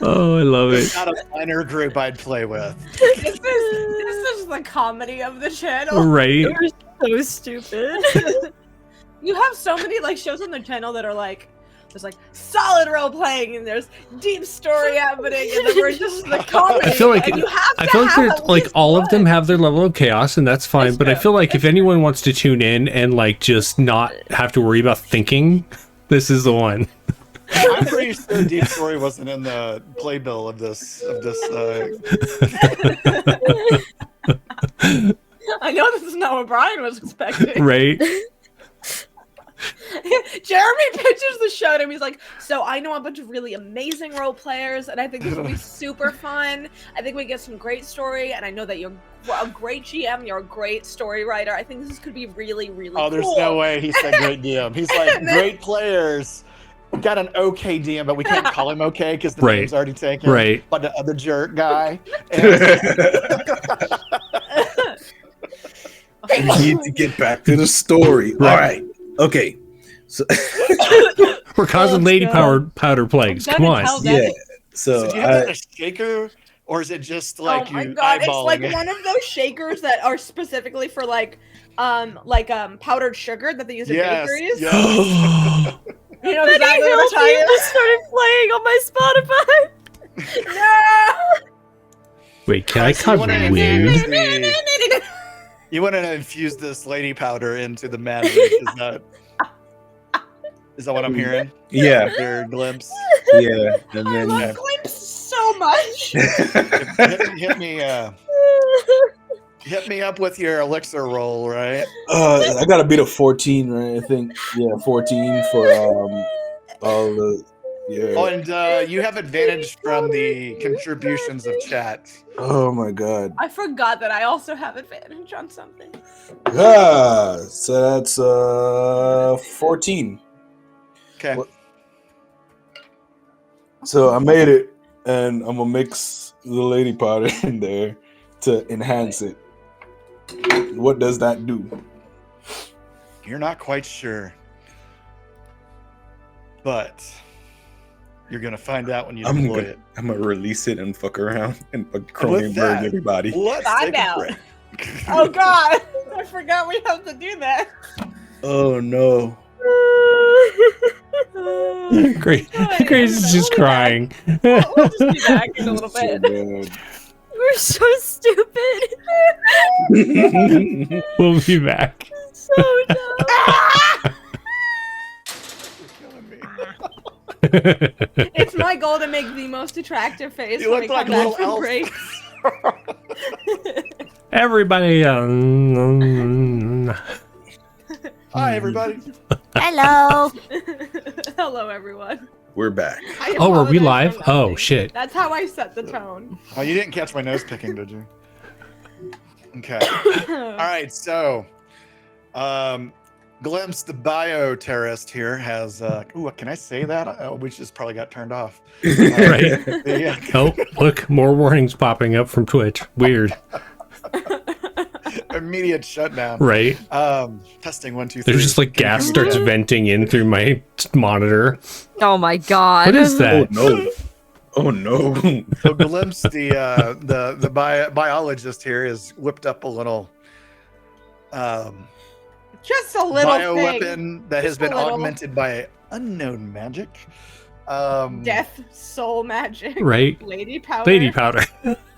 [SPEAKER 1] Oh, I love it.
[SPEAKER 4] It's not a minor group I'd play with.
[SPEAKER 2] This is the comedy of the channel.
[SPEAKER 1] Right?
[SPEAKER 3] You're so stupid.
[SPEAKER 2] You have so many like shows on the channel that are like there's like solid role playing and there's deep story happening and then we're just the comedy.
[SPEAKER 1] I feel like
[SPEAKER 2] and you have to
[SPEAKER 1] I feel like
[SPEAKER 2] have
[SPEAKER 1] they're
[SPEAKER 2] at
[SPEAKER 1] like
[SPEAKER 2] least
[SPEAKER 1] all of
[SPEAKER 2] one.
[SPEAKER 1] them have their level of chaos, and that's fine.
[SPEAKER 2] It's
[SPEAKER 1] But I
[SPEAKER 2] true.
[SPEAKER 1] feel like if anyone wants to tune in and like just not have to worry about thinking, this is the one.
[SPEAKER 4] I'm pretty sure Deep Story wasn't in the playbill of this.
[SPEAKER 2] I know this is not what Brian was expecting.
[SPEAKER 1] Right?
[SPEAKER 2] Jeremy pitches the show to him. He's like, so I know a bunch of really amazing role players, and I think this will be super fun. I think we get some great story, and I know that you're a great GM, you're a great story writer. I think this could be really, really
[SPEAKER 4] Oh, there's
[SPEAKER 2] cool.
[SPEAKER 4] no way he said great DM. He's like, great players. We got an okay DM, but we can't call him okay because the
[SPEAKER 1] Right.
[SPEAKER 4] name's already taken
[SPEAKER 1] Right.
[SPEAKER 4] by the other jerk guy.
[SPEAKER 5] We need to get back to the story.
[SPEAKER 1] Right.
[SPEAKER 5] All right. Okay. So
[SPEAKER 1] We're causing lady powder plagues. Come on.
[SPEAKER 5] yeah. So
[SPEAKER 4] So do you have that in a shaker, or is it just like
[SPEAKER 2] oh my
[SPEAKER 4] you
[SPEAKER 2] god, it's
[SPEAKER 4] eyeballing
[SPEAKER 2] like
[SPEAKER 4] it?
[SPEAKER 2] one of those shakers that are specifically for powdered sugar that they use in
[SPEAKER 4] Yes,
[SPEAKER 2] bakeries.
[SPEAKER 4] yes.
[SPEAKER 2] You know
[SPEAKER 3] Benny
[SPEAKER 2] exactly what I'm
[SPEAKER 3] Hill
[SPEAKER 2] talking
[SPEAKER 3] theme just started playing on my Spotify.
[SPEAKER 2] about. No!
[SPEAKER 1] Wait, can I
[SPEAKER 4] So
[SPEAKER 1] cause
[SPEAKER 4] you wanna
[SPEAKER 1] weird?
[SPEAKER 4] infuse you want to infuse this lady powder into the magic? Is that what I'm hearing?
[SPEAKER 5] yeah,
[SPEAKER 4] Your glimpse.
[SPEAKER 5] yeah, and
[SPEAKER 2] I
[SPEAKER 5] then
[SPEAKER 2] love Glimpse so much.
[SPEAKER 4] Hit me up with your elixir roll, right?
[SPEAKER 5] I gotta beat a 14, right? I think 14 for all the
[SPEAKER 4] Oh, and you have advantage from the contributions of chat.
[SPEAKER 5] Oh my god.
[SPEAKER 2] I forgot that I also have advantage on something.
[SPEAKER 5] So that's 14.
[SPEAKER 4] Okay.
[SPEAKER 5] What- So I made it, and I'm gonna mix the lady powder in there to enhance it. What does that do?
[SPEAKER 4] You're not quite sure, but you're gonna find out when you deploy it.
[SPEAKER 5] I'm gonna release it and fuck around and
[SPEAKER 4] with
[SPEAKER 5] chromium burn
[SPEAKER 4] that,
[SPEAKER 5] everybody.
[SPEAKER 4] Let's
[SPEAKER 2] Find
[SPEAKER 4] take a
[SPEAKER 2] out.
[SPEAKER 4] break.
[SPEAKER 2] Oh god, I forgot we have to do that.
[SPEAKER 5] Oh no.
[SPEAKER 1] Grace is just crying.
[SPEAKER 2] We'll just be back in a little
[SPEAKER 5] So
[SPEAKER 2] bit.
[SPEAKER 5] bad.
[SPEAKER 3] We're so stupid.
[SPEAKER 1] We'll be back.
[SPEAKER 3] So dumb.
[SPEAKER 4] You're killing me.
[SPEAKER 2] It's my goal to make the most attractive face
[SPEAKER 4] You
[SPEAKER 2] when
[SPEAKER 4] look
[SPEAKER 2] we
[SPEAKER 4] like
[SPEAKER 2] come
[SPEAKER 4] a
[SPEAKER 2] back
[SPEAKER 4] little
[SPEAKER 2] from
[SPEAKER 4] elf.
[SPEAKER 2] break.
[SPEAKER 1] Everybody.
[SPEAKER 4] Hi, everybody.
[SPEAKER 3] Hello.
[SPEAKER 2] Hello, everyone.
[SPEAKER 5] We're back.
[SPEAKER 2] I
[SPEAKER 1] Oh, are we
[SPEAKER 2] apologize
[SPEAKER 1] live?
[SPEAKER 2] for
[SPEAKER 1] Oh,
[SPEAKER 2] nothing.
[SPEAKER 1] shit.
[SPEAKER 2] That's how I set the tone.
[SPEAKER 4] Oh, you didn't catch my nose picking, did you? Okay. All right. So, Glimpse, the bioterrorist here, has. Ooh, can I say that? Oh, we just probably got turned off.
[SPEAKER 1] Right.
[SPEAKER 4] Yeah.
[SPEAKER 1] Oh, look, more warnings popping up from Twitch. Weird.
[SPEAKER 4] Immediate shutdown.
[SPEAKER 1] Right?
[SPEAKER 4] Testing 1, 2, 3.
[SPEAKER 1] There's just like
[SPEAKER 4] Can you
[SPEAKER 1] gas
[SPEAKER 4] hear me
[SPEAKER 1] starts
[SPEAKER 4] now?
[SPEAKER 1] venting in through my monitor.
[SPEAKER 3] Oh my god.
[SPEAKER 1] What is
[SPEAKER 5] Oh
[SPEAKER 1] that?
[SPEAKER 5] no. Oh no.
[SPEAKER 4] So Glimpse, the biologist here, has whipped up a little
[SPEAKER 2] Just a little
[SPEAKER 4] bioweapon
[SPEAKER 2] thing.
[SPEAKER 4] that has
[SPEAKER 2] Just a
[SPEAKER 4] been
[SPEAKER 2] little.
[SPEAKER 4] augmented by unknown magic.
[SPEAKER 2] Death, soul magic,
[SPEAKER 1] Right?
[SPEAKER 2] lady powder.
[SPEAKER 1] Lady powder.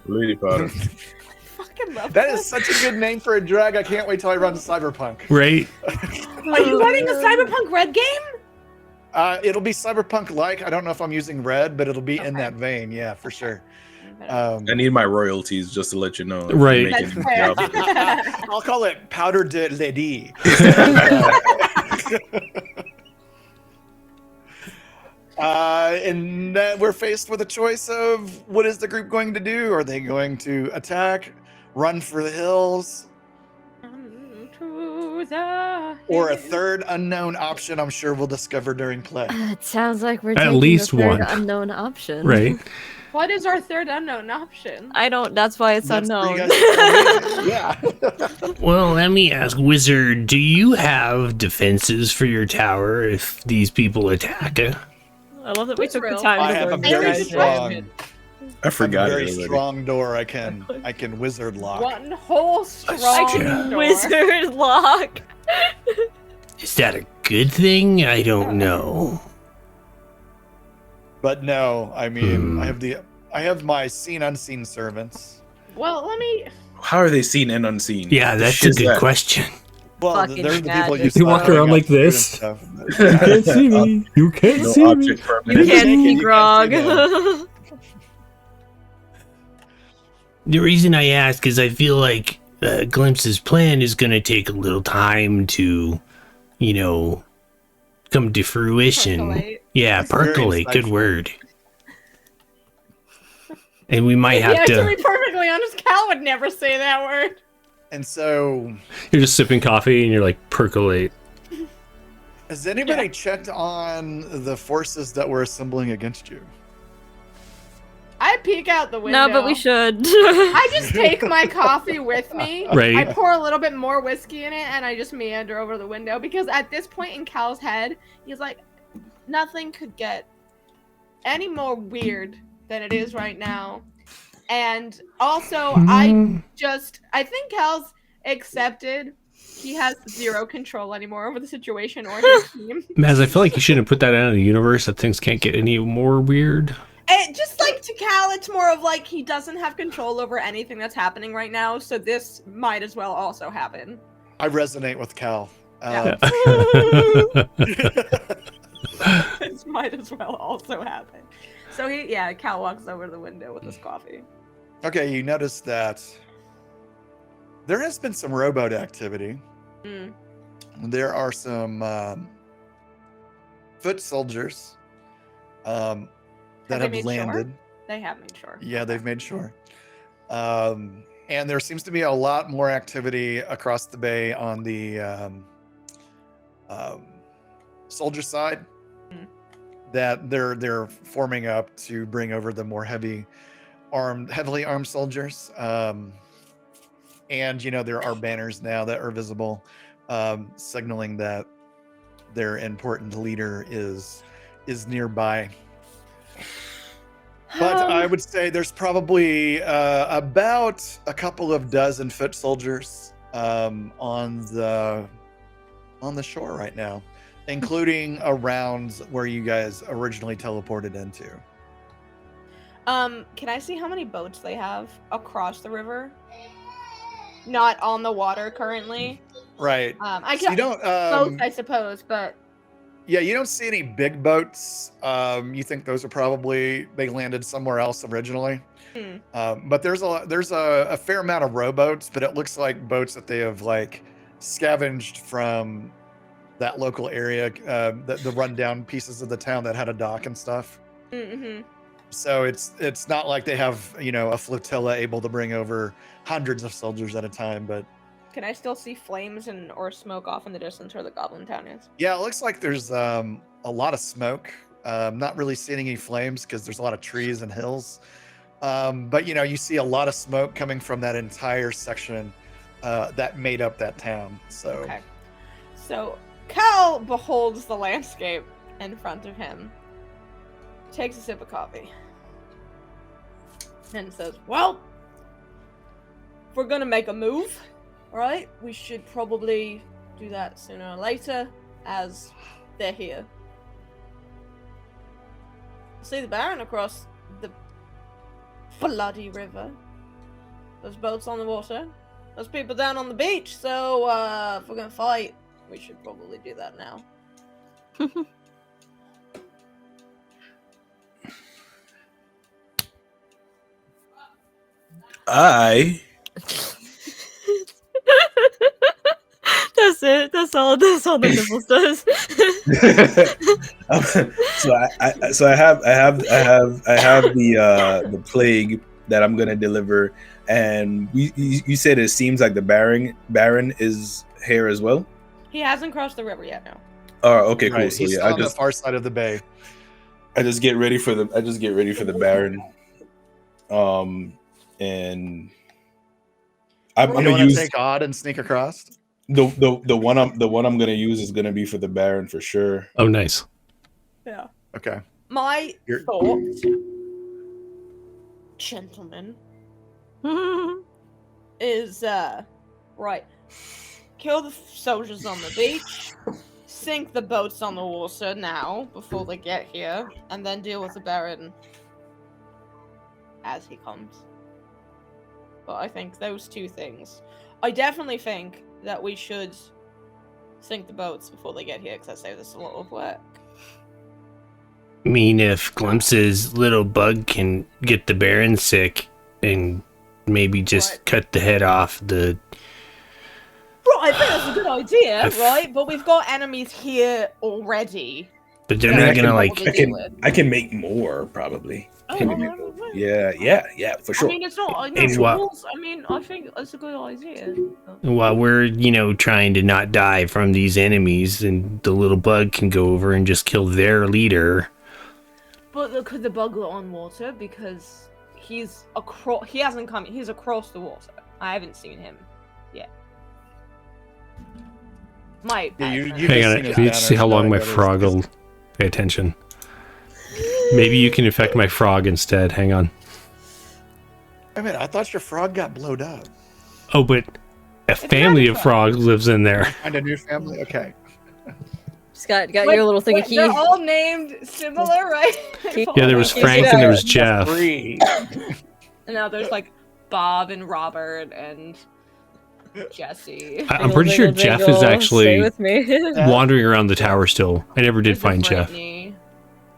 [SPEAKER 5] Lady powder.
[SPEAKER 2] Fucking love
[SPEAKER 4] That
[SPEAKER 2] this.
[SPEAKER 4] is such a good name for a drag. I can't wait till I run Cyberpunk.
[SPEAKER 1] Right?
[SPEAKER 2] Are you running the Cyberpunk Red game?
[SPEAKER 4] It'll be Cyberpunk-like. I don't know if I'm using red, but it'll be in
[SPEAKER 2] Okay.
[SPEAKER 4] that vein. Yeah, for sure.
[SPEAKER 5] I need my royalties just to let you know.
[SPEAKER 1] Right.
[SPEAKER 2] That's
[SPEAKER 5] Making
[SPEAKER 2] fair.
[SPEAKER 5] jobs.
[SPEAKER 4] I'll call it Powder de Lady. And we're faced with a choice of what is the group going to do? Are they going to attack, run for the hills, or a third unknown option I'm sure we'll discover during play?
[SPEAKER 3] It sounds like we're
[SPEAKER 1] At
[SPEAKER 3] taking
[SPEAKER 1] least
[SPEAKER 3] the third
[SPEAKER 1] one.
[SPEAKER 3] unknown option.
[SPEAKER 1] Right?
[SPEAKER 2] What is our third unknown option?
[SPEAKER 3] I don't. That's why it's
[SPEAKER 4] That's for you
[SPEAKER 3] unknown.
[SPEAKER 4] guys to tell me. Yeah.
[SPEAKER 1] Well, let me ask, Wizard, do you have defenses for your tower if these people attack?
[SPEAKER 3] I love that we
[SPEAKER 2] It's
[SPEAKER 3] took the
[SPEAKER 2] real.
[SPEAKER 3] time
[SPEAKER 4] I
[SPEAKER 3] to
[SPEAKER 4] have a
[SPEAKER 3] learn
[SPEAKER 4] very
[SPEAKER 3] this.
[SPEAKER 4] strong,
[SPEAKER 5] I forgot
[SPEAKER 4] very
[SPEAKER 5] it already.
[SPEAKER 4] strong door I can wizard lock.
[SPEAKER 2] One whole strong
[SPEAKER 1] Yeah.
[SPEAKER 2] door.
[SPEAKER 3] Wizard lock.
[SPEAKER 1] Is that a good thing? I don't know.
[SPEAKER 4] But no, I mean,
[SPEAKER 1] Hmm.
[SPEAKER 4] I have my seen unseen servants.
[SPEAKER 2] Well, let me.
[SPEAKER 5] How are they seen and unseen?
[SPEAKER 1] Yeah,
[SPEAKER 5] The
[SPEAKER 1] that's a
[SPEAKER 5] shit's
[SPEAKER 1] good
[SPEAKER 5] that?
[SPEAKER 1] question.
[SPEAKER 4] Well,
[SPEAKER 3] Fucking
[SPEAKER 4] they're the people
[SPEAKER 3] magic.
[SPEAKER 4] you
[SPEAKER 1] You walk
[SPEAKER 4] saw
[SPEAKER 1] around
[SPEAKER 4] going
[SPEAKER 1] like
[SPEAKER 4] out to food and
[SPEAKER 1] this.
[SPEAKER 4] stuff.
[SPEAKER 1] You can't see me. You can't
[SPEAKER 5] No
[SPEAKER 1] see me.
[SPEAKER 5] object
[SPEAKER 3] You
[SPEAKER 5] permanent.
[SPEAKER 4] can't
[SPEAKER 3] can't
[SPEAKER 4] see
[SPEAKER 3] see Grog.
[SPEAKER 4] them.
[SPEAKER 1] The reason I ask is I feel like Glimpse's plan is going to take a little time to, come to fruition.
[SPEAKER 2] Percolate.
[SPEAKER 1] Yeah,
[SPEAKER 4] That's very
[SPEAKER 1] percolate. Good
[SPEAKER 4] insightful.
[SPEAKER 1] word. And we might have
[SPEAKER 2] Yeah, to
[SPEAKER 1] to.
[SPEAKER 2] be perfectly honest, Cal would never say that word.
[SPEAKER 4] And so,
[SPEAKER 1] You're just sipping coffee and you're like, percolate.
[SPEAKER 4] has anybody checked on the forces that were assembling against you?
[SPEAKER 2] I peek out the window.
[SPEAKER 3] No, but we should.
[SPEAKER 2] I just take my coffee with me.
[SPEAKER 1] Right.
[SPEAKER 2] I pour a little bit more whiskey in it, and I just meander over the window because at this point in Cal's head, he's like, nothing could get any more weird than it is right now. And also, I think Cal's accepted he has zero control anymore over the situation or his team.
[SPEAKER 1] Maz, I feel like you shouldn't put that out in the universe, that things can't get any more weird.
[SPEAKER 2] And just like to Cal, it's more of like he doesn't have control over anything that's happening right now, so this might as well also happen.
[SPEAKER 4] I resonate with Cal.
[SPEAKER 2] This might as well also happen. So Cal walks over to the window with his coffee.
[SPEAKER 4] Okay, you notice that there has been some rowboat activity.
[SPEAKER 2] Mm.
[SPEAKER 4] There are some foot soldiers that have landed.
[SPEAKER 2] Sure? They have made sure.
[SPEAKER 4] Yeah, they've made sure. And there seems to be a lot more activity across the bay on the soldier side.
[SPEAKER 2] Mm.
[SPEAKER 4] That they're forming up to bring over the more heavily armed soldiers. And there are banners now that are visible, signaling that their important leader is nearby. But I would say there's probably about a couple of dozen foot soldiers on the shore right now, including around where you guys originally teleported into.
[SPEAKER 2] Can I see how many boats they have across the river? Not on the water currently.
[SPEAKER 4] Right.
[SPEAKER 2] I
[SPEAKER 4] so you don't
[SPEAKER 2] boats, I suppose, but
[SPEAKER 4] yeah, you don't see any big boats. You think those are probably they landed somewhere else originally. But there's a fair amount of rowboats, but it looks like boats that they have like scavenged from that local area, the rundown pieces of the town that had a dock and stuff.
[SPEAKER 2] Mm-hmm.
[SPEAKER 4] So it's not like they have a flotilla able to bring over hundreds of soldiers at a time. But
[SPEAKER 2] can I still see flames or smoke off in the distance where the goblin town is?
[SPEAKER 4] Yeah, it looks like there's a lot of smoke. Not really seeing any flames because there's a lot of trees and hills. But you see a lot of smoke coming from that entire section that made up that town. So
[SPEAKER 2] okay. So Cal beholds the landscape in front of him, takes a sip of coffee, and says, well, if we're gonna make a move, right, we should probably do that sooner or later, as they're here. See the Baron across the bloody river. There's boats on the water. There's people down on the beach, so if we're gonna fight, we should probably do that now.
[SPEAKER 3] That's it. That's all the nibbles does.
[SPEAKER 5] So I have the plague that I'm gonna deliver, and you said it seems like the Baron is here as well.
[SPEAKER 2] He hasn't crossed the river yet, no.
[SPEAKER 5] Oh, okay, cool.
[SPEAKER 4] Right,
[SPEAKER 5] So
[SPEAKER 4] he's
[SPEAKER 5] yeah,
[SPEAKER 4] on the far side of the bay.
[SPEAKER 5] I just get ready for the Baron, and I'm
[SPEAKER 4] You
[SPEAKER 5] gonna
[SPEAKER 4] want to
[SPEAKER 5] use
[SPEAKER 4] take odd and sneak across?
[SPEAKER 5] the one I'm gonna use is gonna be for the Baron for sure.
[SPEAKER 1] Oh, nice.
[SPEAKER 2] Yeah.
[SPEAKER 4] Okay.
[SPEAKER 2] My thought, gentlemen, is right. Kill the soldiers on the beach, sink the boats on the water now before they get here, and then deal with the Baron as he comes. But I think those two things. I definitely think that we should sink the boats before they get here, because that saves us a lot of work.
[SPEAKER 1] I mean, if Glimpse's little bug can get the Baron sick and maybe just cut the head off the...
[SPEAKER 2] Right, I think that's a good idea, right? But we've got enemies here already.
[SPEAKER 1] But they're not gonna like...
[SPEAKER 5] I can make more, probably. Yeah, for sure.
[SPEAKER 2] I mean, it's not. I think it's a good idea.
[SPEAKER 1] While we're, trying to not die from these enemies, and the little bug can go over and just kill their leader.
[SPEAKER 2] But could the bug go on water? Because he's across. He hasn't come. He's across the water. I haven't seen him yet. Might.
[SPEAKER 4] Yeah, you
[SPEAKER 1] Hang on, I need to see how long my frog will pay attention. Maybe you can infect my frog instead. Hang on.
[SPEAKER 4] I mean, I thought your frog got blowed up.
[SPEAKER 1] Oh, but a family of frogs lives in there.
[SPEAKER 4] Find a new family. Okay.
[SPEAKER 3] Just got your little thing of key.
[SPEAKER 2] They're all named similar, right?
[SPEAKER 1] Yeah, there was Frank and there was Jeff.
[SPEAKER 4] Three.
[SPEAKER 2] And now there's like Bob and Robert and Jesse.
[SPEAKER 1] I'm pretty sure Jeff is
[SPEAKER 3] Stay
[SPEAKER 1] actually
[SPEAKER 3] with me.
[SPEAKER 1] wandering around the tower still. I never did
[SPEAKER 2] There's a
[SPEAKER 1] find Jeff.
[SPEAKER 2] Brittany.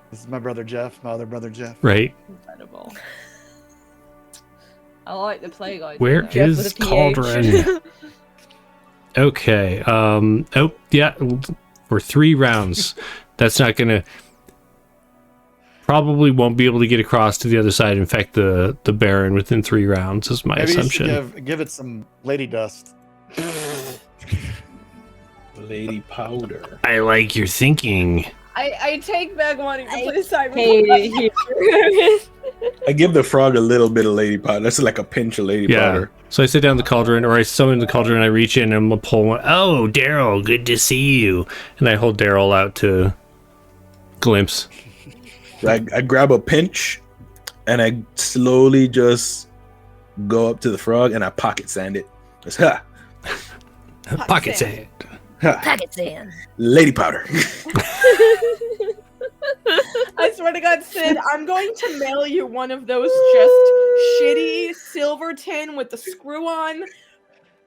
[SPEAKER 4] This is my brother Jeff, my other brother Jeff.
[SPEAKER 1] Right?
[SPEAKER 2] Incredible. I like the play guys.
[SPEAKER 1] Where
[SPEAKER 3] Jeff with
[SPEAKER 1] is
[SPEAKER 3] a PH.
[SPEAKER 1] Cauldron? Okay. Oh, yeah. For 3 rounds. That's not gonna. Probably won't be able to get across to the other side. In fact, the Baron within 3 rounds is my
[SPEAKER 4] Maybe
[SPEAKER 1] assumption.
[SPEAKER 4] you should give it some lady dust.
[SPEAKER 5] Lady Powder.
[SPEAKER 1] I like your thinking.
[SPEAKER 2] I take back wanting to play Cyber.
[SPEAKER 5] I give the frog a little bit of lady powder. That's like a pinch of lady
[SPEAKER 1] Yeah.
[SPEAKER 5] powder.
[SPEAKER 1] So I sit down the cauldron, or I summon the cauldron, and I reach in and I'm gonna pull one. Oh, Daryl, good to see you. And I hold Daryl out to glimpse.
[SPEAKER 5] So I grab a pinch and I slowly just go up to the frog and I pocket sand it. Just, ha,
[SPEAKER 1] Pocket sand.
[SPEAKER 5] ha,
[SPEAKER 3] Pocket sand.
[SPEAKER 5] lady powder.
[SPEAKER 2] I swear to God, Sid, I'm going to mail you one of those just shitty silver tin with the screw on,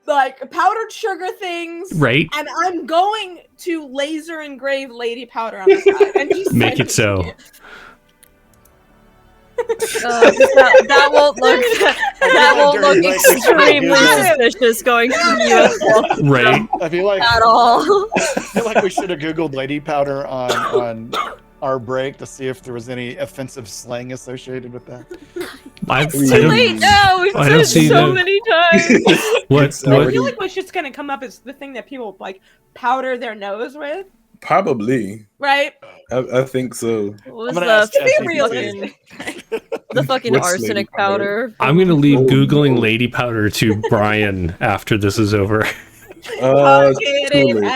[SPEAKER 2] like powdered sugar things.
[SPEAKER 1] Right?
[SPEAKER 2] And I'm going to laser engrave Lady Powder on the side. And just
[SPEAKER 1] Make
[SPEAKER 2] send
[SPEAKER 1] it so.
[SPEAKER 2] to you.
[SPEAKER 3] That won't look. That won't look extremely suspicious going to the US
[SPEAKER 1] Right.
[SPEAKER 4] I feel like
[SPEAKER 3] at all.
[SPEAKER 4] I feel like we should have Googled lady powder on our break to see if there was any offensive slang associated with that.
[SPEAKER 1] I
[SPEAKER 3] Too
[SPEAKER 1] don't-
[SPEAKER 3] late now. We've
[SPEAKER 1] I don't
[SPEAKER 3] said
[SPEAKER 1] see
[SPEAKER 3] so
[SPEAKER 1] the-
[SPEAKER 3] many times.
[SPEAKER 1] What?
[SPEAKER 2] I
[SPEAKER 1] What?
[SPEAKER 2] feel like what's just going to come up is the thing that people like powder their nose with,
[SPEAKER 5] Probably.
[SPEAKER 2] right?
[SPEAKER 5] I think so.
[SPEAKER 3] What was
[SPEAKER 4] I'm gonna ask
[SPEAKER 3] the
[SPEAKER 4] ChatGPT.
[SPEAKER 3] fucking
[SPEAKER 5] What's lady
[SPEAKER 3] arsenic powder?
[SPEAKER 1] I'm gonna leave
[SPEAKER 5] Oh,
[SPEAKER 1] Googling
[SPEAKER 5] no.
[SPEAKER 1] lady powder to Brian after this is over.
[SPEAKER 2] Kidding.
[SPEAKER 5] Too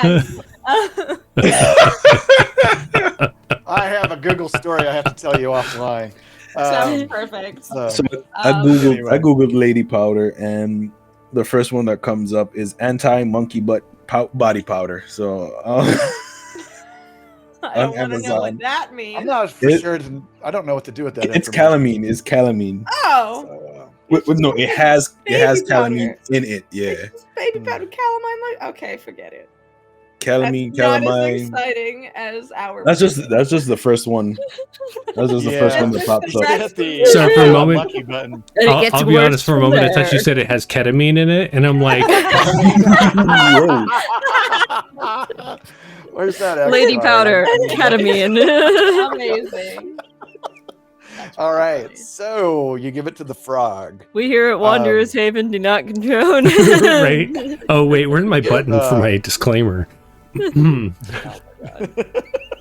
[SPEAKER 4] I have a Google story I have to tell you offline.
[SPEAKER 2] Sounds perfect.
[SPEAKER 4] So,
[SPEAKER 5] So I googled lady powder, and the first one that comes up is anti monkey butt body powder. So
[SPEAKER 2] I don't
[SPEAKER 5] on
[SPEAKER 2] want to know what
[SPEAKER 5] Amazon.
[SPEAKER 2] that means.
[SPEAKER 4] I'm not for
[SPEAKER 5] It-
[SPEAKER 4] sure. I don't know what to do with that.
[SPEAKER 5] it's
[SPEAKER 4] information.
[SPEAKER 5] calamine. It's calamine.
[SPEAKER 2] Oh,
[SPEAKER 4] So,
[SPEAKER 5] No, it has
[SPEAKER 2] Baby
[SPEAKER 5] calamine
[SPEAKER 2] powder.
[SPEAKER 5] in it. Yeah,
[SPEAKER 2] it's just baby powder calamine. Okay, forget it.
[SPEAKER 5] calamine,
[SPEAKER 2] That's not as
[SPEAKER 5] calamine.
[SPEAKER 2] exciting as our.
[SPEAKER 5] That's just the first one. That's just the first one that pops
[SPEAKER 4] You
[SPEAKER 5] up.
[SPEAKER 4] hit the
[SPEAKER 1] So for a moment-
[SPEAKER 4] lucky button.
[SPEAKER 3] And it
[SPEAKER 1] I'll,
[SPEAKER 3] gets
[SPEAKER 1] I'll be
[SPEAKER 3] worse
[SPEAKER 1] honest for a
[SPEAKER 3] from
[SPEAKER 1] moment. I thought you
[SPEAKER 3] there.
[SPEAKER 1] said it has ketamine in it, and I'm like,
[SPEAKER 5] Whoa.
[SPEAKER 4] Where's that?
[SPEAKER 3] Lady
[SPEAKER 4] X
[SPEAKER 3] powder,
[SPEAKER 4] file?
[SPEAKER 3] ketamine.
[SPEAKER 2] Amazing.
[SPEAKER 4] All right, so you give it to the frog.
[SPEAKER 3] We here at Wanderers Haven do not condone.
[SPEAKER 1] right? Oh wait, where's my button for
[SPEAKER 4] Uh,
[SPEAKER 1] my disclaimer? Hmm.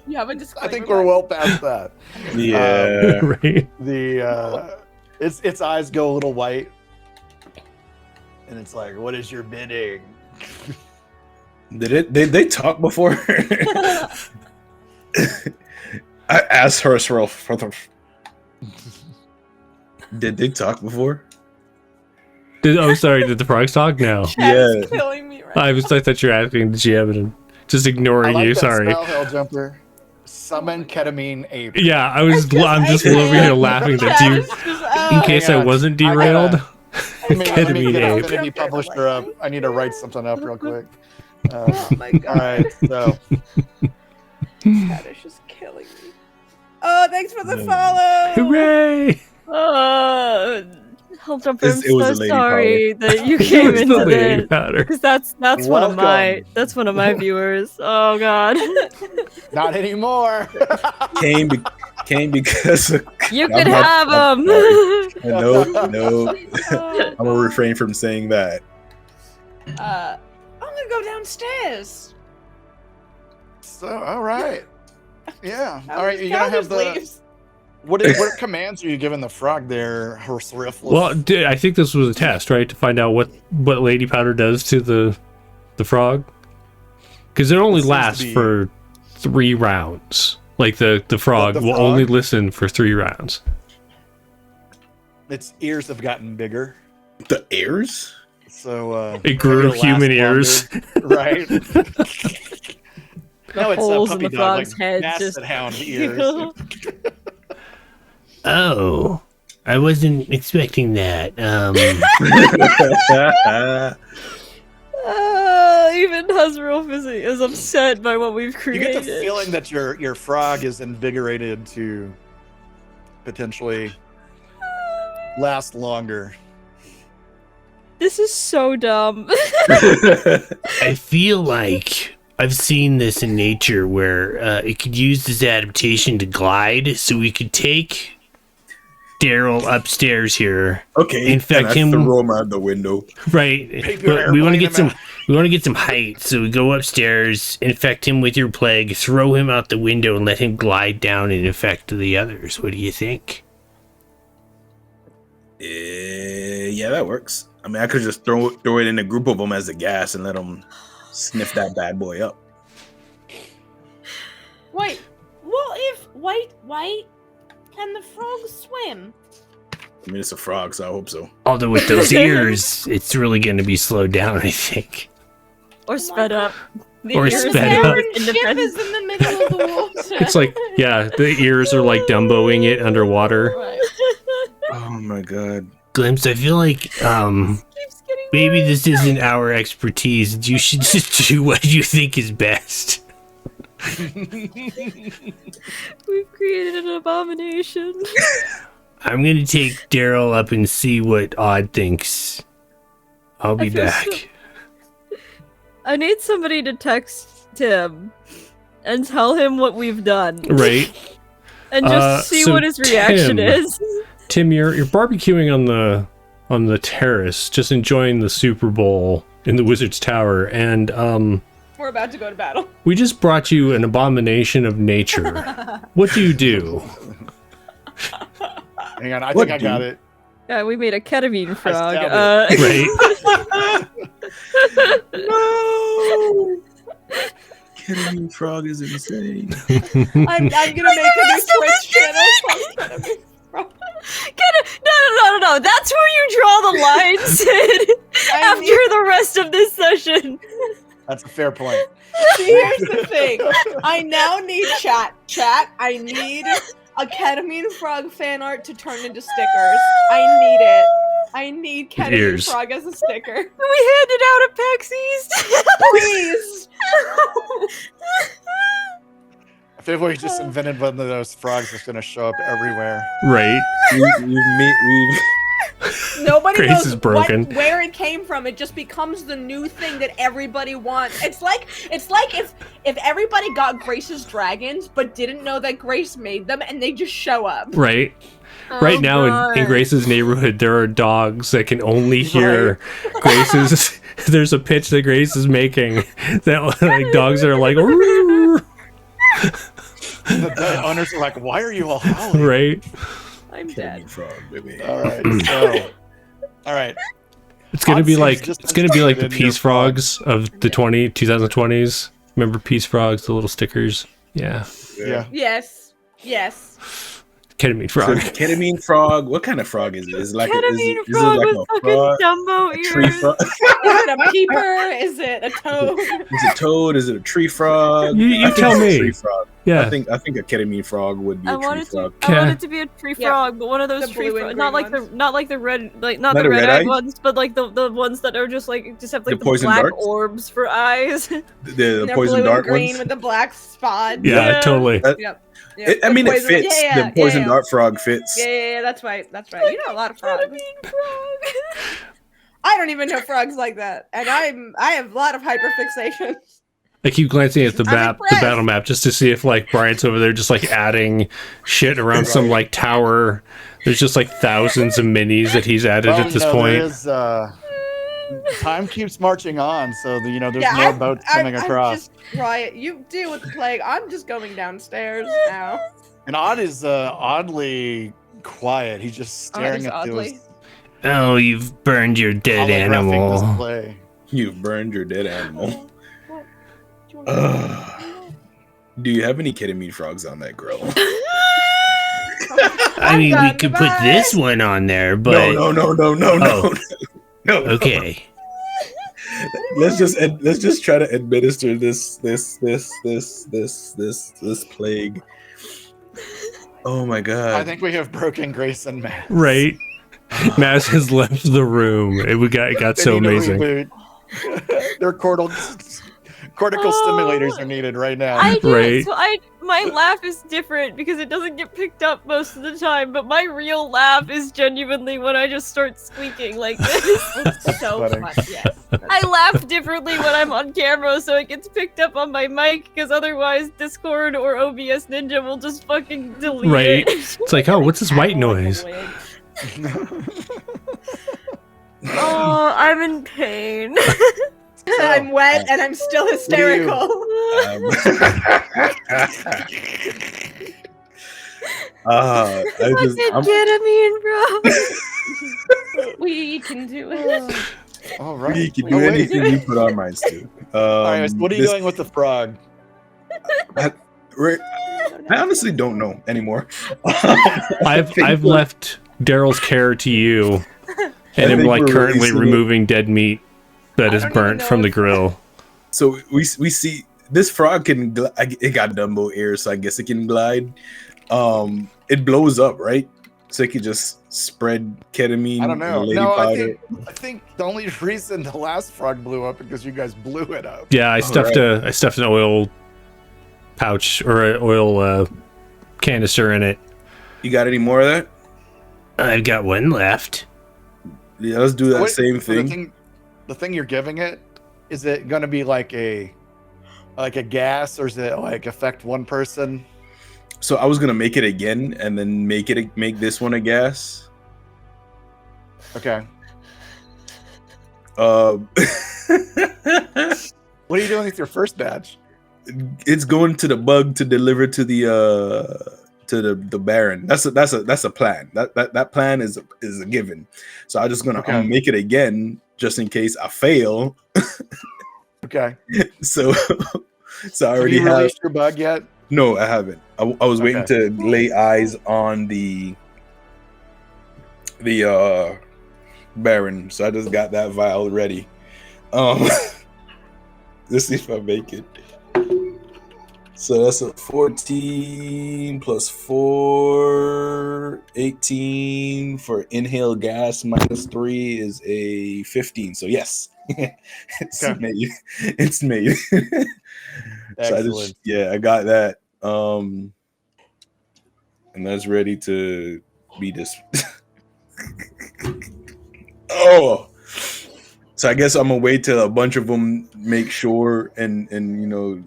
[SPEAKER 2] You have a disclaimer.
[SPEAKER 4] I think we're well past that.
[SPEAKER 5] Yeah.
[SPEAKER 1] Right.
[SPEAKER 4] The its eyes go a little white, and it's like, "What is your bidding?"
[SPEAKER 5] Did they talk before? I asked her for Did they talk before?
[SPEAKER 1] Sorry, did the frogs talk? No.
[SPEAKER 5] Yeah.
[SPEAKER 2] killing me right
[SPEAKER 1] I thought you were asking, did she have it? Just
[SPEAKER 4] I
[SPEAKER 1] ignoring
[SPEAKER 4] like
[SPEAKER 1] you,
[SPEAKER 4] that
[SPEAKER 1] sorry.
[SPEAKER 4] spell, Helljumper. Summon ketamine ape.
[SPEAKER 1] Yeah, I'm just over here laughing that you, in case
[SPEAKER 4] Hang
[SPEAKER 1] I
[SPEAKER 4] on.
[SPEAKER 1] wasn't
[SPEAKER 4] I gotta-
[SPEAKER 1] derailed.
[SPEAKER 4] Let me
[SPEAKER 1] Ketamine
[SPEAKER 4] get
[SPEAKER 1] ape.
[SPEAKER 4] Affinity Publisher up. I need to write something up real quick.
[SPEAKER 2] Oh my
[SPEAKER 4] All
[SPEAKER 2] god.
[SPEAKER 4] right, so
[SPEAKER 2] That is just killing me. Oh, thanks for the follow.
[SPEAKER 1] Hooray!
[SPEAKER 3] Helljumper,
[SPEAKER 5] It was a
[SPEAKER 3] I'm so
[SPEAKER 5] lady
[SPEAKER 3] sorry that you
[SPEAKER 1] It
[SPEAKER 3] came
[SPEAKER 1] was the
[SPEAKER 3] into
[SPEAKER 1] lady
[SPEAKER 3] this.
[SPEAKER 1] powder.
[SPEAKER 3] Because that's one of my
[SPEAKER 4] Welcome.
[SPEAKER 3] viewers. Oh god.
[SPEAKER 4] not anymore.
[SPEAKER 5] Came because
[SPEAKER 3] You
[SPEAKER 5] I'm
[SPEAKER 3] could
[SPEAKER 5] not-
[SPEAKER 3] have
[SPEAKER 5] I'm
[SPEAKER 3] them.
[SPEAKER 5] no. I'm gonna refrain from saying that.
[SPEAKER 2] I'm gonna go downstairs.
[SPEAKER 4] So, all right. Yeah.
[SPEAKER 2] How
[SPEAKER 4] All right,
[SPEAKER 2] many
[SPEAKER 4] you're gonna have
[SPEAKER 2] scavengers
[SPEAKER 4] the
[SPEAKER 2] leaves?
[SPEAKER 4] What commands are you giving the frog there, Horserif?
[SPEAKER 1] Well, I think this was a test, right, to find out what Lady Powder does to the frog, because it only lasts for 3 rounds. Like the frog will only listen for 3 rounds.
[SPEAKER 4] Its ears have gotten bigger.
[SPEAKER 5] The ears?
[SPEAKER 4] So
[SPEAKER 1] it grew human ears,
[SPEAKER 4] right? No, it's
[SPEAKER 3] holes
[SPEAKER 4] a
[SPEAKER 3] in
[SPEAKER 4] puppy
[SPEAKER 3] the
[SPEAKER 4] dog,
[SPEAKER 3] frog's head
[SPEAKER 4] basset
[SPEAKER 3] just-
[SPEAKER 4] hound ears.
[SPEAKER 1] Oh, I wasn't expecting that.
[SPEAKER 3] Even Husrulf is upset by what we've
[SPEAKER 4] You
[SPEAKER 3] created.
[SPEAKER 4] get the feeling that your frog is invigorated to potentially last longer.
[SPEAKER 3] This is so dumb.
[SPEAKER 1] I feel like I've seen this in nature where it could use this adaptation to glide, so we could take Daryl upstairs here.
[SPEAKER 5] Okay,
[SPEAKER 1] infect him.
[SPEAKER 5] Throw him out the window.
[SPEAKER 1] Right, but we want to get some height, so we go upstairs, infect him with your plague, throw him out the window, and let him glide down and infect the others. What do you think?
[SPEAKER 5] Yeah, that works. I mean, I could just throw it in a group of them as a gas and let them sniff that bad boy up.
[SPEAKER 2] Wait, what if white can the frog swim?
[SPEAKER 5] I mean, it's a frog, so I hope so.
[SPEAKER 1] Although with those ears, it's really going to be slowed down, I think.
[SPEAKER 3] Or sped up. The
[SPEAKER 1] Or
[SPEAKER 3] ears
[SPEAKER 1] sped
[SPEAKER 3] are
[SPEAKER 1] up.
[SPEAKER 2] Ship is in the middle of the water.
[SPEAKER 1] It's like, yeah, the ears are like Dumboing it underwater.
[SPEAKER 2] Right.
[SPEAKER 5] Oh my god.
[SPEAKER 1] Glimpse, I feel like
[SPEAKER 3] Keeps getting
[SPEAKER 1] maybe
[SPEAKER 3] worse.
[SPEAKER 1] this isn't our expertise. You should just do what you think is best.
[SPEAKER 3] We've created an abomination.
[SPEAKER 1] I'm gonna take Daryl up and see what Odd thinks. I'll be
[SPEAKER 3] I feel
[SPEAKER 1] back.
[SPEAKER 3] so- I need somebody to text Tim and tell him what we've done.
[SPEAKER 1] Right?
[SPEAKER 3] And just see
[SPEAKER 1] so
[SPEAKER 3] what his reaction
[SPEAKER 1] Tim-
[SPEAKER 3] is.
[SPEAKER 1] Tim, you're barbecuing on the terrace, just enjoying the Super Bowl in the Wizard's Tower, and
[SPEAKER 2] We're about to go to battle.
[SPEAKER 1] we just brought you an abomination of nature. What do you do?
[SPEAKER 4] Hang on, I
[SPEAKER 5] What,
[SPEAKER 4] think I got it.
[SPEAKER 3] Yeah, we made a ketamine frog.
[SPEAKER 4] stabbed
[SPEAKER 1] Right?
[SPEAKER 5] No! Ketamine frog is insane.
[SPEAKER 2] I'm gonna make a new Twitch channel called Ketamine Frog.
[SPEAKER 3] No. That's where you draw the line, Sid. After the rest of this session.
[SPEAKER 4] That's a fair point.
[SPEAKER 2] See, here's the thing. I now need chat. I need a Ketamine Frog fan art to turn into stickers. I need it. I need Ketamine
[SPEAKER 1] Ears.
[SPEAKER 2] Frog as a sticker.
[SPEAKER 3] We handed out at PAX East.
[SPEAKER 2] Please.
[SPEAKER 4] I feel like we just invented one of those frogs that's going to show up everywhere.
[SPEAKER 1] Right?
[SPEAKER 5] We've
[SPEAKER 2] Nobody
[SPEAKER 1] Grace
[SPEAKER 2] knows
[SPEAKER 1] is broken.
[SPEAKER 2] where it came from. It just becomes the new thing that everybody wants. It's like if everybody got Grace's dragons but didn't know that Grace made them and they just show up.
[SPEAKER 1] Right? Right now in Grace's neighborhood, there are dogs that can only hear Grace's. There's a pitch that Grace is making that like dogs are like, "Rrrr."
[SPEAKER 4] The owners are like, why are you all howling?
[SPEAKER 1] Right?
[SPEAKER 2] I'm dead.
[SPEAKER 5] ketamine frog, baby.
[SPEAKER 4] All right, so, all right.
[SPEAKER 1] It's gonna be
[SPEAKER 4] Odd
[SPEAKER 1] like
[SPEAKER 4] seems just
[SPEAKER 1] it's gonna be like the
[SPEAKER 4] interested in your
[SPEAKER 1] Peace Frogs of the 2020s. Remember Peace Frogs, the little stickers? Yeah.
[SPEAKER 4] Yeah.
[SPEAKER 2] Yes.
[SPEAKER 1] Ketamine
[SPEAKER 5] So
[SPEAKER 1] Frog.
[SPEAKER 5] ketamine frog. What kind of frog is it? Is it like
[SPEAKER 3] Ketamine
[SPEAKER 5] is it
[SPEAKER 3] frog
[SPEAKER 5] like
[SPEAKER 3] with
[SPEAKER 5] a
[SPEAKER 3] fucking
[SPEAKER 5] frog?
[SPEAKER 3] Dumbo
[SPEAKER 5] A tree
[SPEAKER 3] ears.
[SPEAKER 5] frog?
[SPEAKER 2] Is it a peeper? Is it a toad?
[SPEAKER 5] Is it toad? Is it a tree frog?
[SPEAKER 1] You
[SPEAKER 5] I think
[SPEAKER 1] tell
[SPEAKER 5] it's a
[SPEAKER 1] me.
[SPEAKER 5] Tree frog.
[SPEAKER 1] Yeah.
[SPEAKER 5] I think a ketamine frog would be
[SPEAKER 3] I
[SPEAKER 5] a tree
[SPEAKER 3] wanted
[SPEAKER 5] frog.
[SPEAKER 3] to. I wanted to be a tree
[SPEAKER 2] Yeah.
[SPEAKER 3] frog, but one of those
[SPEAKER 2] The
[SPEAKER 3] tree
[SPEAKER 2] blue and
[SPEAKER 3] frogs, not
[SPEAKER 2] green
[SPEAKER 3] like
[SPEAKER 2] ones.
[SPEAKER 3] not like the red, like not
[SPEAKER 5] Not
[SPEAKER 3] the
[SPEAKER 5] a
[SPEAKER 3] red
[SPEAKER 5] red
[SPEAKER 3] eyed
[SPEAKER 5] eye?
[SPEAKER 3] ones, but like the ones that are just like just have like
[SPEAKER 5] The
[SPEAKER 3] the,
[SPEAKER 5] poison
[SPEAKER 3] black
[SPEAKER 5] darts?
[SPEAKER 3] orbs for eyes.
[SPEAKER 5] The
[SPEAKER 2] They're
[SPEAKER 5] poison
[SPEAKER 2] blue
[SPEAKER 5] dart
[SPEAKER 2] and green
[SPEAKER 5] ones.
[SPEAKER 2] with the black spot.
[SPEAKER 1] Yeah,
[SPEAKER 3] Yeah.
[SPEAKER 1] totally.
[SPEAKER 2] Yep.
[SPEAKER 5] I mean,
[SPEAKER 2] The
[SPEAKER 5] it
[SPEAKER 2] poison-
[SPEAKER 5] fits.
[SPEAKER 2] Yeah,
[SPEAKER 5] The poison
[SPEAKER 2] yeah.
[SPEAKER 5] dart frog fits.
[SPEAKER 2] Yeah, that's right. You know a lot of frogs.
[SPEAKER 3] Ketamine frog.
[SPEAKER 2] I don't even know frogs like that, and I have a lot of hyperfixation.
[SPEAKER 1] I keep glancing at the
[SPEAKER 2] I'm
[SPEAKER 1] map, the
[SPEAKER 2] impressed.
[SPEAKER 1] battle map, just to see if like Bryant's over there, just like adding shit around some like tower. There's just like thousands of minis that he's added
[SPEAKER 4] Well,
[SPEAKER 1] at this
[SPEAKER 4] no,
[SPEAKER 1] point.
[SPEAKER 4] there is, time keeps marching on, so there's
[SPEAKER 2] Yeah,
[SPEAKER 4] more boats coming across.
[SPEAKER 2] Just, Riot, you deal with the plague. I'm just going downstairs now.
[SPEAKER 4] And Odd is oddly quiet. He's just staring
[SPEAKER 2] is
[SPEAKER 4] at
[SPEAKER 2] oddly.
[SPEAKER 4] his
[SPEAKER 1] Oh, you've burned your dead
[SPEAKER 4] holographic
[SPEAKER 1] animal.
[SPEAKER 4] display.
[SPEAKER 5] You've burned your dead animal.
[SPEAKER 2] What? Do you want
[SPEAKER 5] Do you have any ketamine frogs on that grill?
[SPEAKER 1] I mean, we could put this one on there, but
[SPEAKER 5] No.
[SPEAKER 1] Oh.
[SPEAKER 5] No.
[SPEAKER 1] okay.
[SPEAKER 5] Let's just try to administer this plague. Oh my god.
[SPEAKER 4] I think we have broken Grace and Matt.
[SPEAKER 1] Right. Mass has left the room. It got
[SPEAKER 4] They
[SPEAKER 1] so
[SPEAKER 4] need a
[SPEAKER 1] amazing.
[SPEAKER 4] reboot. Their cortical stimulators are needed right now.
[SPEAKER 3] I do.
[SPEAKER 1] Right.
[SPEAKER 3] So my laugh is different because it doesn't get picked up most of the time, but my real laugh is genuinely when I just start squeaking like this.
[SPEAKER 2] It's so
[SPEAKER 4] funny.
[SPEAKER 2] fun. Yes.
[SPEAKER 3] I laugh differently when I'm on camera, so it gets picked up on my mic, because otherwise Discord or OBS Ninja will just fucking delete
[SPEAKER 1] Right.
[SPEAKER 3] it.
[SPEAKER 1] It's like, oh, what's this white noise?
[SPEAKER 3] Oh, I'm in pain.
[SPEAKER 2] I'm wet and I'm still hysterical.
[SPEAKER 5] I just,
[SPEAKER 3] Fucking
[SPEAKER 5] I'm,
[SPEAKER 3] ketamine, bro.
[SPEAKER 2] We can do it.
[SPEAKER 4] All right.
[SPEAKER 5] we can do
[SPEAKER 4] wait.
[SPEAKER 5] anything you put our minds to.
[SPEAKER 4] All right, what are you doing with the frog?
[SPEAKER 5] I honestly don't know anymore.
[SPEAKER 1] I've left Daryl's care to you, and I'm
[SPEAKER 5] think
[SPEAKER 1] like
[SPEAKER 5] we're
[SPEAKER 1] currently
[SPEAKER 5] releasing it.
[SPEAKER 1] removing dead meat that
[SPEAKER 2] I
[SPEAKER 1] is
[SPEAKER 2] don't even
[SPEAKER 1] burnt
[SPEAKER 2] know
[SPEAKER 1] from the
[SPEAKER 2] if-
[SPEAKER 1] grill.
[SPEAKER 5] So we see this frog can. It got Dumbo ears, so I guess it can glide. It blows up, right? So it can just spread ketamine.
[SPEAKER 4] I don't know.
[SPEAKER 5] and lady
[SPEAKER 4] No,
[SPEAKER 5] powder.
[SPEAKER 4] I think the only reason the last frog blew up because you guys blew it up.
[SPEAKER 1] Yeah, I stuffed an oil pouch or an oil canister in it.
[SPEAKER 5] You got any more of that?
[SPEAKER 1] I've got one left.
[SPEAKER 5] Yeah, let's do that
[SPEAKER 4] Wait,
[SPEAKER 5] same
[SPEAKER 4] so
[SPEAKER 5] thing.
[SPEAKER 4] The thing you're giving it, is it going to be like a gas, or is it like affect one person?
[SPEAKER 5] So I was gonna make it again, and then make this one a gas.
[SPEAKER 4] Okay.
[SPEAKER 5] Uh,
[SPEAKER 4] What are you doing with your first batch?
[SPEAKER 5] it's going to the bug to deliver to the Baron. That's a plan. That plan is a given. So I'm just gonna
[SPEAKER 4] Okay.
[SPEAKER 5] make it again just in case I fail.
[SPEAKER 4] Okay.
[SPEAKER 5] So I
[SPEAKER 4] Have
[SPEAKER 5] already
[SPEAKER 4] you
[SPEAKER 5] have.
[SPEAKER 4] released your bug yet?
[SPEAKER 5] No, I haven't. I was waiting
[SPEAKER 4] Okay.
[SPEAKER 5] to lay eyes on the Baron, so I just got that vial ready. Let's see if I make it. So that's a 14 plus 4, 18 for inhale gas minus 3 is a 15. So yes, it's
[SPEAKER 4] Okay.
[SPEAKER 5] made. It's made.
[SPEAKER 4] Excellent.
[SPEAKER 5] I got that. And that's ready to be this. Oh, so I guess I'm gonna wait till a bunch of them make sure and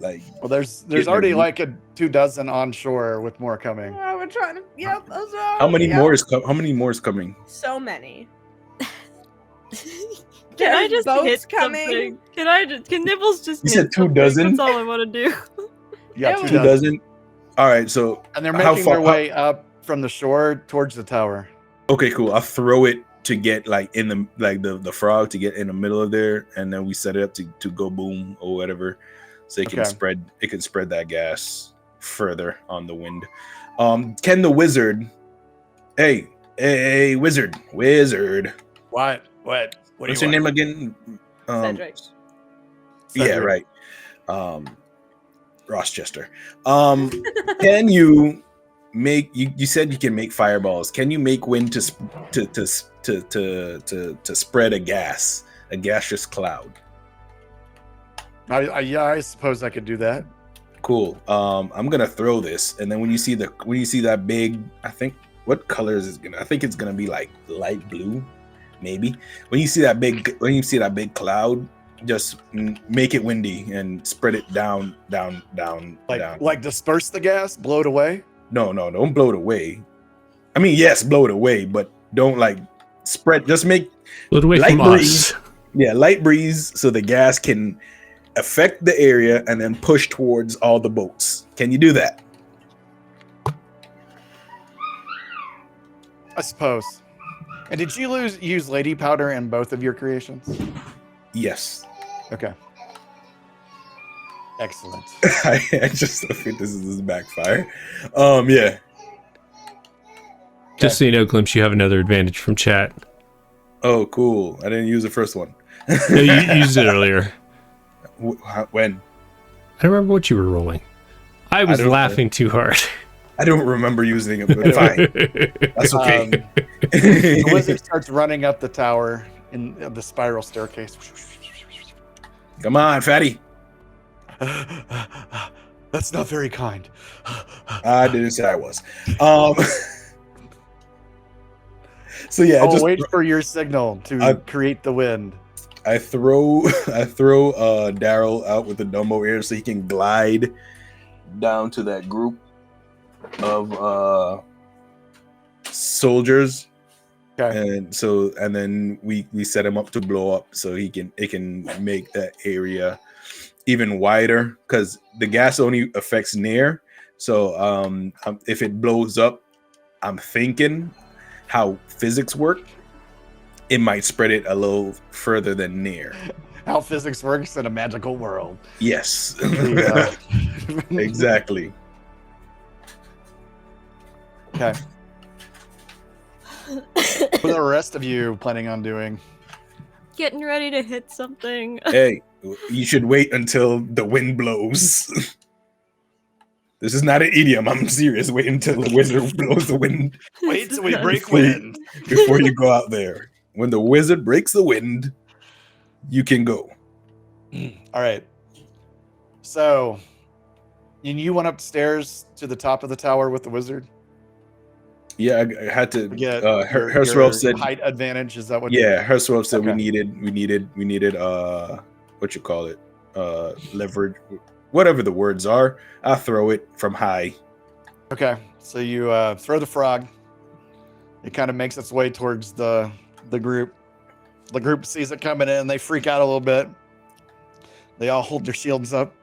[SPEAKER 5] like
[SPEAKER 4] Well, there's
[SPEAKER 5] Getting
[SPEAKER 4] already
[SPEAKER 5] a-
[SPEAKER 4] like 24 onshore with more coming.
[SPEAKER 2] Oh, we're trying to. Yep. Those are,
[SPEAKER 5] how many
[SPEAKER 2] yep.
[SPEAKER 5] more is coming?
[SPEAKER 2] So many.
[SPEAKER 3] Can I
[SPEAKER 2] There's
[SPEAKER 3] just
[SPEAKER 2] boats
[SPEAKER 3] hit
[SPEAKER 2] coming.
[SPEAKER 3] something? Can Nibbles just
[SPEAKER 5] You
[SPEAKER 3] hit
[SPEAKER 5] said 2
[SPEAKER 3] something?
[SPEAKER 5] dozen?
[SPEAKER 3] That's all I want to do.
[SPEAKER 4] Yeah,
[SPEAKER 2] Ew.
[SPEAKER 5] 2 dozen. All right, so
[SPEAKER 4] And they're
[SPEAKER 5] How
[SPEAKER 4] making
[SPEAKER 5] far-
[SPEAKER 4] their way up from the shore towards the tower.
[SPEAKER 5] okay, cool. I'll throw it to get like in the frog to get in the middle of there, and then we set it up to go boom or whatever, so it can
[SPEAKER 4] Okay.
[SPEAKER 5] spread that gas further on the wind. Can the wizard? Hey, wizard.
[SPEAKER 4] What?
[SPEAKER 5] What's your name again?
[SPEAKER 2] Cedric.
[SPEAKER 5] Yeah,
[SPEAKER 4] Cedric.
[SPEAKER 5] right. Rochester. Can you make? You said you can make fireballs. Can you make wind to spread a gaseous cloud?
[SPEAKER 4] I suppose I could do that.
[SPEAKER 5] Cool. I'm gonna throw this, and then when you see that big, I think what color is it gonna? I think it's gonna be like light blue, maybe. When you see that big cloud, just make it windy and spread it down.
[SPEAKER 4] Like disperse the gas, blow it away.
[SPEAKER 5] No, don't blow it away. I mean, yes, blow it away, but don't like spread. Just make
[SPEAKER 1] Look away
[SPEAKER 5] Light
[SPEAKER 1] from
[SPEAKER 5] breeze.
[SPEAKER 1] us.
[SPEAKER 5] light breeze so the gas can affect the area and then push towards all the boats. Can you do that?
[SPEAKER 4] I suppose. And did you use lady powder in both of your creations?
[SPEAKER 5] Yes.
[SPEAKER 4] Okay. Excellent.
[SPEAKER 5] I just think this is backfire. Yeah.
[SPEAKER 1] Just so you know, Glimpse, you have another advantage from chat.
[SPEAKER 5] Oh, cool. I didn't use the first one.
[SPEAKER 1] No, you used it earlier.
[SPEAKER 5] When?
[SPEAKER 1] I don't remember what you were rolling. I was laughing too hard.
[SPEAKER 5] I don't remember using it, but fine. That's okay.
[SPEAKER 4] The wizard starts running up the tower in the spiral staircase.
[SPEAKER 5] Come on, fatty.
[SPEAKER 4] That's not very kind.
[SPEAKER 5] I didn't say I was. So yeah,
[SPEAKER 4] I'll wait for your signal to create the wind.
[SPEAKER 5] I throw Daryl out with the Dumbo ear so he can glide down to that group of soldiers.
[SPEAKER 4] Okay.
[SPEAKER 5] And then we set him up to blow up so it can make that area even wider, because the gas only affects near. So if it blows up, I'm thinking how physics work, it might spread it a little further than near.
[SPEAKER 4] How physics works in a magical world.
[SPEAKER 5] Yes. Exactly.
[SPEAKER 4] Okay. What are the rest of you planning on doing?
[SPEAKER 3] Getting ready to hit something.
[SPEAKER 5] Hey, you should wait until the wind blows. This is not an idiom. I'm serious. Wait until the wizard blows the wind.
[SPEAKER 4] Wait till we break wind.
[SPEAKER 5] Before you go out there. When the wizard breaks the wind, you can go.
[SPEAKER 4] All right. So, you went upstairs to the top of the tower with the wizard?
[SPEAKER 5] Yeah, I had to
[SPEAKER 4] Get
[SPEAKER 5] Herself said
[SPEAKER 4] height advantage. Is that what?
[SPEAKER 5] Yeah, Herself said
[SPEAKER 4] Okay.
[SPEAKER 5] we needed what you call it, leverage, whatever the words are. I throw it from high.
[SPEAKER 4] Okay, so you throw the frog. It kind of makes its way towards the group. The group sees it coming in. They freak out a little bit. They all hold their shields up,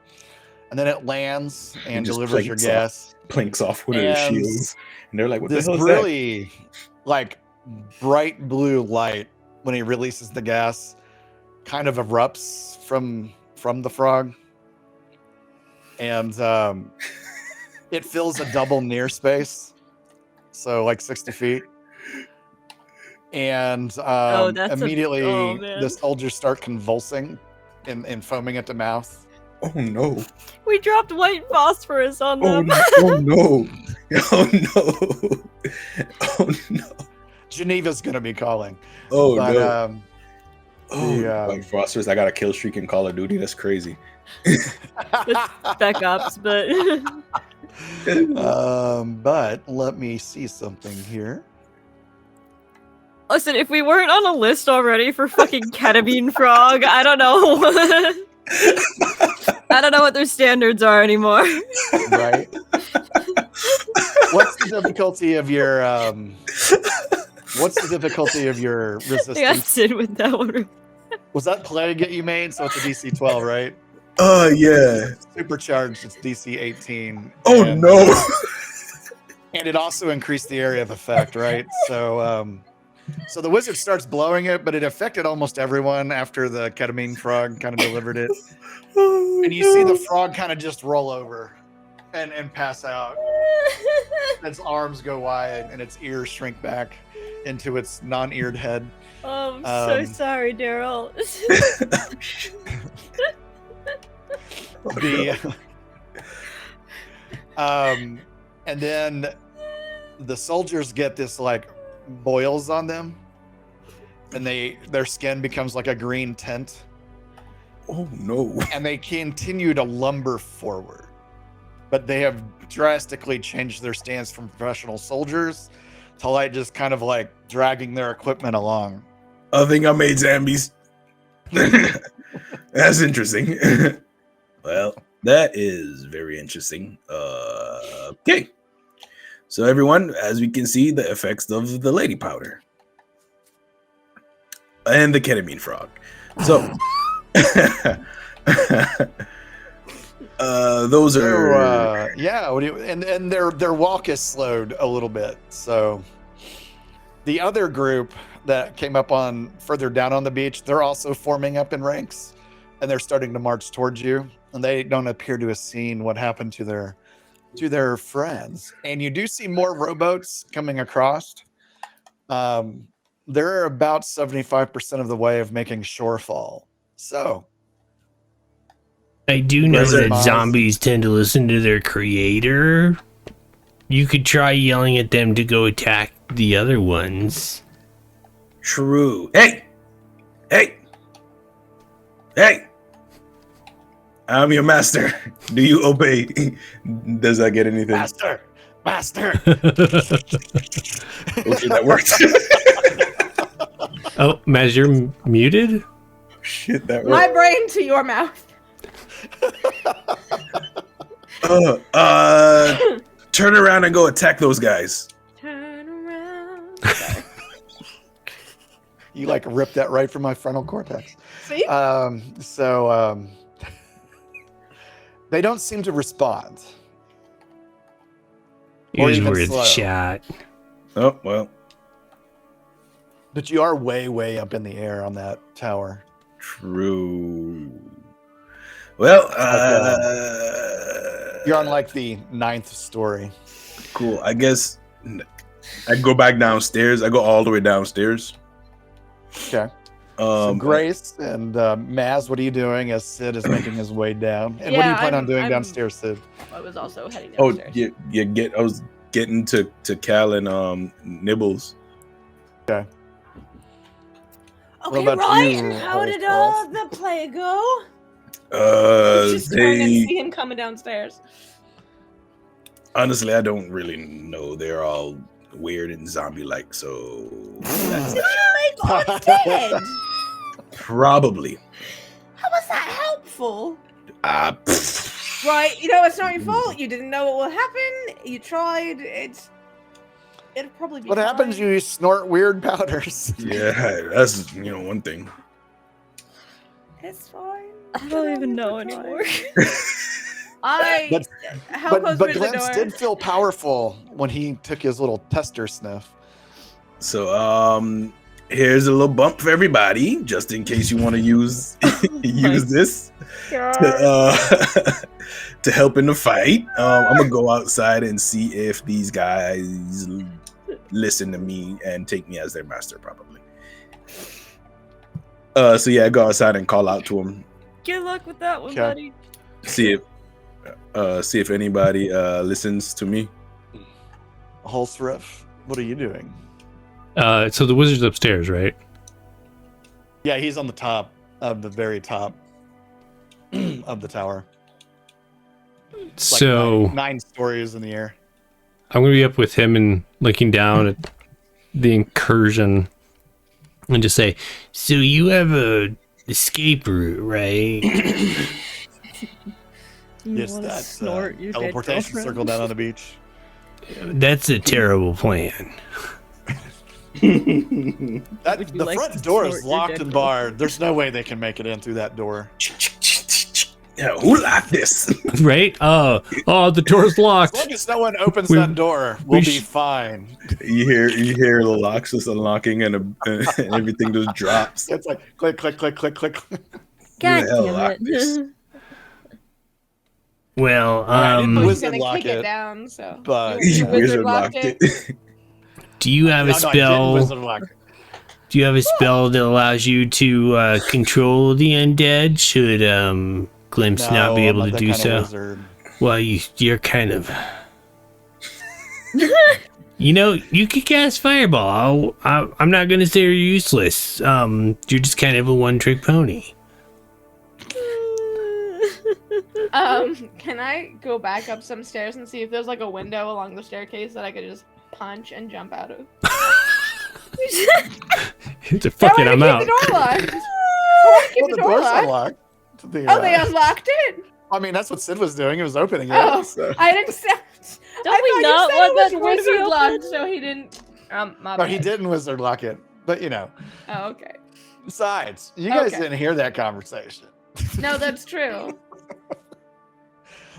[SPEAKER 4] and then it lands and
[SPEAKER 5] just
[SPEAKER 4] delivers your gas.
[SPEAKER 5] Plinks off one of the
[SPEAKER 4] And
[SPEAKER 5] shields, and they're like, "What the
[SPEAKER 4] This
[SPEAKER 5] hell is
[SPEAKER 4] really like bright blue light when he releases the gas kind of erupts from the frog, and it fills a double near space, so like 60 feet. And immediately the soldiers start convulsing and foaming at the mouth.
[SPEAKER 5] Oh no!
[SPEAKER 3] We dropped white phosphorus on
[SPEAKER 5] Oh
[SPEAKER 3] them.
[SPEAKER 5] no! Oh no! Oh no! Oh no!
[SPEAKER 4] Geneva's gonna be calling.
[SPEAKER 5] Oh
[SPEAKER 4] But,
[SPEAKER 5] no!
[SPEAKER 4] the,
[SPEAKER 5] Frosters, I got a kill streak in Call of Duty. That's crazy.
[SPEAKER 3] Spec Ops, but
[SPEAKER 4] but let me see something here.
[SPEAKER 3] listen, if we weren't on a list already for fucking ketamine frog, I don't know. I don't know what their standards are anymore.
[SPEAKER 4] Right. What's the difficulty of your resistance?
[SPEAKER 3] I got Sid with that one.
[SPEAKER 4] Was that plague that you made? So it's a DC 12, right?
[SPEAKER 5] Yeah.
[SPEAKER 4] Supercharged, it's DC 18.
[SPEAKER 5] Oh
[SPEAKER 4] and,
[SPEAKER 5] no!
[SPEAKER 4] And it also increased the area of effect, right? So so the wizard starts blowing it, but it affected almost everyone after the ketamine frog kind of delivered it. And you see the frog kind of just roll over and pass out. Its arms go wide and its ears shrink back into its non-eared head.
[SPEAKER 3] Oh, I'm so sorry, Daryl.
[SPEAKER 4] And then the soldiers get this like boils on them, and their skin becomes like a green tint.
[SPEAKER 5] Oh no!
[SPEAKER 4] And they continue to lumber forward, but they have drastically changed their stance from professional soldiers to like just kind of like dragging their equipment along.
[SPEAKER 5] I think I made zombies. That's interesting. Well, that is very interesting. Okay. So everyone, as we can see, the effects of the lady powder and the ketamine frog. So those are
[SPEAKER 4] yeah. What do you, and their walk is slowed a little bit. So The other group that came up on further down on the beach, they're also forming up in ranks, and they're starting to march towards you. And they don't appear to have seen what happened to their friends. And you do see more rowboats coming across. They're about 75% of the way of making shorefall. So
[SPEAKER 1] I do know
[SPEAKER 4] Where's
[SPEAKER 1] that
[SPEAKER 4] Maz?
[SPEAKER 1] zombies tend to listen to their creator. You could try yelling at them to go attack the other ones.
[SPEAKER 5] True. Hey! Hey! Hey! I'm your master. Do you obey? Does that get anything?
[SPEAKER 4] master.
[SPEAKER 5] Okay, that worked.
[SPEAKER 1] Oh, Maz, you're muted?
[SPEAKER 5] Shit, that worked.
[SPEAKER 2] My brain to your mouth.
[SPEAKER 5] Turn around and go attack those guys.
[SPEAKER 2] Turn around.
[SPEAKER 4] You like ripped that right from my frontal cortex.
[SPEAKER 2] See?
[SPEAKER 4] They don't seem to respond.
[SPEAKER 1] It
[SPEAKER 4] Or
[SPEAKER 1] was
[SPEAKER 4] even
[SPEAKER 1] worth
[SPEAKER 4] slow.
[SPEAKER 1] a shot.
[SPEAKER 5] Oh, well.
[SPEAKER 4] But you are way, way up in the air on that tower.
[SPEAKER 5] True. Well,
[SPEAKER 4] You're on like the 9th story.
[SPEAKER 5] cool. I guess I go back downstairs. I go all the way downstairs.
[SPEAKER 4] Okay. So Grace and Maz, what are you doing as Sid is making his way down? And what do you plan on doing downstairs, Sid?
[SPEAKER 2] I was also heading
[SPEAKER 5] Oh,
[SPEAKER 2] downstairs.
[SPEAKER 5] I was getting to Cal and Nibbles.
[SPEAKER 4] Okay.
[SPEAKER 2] Okay,
[SPEAKER 4] What about
[SPEAKER 2] Ryan,
[SPEAKER 4] you,
[SPEAKER 2] how did
[SPEAKER 4] Rolf?
[SPEAKER 2] the play go? Just trying to
[SPEAKER 5] They
[SPEAKER 2] see him coming downstairs.
[SPEAKER 5] honestly, I don't really know. They're all weird and zombie-like, so that's
[SPEAKER 2] Did you make undead?
[SPEAKER 5] probably.
[SPEAKER 2] How was that helpful?
[SPEAKER 5] Pfft.
[SPEAKER 2] Right, it's not your fault. You didn't know what would happen. You tried. It'll probably be
[SPEAKER 4] What happens?
[SPEAKER 2] fine.
[SPEAKER 4] You snort weird powders.
[SPEAKER 5] Yeah, that's one thing.
[SPEAKER 2] It's fine.
[SPEAKER 3] I don't even know
[SPEAKER 2] It's fine.
[SPEAKER 3] anymore.
[SPEAKER 2] How
[SPEAKER 4] But
[SPEAKER 2] close were you to the
[SPEAKER 4] Glimpse
[SPEAKER 2] door?
[SPEAKER 4] did feel powerful when he took his little tester sniff.
[SPEAKER 5] So here's a little bump for everybody, just in case you want to use this to help in the fight. I'm gonna go outside and see if these guys listen to me and take me as their master, probably. So yeah, I go outside and call out to them.
[SPEAKER 3] Good luck with that one,
[SPEAKER 4] Okay.
[SPEAKER 3] buddy.
[SPEAKER 5] See if anybody listens to me.
[SPEAKER 4] Holsriff, what are you doing?
[SPEAKER 1] So the wizard's upstairs, right?
[SPEAKER 4] Yeah, he's on the top of the very top of the tower. It's like
[SPEAKER 1] So
[SPEAKER 4] nine stories in the air.
[SPEAKER 1] I'm gonna be up with him and looking down at the incursion and just say, so you have a escape route, right?
[SPEAKER 4] Yes,
[SPEAKER 3] wanna
[SPEAKER 4] that's
[SPEAKER 3] snort your dead
[SPEAKER 4] teleportation
[SPEAKER 3] girlfriend?
[SPEAKER 4] circle down on the beach.
[SPEAKER 1] That's a terrible plan.
[SPEAKER 4] That
[SPEAKER 3] Would you
[SPEAKER 4] the
[SPEAKER 3] like
[SPEAKER 4] front
[SPEAKER 3] to
[SPEAKER 4] door
[SPEAKER 3] snort
[SPEAKER 4] is
[SPEAKER 3] your
[SPEAKER 4] locked
[SPEAKER 3] dead
[SPEAKER 4] and barred. There's no way they can make it in through that door.
[SPEAKER 5] Yeah, who locked this?
[SPEAKER 1] Right? Oh, the door's
[SPEAKER 4] As
[SPEAKER 1] locked.
[SPEAKER 4] long as no one opens
[SPEAKER 1] We-
[SPEAKER 4] that door, we'll
[SPEAKER 1] we
[SPEAKER 4] be
[SPEAKER 1] sh-
[SPEAKER 4] fine.
[SPEAKER 5] You hear the locks just unlocking and everything just drops.
[SPEAKER 4] It's like click, click, click, click, click.
[SPEAKER 3] God
[SPEAKER 5] the hell
[SPEAKER 3] damn
[SPEAKER 5] locked this?
[SPEAKER 3] it.
[SPEAKER 1] Well,
[SPEAKER 4] I didn't
[SPEAKER 2] Who's
[SPEAKER 4] wizard
[SPEAKER 2] gonna
[SPEAKER 4] lock
[SPEAKER 2] kick it
[SPEAKER 4] it,
[SPEAKER 2] down? So
[SPEAKER 4] but
[SPEAKER 2] You
[SPEAKER 5] Wizard
[SPEAKER 2] wizard locked
[SPEAKER 5] locked
[SPEAKER 2] it.
[SPEAKER 5] it.
[SPEAKER 1] do you have a
[SPEAKER 4] No, I didn't
[SPEAKER 1] spell?
[SPEAKER 4] wizard lock it.
[SPEAKER 1] Do you have a spell that allows you to control the undead? Should Glimpse not be
[SPEAKER 4] No, I'm
[SPEAKER 1] able to
[SPEAKER 4] that
[SPEAKER 1] do
[SPEAKER 4] kind of
[SPEAKER 1] so?
[SPEAKER 4] wizard.
[SPEAKER 1] Well, you're kind of. You could cast Fireball. I'm not going to say you're useless. You're just kind of a one-trick pony.
[SPEAKER 2] Can I go back up some stairs and see if there's like a window along the staircase that I could just punch and jump out of?
[SPEAKER 1] Fucking, I'm out.
[SPEAKER 2] The door locked.
[SPEAKER 4] Well, the door's unlocked.
[SPEAKER 2] Oh, they unlocked it.
[SPEAKER 4] I mean, that's what Sid was doing. He was opening it.
[SPEAKER 2] Oh,
[SPEAKER 4] so.
[SPEAKER 2] I didn't say.
[SPEAKER 3] Don't we not want
[SPEAKER 2] that
[SPEAKER 3] that door to be
[SPEAKER 2] wizard locked,
[SPEAKER 3] open?
[SPEAKER 2] so he didn't. My
[SPEAKER 4] No, he
[SPEAKER 2] bad.
[SPEAKER 4] didn't wizard lock it. But
[SPEAKER 2] Oh, okay.
[SPEAKER 4] besides, you guys
[SPEAKER 2] Okay.
[SPEAKER 4] didn't hear that conversation.
[SPEAKER 2] No, that's true.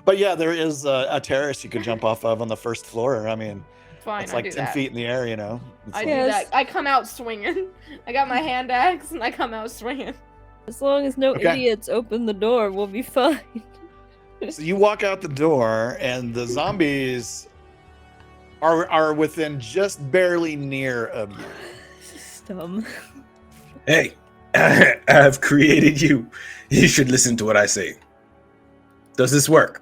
[SPEAKER 4] But yeah, there is a terrace you could jump off of on the first floor. I mean,
[SPEAKER 2] Fine,
[SPEAKER 4] It's
[SPEAKER 2] I
[SPEAKER 4] like
[SPEAKER 2] do
[SPEAKER 4] 10
[SPEAKER 2] that.
[SPEAKER 4] feet in the air, you know. It's
[SPEAKER 2] I
[SPEAKER 4] like-
[SPEAKER 2] do
[SPEAKER 3] Yes.
[SPEAKER 2] that. I come out swinging. I got my hand axe and I come out swinging.
[SPEAKER 3] As long as no
[SPEAKER 4] Okay.
[SPEAKER 3] idiots open the door, we'll be fine.
[SPEAKER 4] So you walk out the door, and the zombies are within just barely near of you.
[SPEAKER 3] It's dumb.
[SPEAKER 5] Hey, I have created you. You should listen to what I say. Does this work?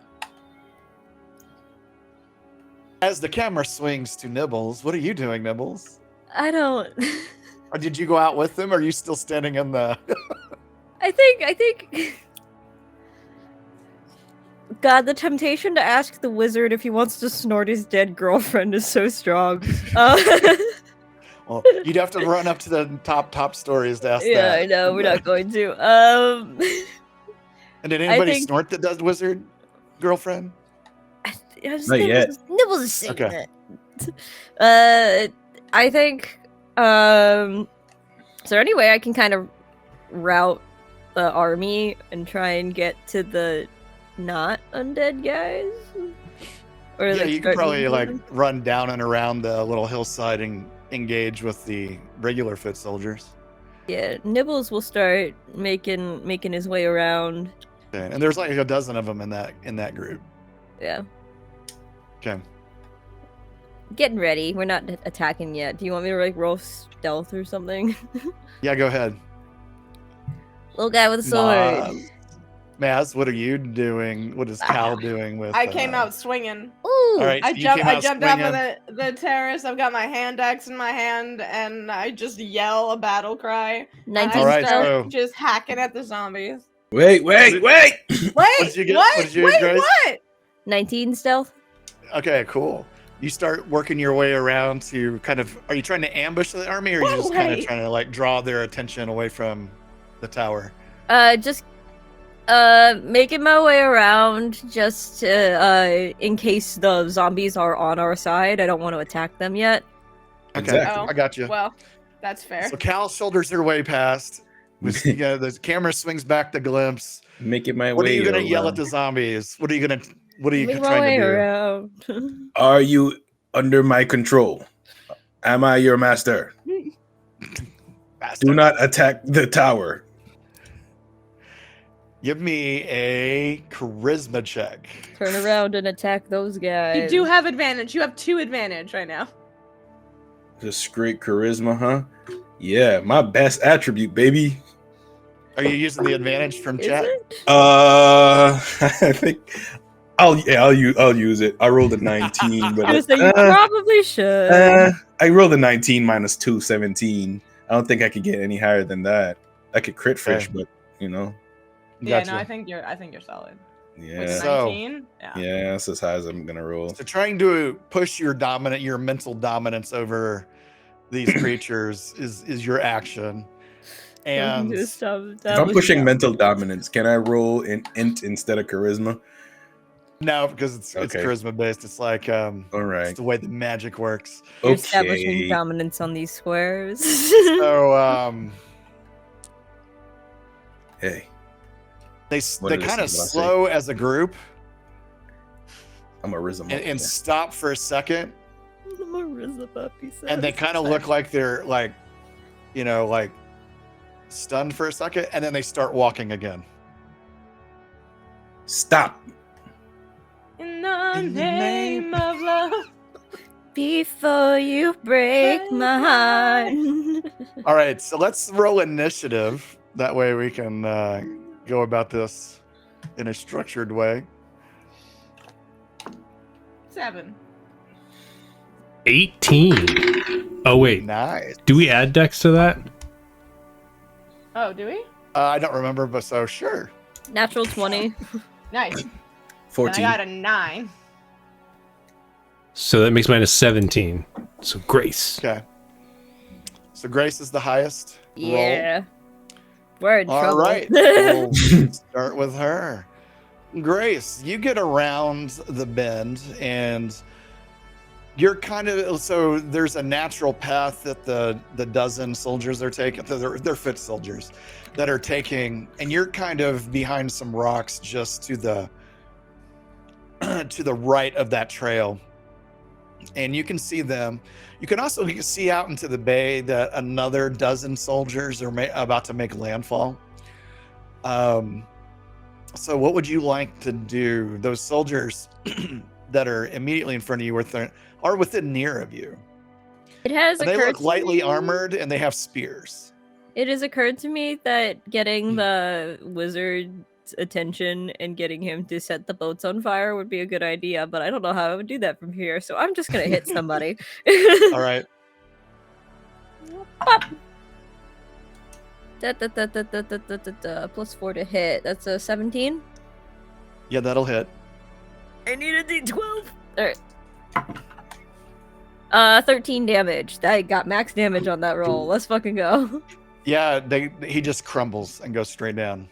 [SPEAKER 4] As the camera swings to Nibbles, what are you doing, Nibbles?
[SPEAKER 3] I don't.
[SPEAKER 4] Or did you go out with them? Or are you still standing in the?
[SPEAKER 3] I think. God, the temptation to ask the wizard if he wants to snort his dead girlfriend is so strong.
[SPEAKER 4] Well, you'd have to run up to the top stories to ask
[SPEAKER 3] Yeah,
[SPEAKER 4] that.
[SPEAKER 3] I know. We're not going to.
[SPEAKER 4] And did anybody
[SPEAKER 3] think-
[SPEAKER 4] snort the dead wizard girlfriend?
[SPEAKER 5] Not yet.
[SPEAKER 3] Nibbles is saying
[SPEAKER 4] Okay.
[SPEAKER 3] that. I think. Is there any way I can kind of route the army and try and get to the not undead guys? Or
[SPEAKER 4] Yeah,
[SPEAKER 3] like,
[SPEAKER 4] you could
[SPEAKER 3] start
[SPEAKER 4] probably
[SPEAKER 3] moving
[SPEAKER 4] like
[SPEAKER 3] them?
[SPEAKER 4] run down and around the little hillside and engage with the regular foot soldiers.
[SPEAKER 3] Yeah, Nibbles will start making his way around.
[SPEAKER 4] Okay. And there's like a dozen of them in that group.
[SPEAKER 3] Yeah,
[SPEAKER 4] Okay.
[SPEAKER 3] getting ready. We're not attacking yet. Do you want me to like roll stealth or something?
[SPEAKER 4] Yeah, go ahead.
[SPEAKER 3] Little guy with a sword.
[SPEAKER 4] Maz, what are you doing? What is Cal doing with?
[SPEAKER 2] I came out swinging.
[SPEAKER 3] Ooh,
[SPEAKER 4] All right,
[SPEAKER 2] I
[SPEAKER 4] so you came out
[SPEAKER 2] jumped off of
[SPEAKER 4] swinging.
[SPEAKER 2] the terrace. I've got my hand axe in my hand, and I just yell a battle cry. And
[SPEAKER 3] 19
[SPEAKER 4] All right,
[SPEAKER 2] I start
[SPEAKER 4] so-
[SPEAKER 2] just hacking at the zombies.
[SPEAKER 5] Wait!
[SPEAKER 2] Wait,
[SPEAKER 4] What'd you get?
[SPEAKER 2] what?
[SPEAKER 4] What'd you
[SPEAKER 2] Wait,
[SPEAKER 4] get, Grace?
[SPEAKER 2] what?
[SPEAKER 3] 19 stealth.
[SPEAKER 4] Okay, cool. You start working your way around to kind of. Are you trying to ambush the army, or are you just kind of
[SPEAKER 2] Wait.
[SPEAKER 4] trying to like draw their attention away from the tower?
[SPEAKER 3] Just making my way around just in case the zombies are on our side. I don't want to attack them yet.
[SPEAKER 4] Okay,
[SPEAKER 5] Exactly.
[SPEAKER 4] I got you.
[SPEAKER 2] Well, that's fair.
[SPEAKER 4] So Cal shoulders their way past. The camera swings back to glimpse.
[SPEAKER 5] Making my
[SPEAKER 4] What are
[SPEAKER 5] way.
[SPEAKER 4] you gonna yell at
[SPEAKER 5] around.
[SPEAKER 4] the zombies? What are you
[SPEAKER 3] Make my
[SPEAKER 4] trying
[SPEAKER 3] way
[SPEAKER 4] to do?
[SPEAKER 3] around.
[SPEAKER 5] Are you under my control? Am I your master? Do not attack the tower.
[SPEAKER 4] Give me a charisma check.
[SPEAKER 3] Turn around and attack those guys.
[SPEAKER 2] You do have advantage. You have 2 advantage right now.
[SPEAKER 5] Just great charisma, huh? Yeah, my best attribute, baby.
[SPEAKER 4] Are you using the advantage from
[SPEAKER 3] Is
[SPEAKER 4] chat?
[SPEAKER 3] it?
[SPEAKER 5] I think I'll use it. I rolled a 19, but
[SPEAKER 3] I was saying you probably should.
[SPEAKER 5] I rolled a 19 minus 2, 17. I don't think I could get any higher than that. I could crit fish,
[SPEAKER 4] Okay.
[SPEAKER 5] but you know,
[SPEAKER 2] Yeah,
[SPEAKER 4] Gotcha.
[SPEAKER 2] no, I think you're solid.
[SPEAKER 5] yeah,
[SPEAKER 2] With
[SPEAKER 4] So-
[SPEAKER 2] 19? Yeah.
[SPEAKER 5] yeah, that's as high as I'm gonna roll.
[SPEAKER 4] So trying to push your mental dominance over these creatures is your action. And
[SPEAKER 5] If I'm pushing mental dominance, can I roll an int instead of charisma?
[SPEAKER 4] no, because it's
[SPEAKER 5] Okay.
[SPEAKER 4] charisma based. It's like
[SPEAKER 5] All
[SPEAKER 4] it's
[SPEAKER 5] right.
[SPEAKER 4] the way the magic works.
[SPEAKER 3] You're establishing
[SPEAKER 5] Okay.
[SPEAKER 3] dominance on these squares.
[SPEAKER 4] So
[SPEAKER 5] Hey,
[SPEAKER 4] they
[SPEAKER 5] What did it
[SPEAKER 4] kind of
[SPEAKER 5] say? What I say?
[SPEAKER 4] slow as a group
[SPEAKER 5] I'm a rhythm.
[SPEAKER 4] and stop for a second, and they kind of look like they're like, like stunned for a second, and then they start walking again.
[SPEAKER 5] Stop.
[SPEAKER 2] In the
[SPEAKER 4] In the
[SPEAKER 2] name of love.
[SPEAKER 3] Before you break my heart.
[SPEAKER 4] All right, so let's roll initiative. That way we can go about this in a structured way.
[SPEAKER 2] 7.
[SPEAKER 1] 18. Oh wait,
[SPEAKER 4] Nice.
[SPEAKER 1] do we add dex to that?
[SPEAKER 2] Oh, do we?
[SPEAKER 4] I don't remember, but so sure.
[SPEAKER 3] Natural 20.
[SPEAKER 2] Nice. And
[SPEAKER 5] 14.
[SPEAKER 2] I got a 9.
[SPEAKER 1] So that makes mine a 17. So Grace.
[SPEAKER 4] Okay. So Grace is the highest. roll.
[SPEAKER 3] Yeah. We're in
[SPEAKER 4] All
[SPEAKER 3] trouble.
[SPEAKER 4] right. We'll start with her. Grace, you get around the bend and you're kind of so there's a natural path that the dozen soldiers are taking. They're foot soldiers that are taking, and you're kind of behind some rocks just to the to the right of that trail. and you can see them. You can also see out into the bay that another dozen soldiers are about to make landfall. So what would you like to do? Those soldiers that are immediately in front of you are within near of you.
[SPEAKER 3] It has
[SPEAKER 4] And they
[SPEAKER 3] occurred
[SPEAKER 4] look
[SPEAKER 3] to
[SPEAKER 4] lightly
[SPEAKER 3] me-
[SPEAKER 4] armored, and they have spears.
[SPEAKER 3] It has occurred to me that getting the wizard's attention and getting him to set the boats on fire would be a good idea, but I don't know how I would do that from here, so I'm just gonna hit somebody.
[SPEAKER 4] All right.
[SPEAKER 3] Plus 4 to hit. That's a 17.
[SPEAKER 4] Yeah, that'll hit.
[SPEAKER 3] I need a d12. Alright. 13 damage. I got max damage on that roll. Let's fucking go.
[SPEAKER 4] Yeah, he just crumbles and goes straight down.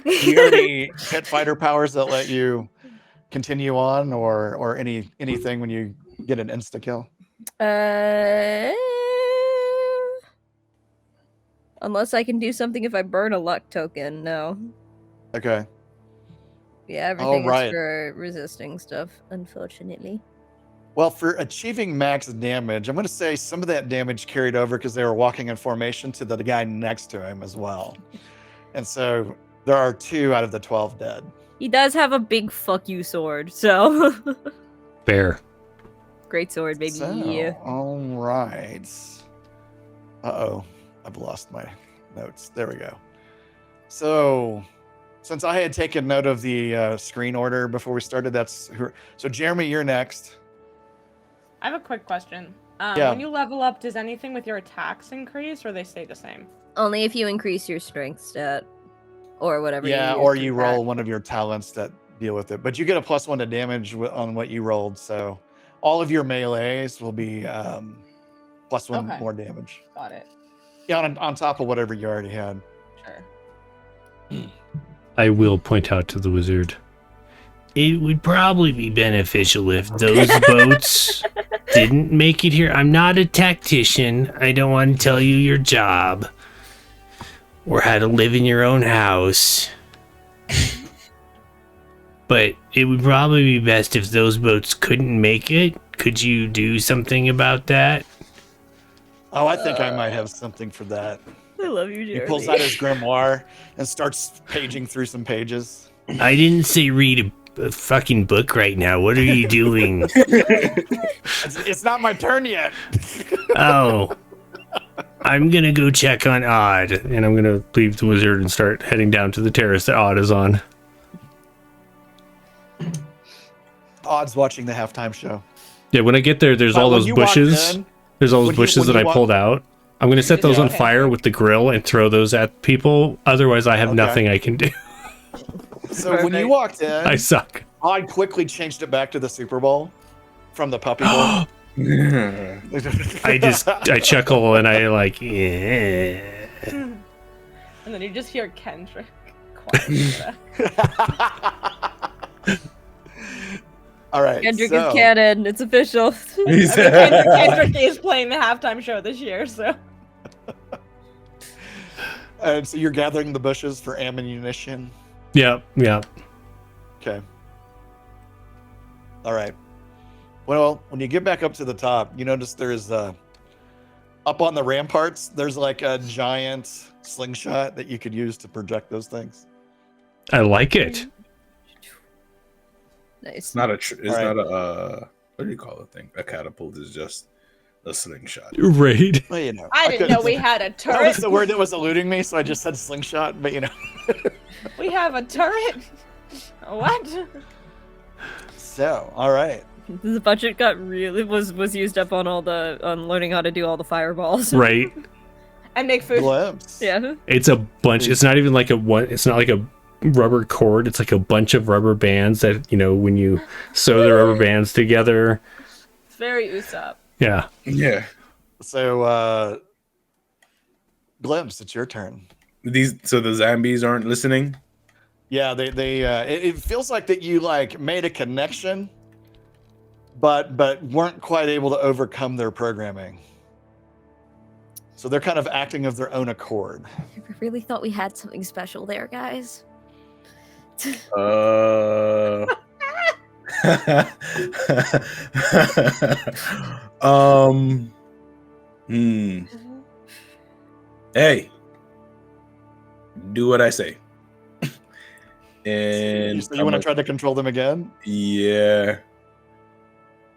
[SPEAKER 4] Do you have any pit fighter powers that let you continue on, or anything when you get an insta kill?
[SPEAKER 3] Unless I can do something if I burn a luck token, no.
[SPEAKER 4] Okay.
[SPEAKER 3] Yeah, everything
[SPEAKER 4] right.
[SPEAKER 3] is for resisting stuff, unfortunately.
[SPEAKER 4] Well, for achieving max damage, I'm going to say some of that damage carried over because they were walking in formation to the guy next to him as well. And so there are 2 out of the 12 dead.
[SPEAKER 3] He does have a big fuck you sword, so.
[SPEAKER 1] Fair.
[SPEAKER 3] Great sword, baby.
[SPEAKER 4] So, all right. Uh-oh. I've lost my notes. There we go. So, since I had taken note of the screen order before we started, so Jeremy, you're next.
[SPEAKER 2] I have a quick question.
[SPEAKER 4] Yeah.
[SPEAKER 2] When you level up, does anything with your attacks increase, or they stay the same?
[SPEAKER 3] Only if you increase your strength stat. Or whatever.
[SPEAKER 4] Yeah,
[SPEAKER 3] use
[SPEAKER 4] or
[SPEAKER 3] to
[SPEAKER 4] you
[SPEAKER 3] attack.
[SPEAKER 4] roll one of your talents that deal with it. But you get a +1 to damage on what you rolled. So all of your melees will be +1
[SPEAKER 2] Okay.
[SPEAKER 4] more damage.
[SPEAKER 2] Got it.
[SPEAKER 4] Yeah, on top of whatever you already had.
[SPEAKER 2] Sure.
[SPEAKER 1] I will point out to the wizard. It would probably be beneficial if those boats didn't make it here. I'm not a tactician. I don't want to tell you your job or how to live in your own house. But it would probably be best if those boats couldn't make it. Could you do something about that?
[SPEAKER 4] Oh, I think I might have something for that.
[SPEAKER 3] I love you, Jeremy.
[SPEAKER 4] He pulls out his grimoire and starts paging through some pages.
[SPEAKER 1] I didn't say read a fucking book right now. What are you doing?
[SPEAKER 4] It's not my turn yet.
[SPEAKER 1] Oh. I'm gonna go check on Odd, and I'm gonna leave the wizard and start heading down to the terrace that Odd is on.
[SPEAKER 4] Odd's watching the halftime show.
[SPEAKER 1] Yeah, when I get there, there's
[SPEAKER 4] But
[SPEAKER 1] all
[SPEAKER 4] when
[SPEAKER 1] those
[SPEAKER 4] you walked
[SPEAKER 1] bushes.
[SPEAKER 4] in-
[SPEAKER 1] There's all those
[SPEAKER 4] when
[SPEAKER 1] bushes that
[SPEAKER 4] you
[SPEAKER 1] I
[SPEAKER 4] walk-
[SPEAKER 1] pulled out. I'm gonna set those on
[SPEAKER 2] Okay.
[SPEAKER 1] fire with the grill and throw those at people. Otherwise, I have
[SPEAKER 4] Okay.
[SPEAKER 1] nothing I can do.
[SPEAKER 4] So when you
[SPEAKER 3] Perfect.
[SPEAKER 4] walked in,
[SPEAKER 1] I suck.
[SPEAKER 4] Odd quickly changed it back to the Super Bowl from the puppy bowl.
[SPEAKER 1] I chuckle and I like, yeah.
[SPEAKER 2] And then you just hear Kendrick quiet.
[SPEAKER 4] All right.
[SPEAKER 3] Kendrick
[SPEAKER 4] so,
[SPEAKER 3] is canon. It's official.
[SPEAKER 2] Kendrick is playing the halftime show this year, so.
[SPEAKER 4] And so you're gathering the bushes for ammunition.
[SPEAKER 1] Yep.
[SPEAKER 4] Okay. All right. Well, when you get back up to the top, you notice there's up on the ramparts, there's like a giant slingshot that you could use to project those things.
[SPEAKER 1] I like it.
[SPEAKER 3] Nice.
[SPEAKER 5] It's not a. It's
[SPEAKER 4] All right.
[SPEAKER 5] not a. What do you call it? Thing? A catapult is just a slingshot.
[SPEAKER 1] Right.
[SPEAKER 4] Well, you know.
[SPEAKER 2] I didn't
[SPEAKER 4] couldn't
[SPEAKER 2] know we
[SPEAKER 4] say-
[SPEAKER 2] had a
[SPEAKER 4] That
[SPEAKER 2] turret.
[SPEAKER 4] was the word that was eluding me, so I just said slingshot. But you know.
[SPEAKER 2] We have a turret. What?
[SPEAKER 4] So, all right.
[SPEAKER 3] The budget got really was used up on on learning how to do all the fireballs.
[SPEAKER 1] Right.
[SPEAKER 2] And make food.
[SPEAKER 4] Glimpse.
[SPEAKER 3] Yeah.
[SPEAKER 1] It's a bunch. It's not even like a one. It's not like a rubber cord. It's like a bunch of rubber bands that, when you sew the rubber bands together.
[SPEAKER 2] It's very Usopp.
[SPEAKER 1] Yeah.
[SPEAKER 5] Yeah.
[SPEAKER 4] So, Glimpse, it's your turn.
[SPEAKER 5] So the zombies aren't listening.
[SPEAKER 4] Yeah, it feels like that you made a connection, but weren't quite able to overcome their programming. So they're kind of acting of their own accord.
[SPEAKER 3] I really thought we had something special there, guys.
[SPEAKER 5] um. Hey, do what I say. And
[SPEAKER 4] So you want to try to control them again?
[SPEAKER 5] Yeah.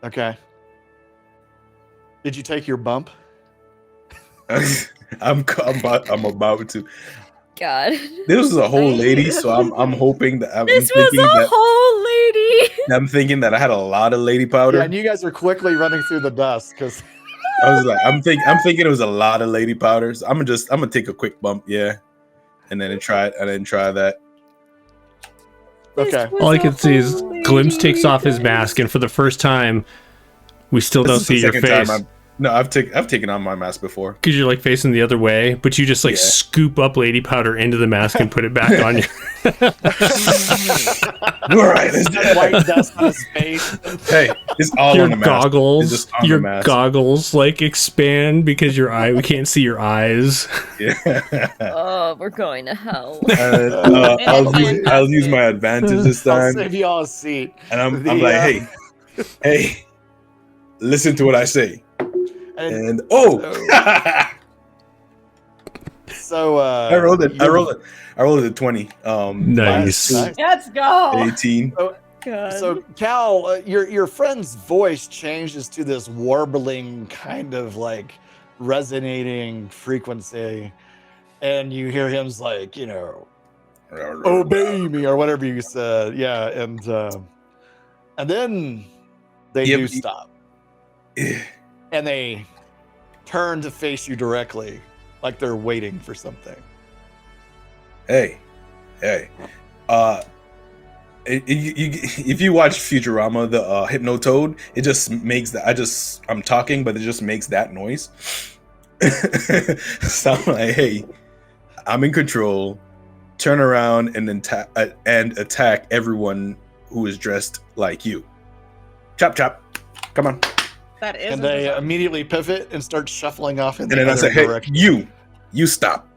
[SPEAKER 4] Okay. Did you take your bump?
[SPEAKER 5] I'm about to.
[SPEAKER 3] God.
[SPEAKER 5] This was a whole lady, so I'm hoping that
[SPEAKER 3] This was a whole lady.
[SPEAKER 5] I'm thinking that I had a lot of lady powder.
[SPEAKER 4] Yeah, and you guys are quickly running through the dust because
[SPEAKER 5] I was like, I'm thinking it was a lot of lady powders. I'm gonna take a quick bump, yeah, and then try that.
[SPEAKER 4] okay.
[SPEAKER 1] All I can see is Glimpse takes off his mask, and for the first time, we still don't see your face.
[SPEAKER 5] I've taken on my mask before
[SPEAKER 1] because you're like facing the other way, but you just like scoop up lady powder into the mask and put it back on you.
[SPEAKER 5] All right, let's do it.
[SPEAKER 4] White dust on his face.
[SPEAKER 5] Hey, it's all
[SPEAKER 1] your
[SPEAKER 5] on the mask.
[SPEAKER 1] goggles,
[SPEAKER 5] It's just on
[SPEAKER 1] your
[SPEAKER 5] the mask.
[SPEAKER 1] goggles like expand because we can't see your eyes.
[SPEAKER 5] Yeah.
[SPEAKER 3] Oh, we're going to hell.
[SPEAKER 5] I'll use my advantage this
[SPEAKER 4] I'll
[SPEAKER 5] time,
[SPEAKER 4] save y'all a seat.
[SPEAKER 5] and I'm like, hey, listen to what I say. And
[SPEAKER 4] so
[SPEAKER 5] I rolled it. I rolled a 20.
[SPEAKER 1] Nice.
[SPEAKER 2] Let's go.
[SPEAKER 5] 18.
[SPEAKER 4] So Cal, your friend's voice changes to this warbling kind of like resonating frequency, and you hear him's like, obey me or whatever you said. Yeah, and then they do stop. And they turn to face you directly, like they're waiting for something.
[SPEAKER 5] Hey. If you watch Futurama, the Hypnotoad, it just makes that. I'm talking, but it just makes that noise. So I'm like, hey, I'm in control. Turn around and attack everyone who is dressed like you. Chop, chop. Come on.
[SPEAKER 2] That is.
[SPEAKER 4] And they immediately pivot and start shuffling off in the
[SPEAKER 5] then I
[SPEAKER 4] other
[SPEAKER 5] say, hey,
[SPEAKER 4] direction.
[SPEAKER 5] you stop.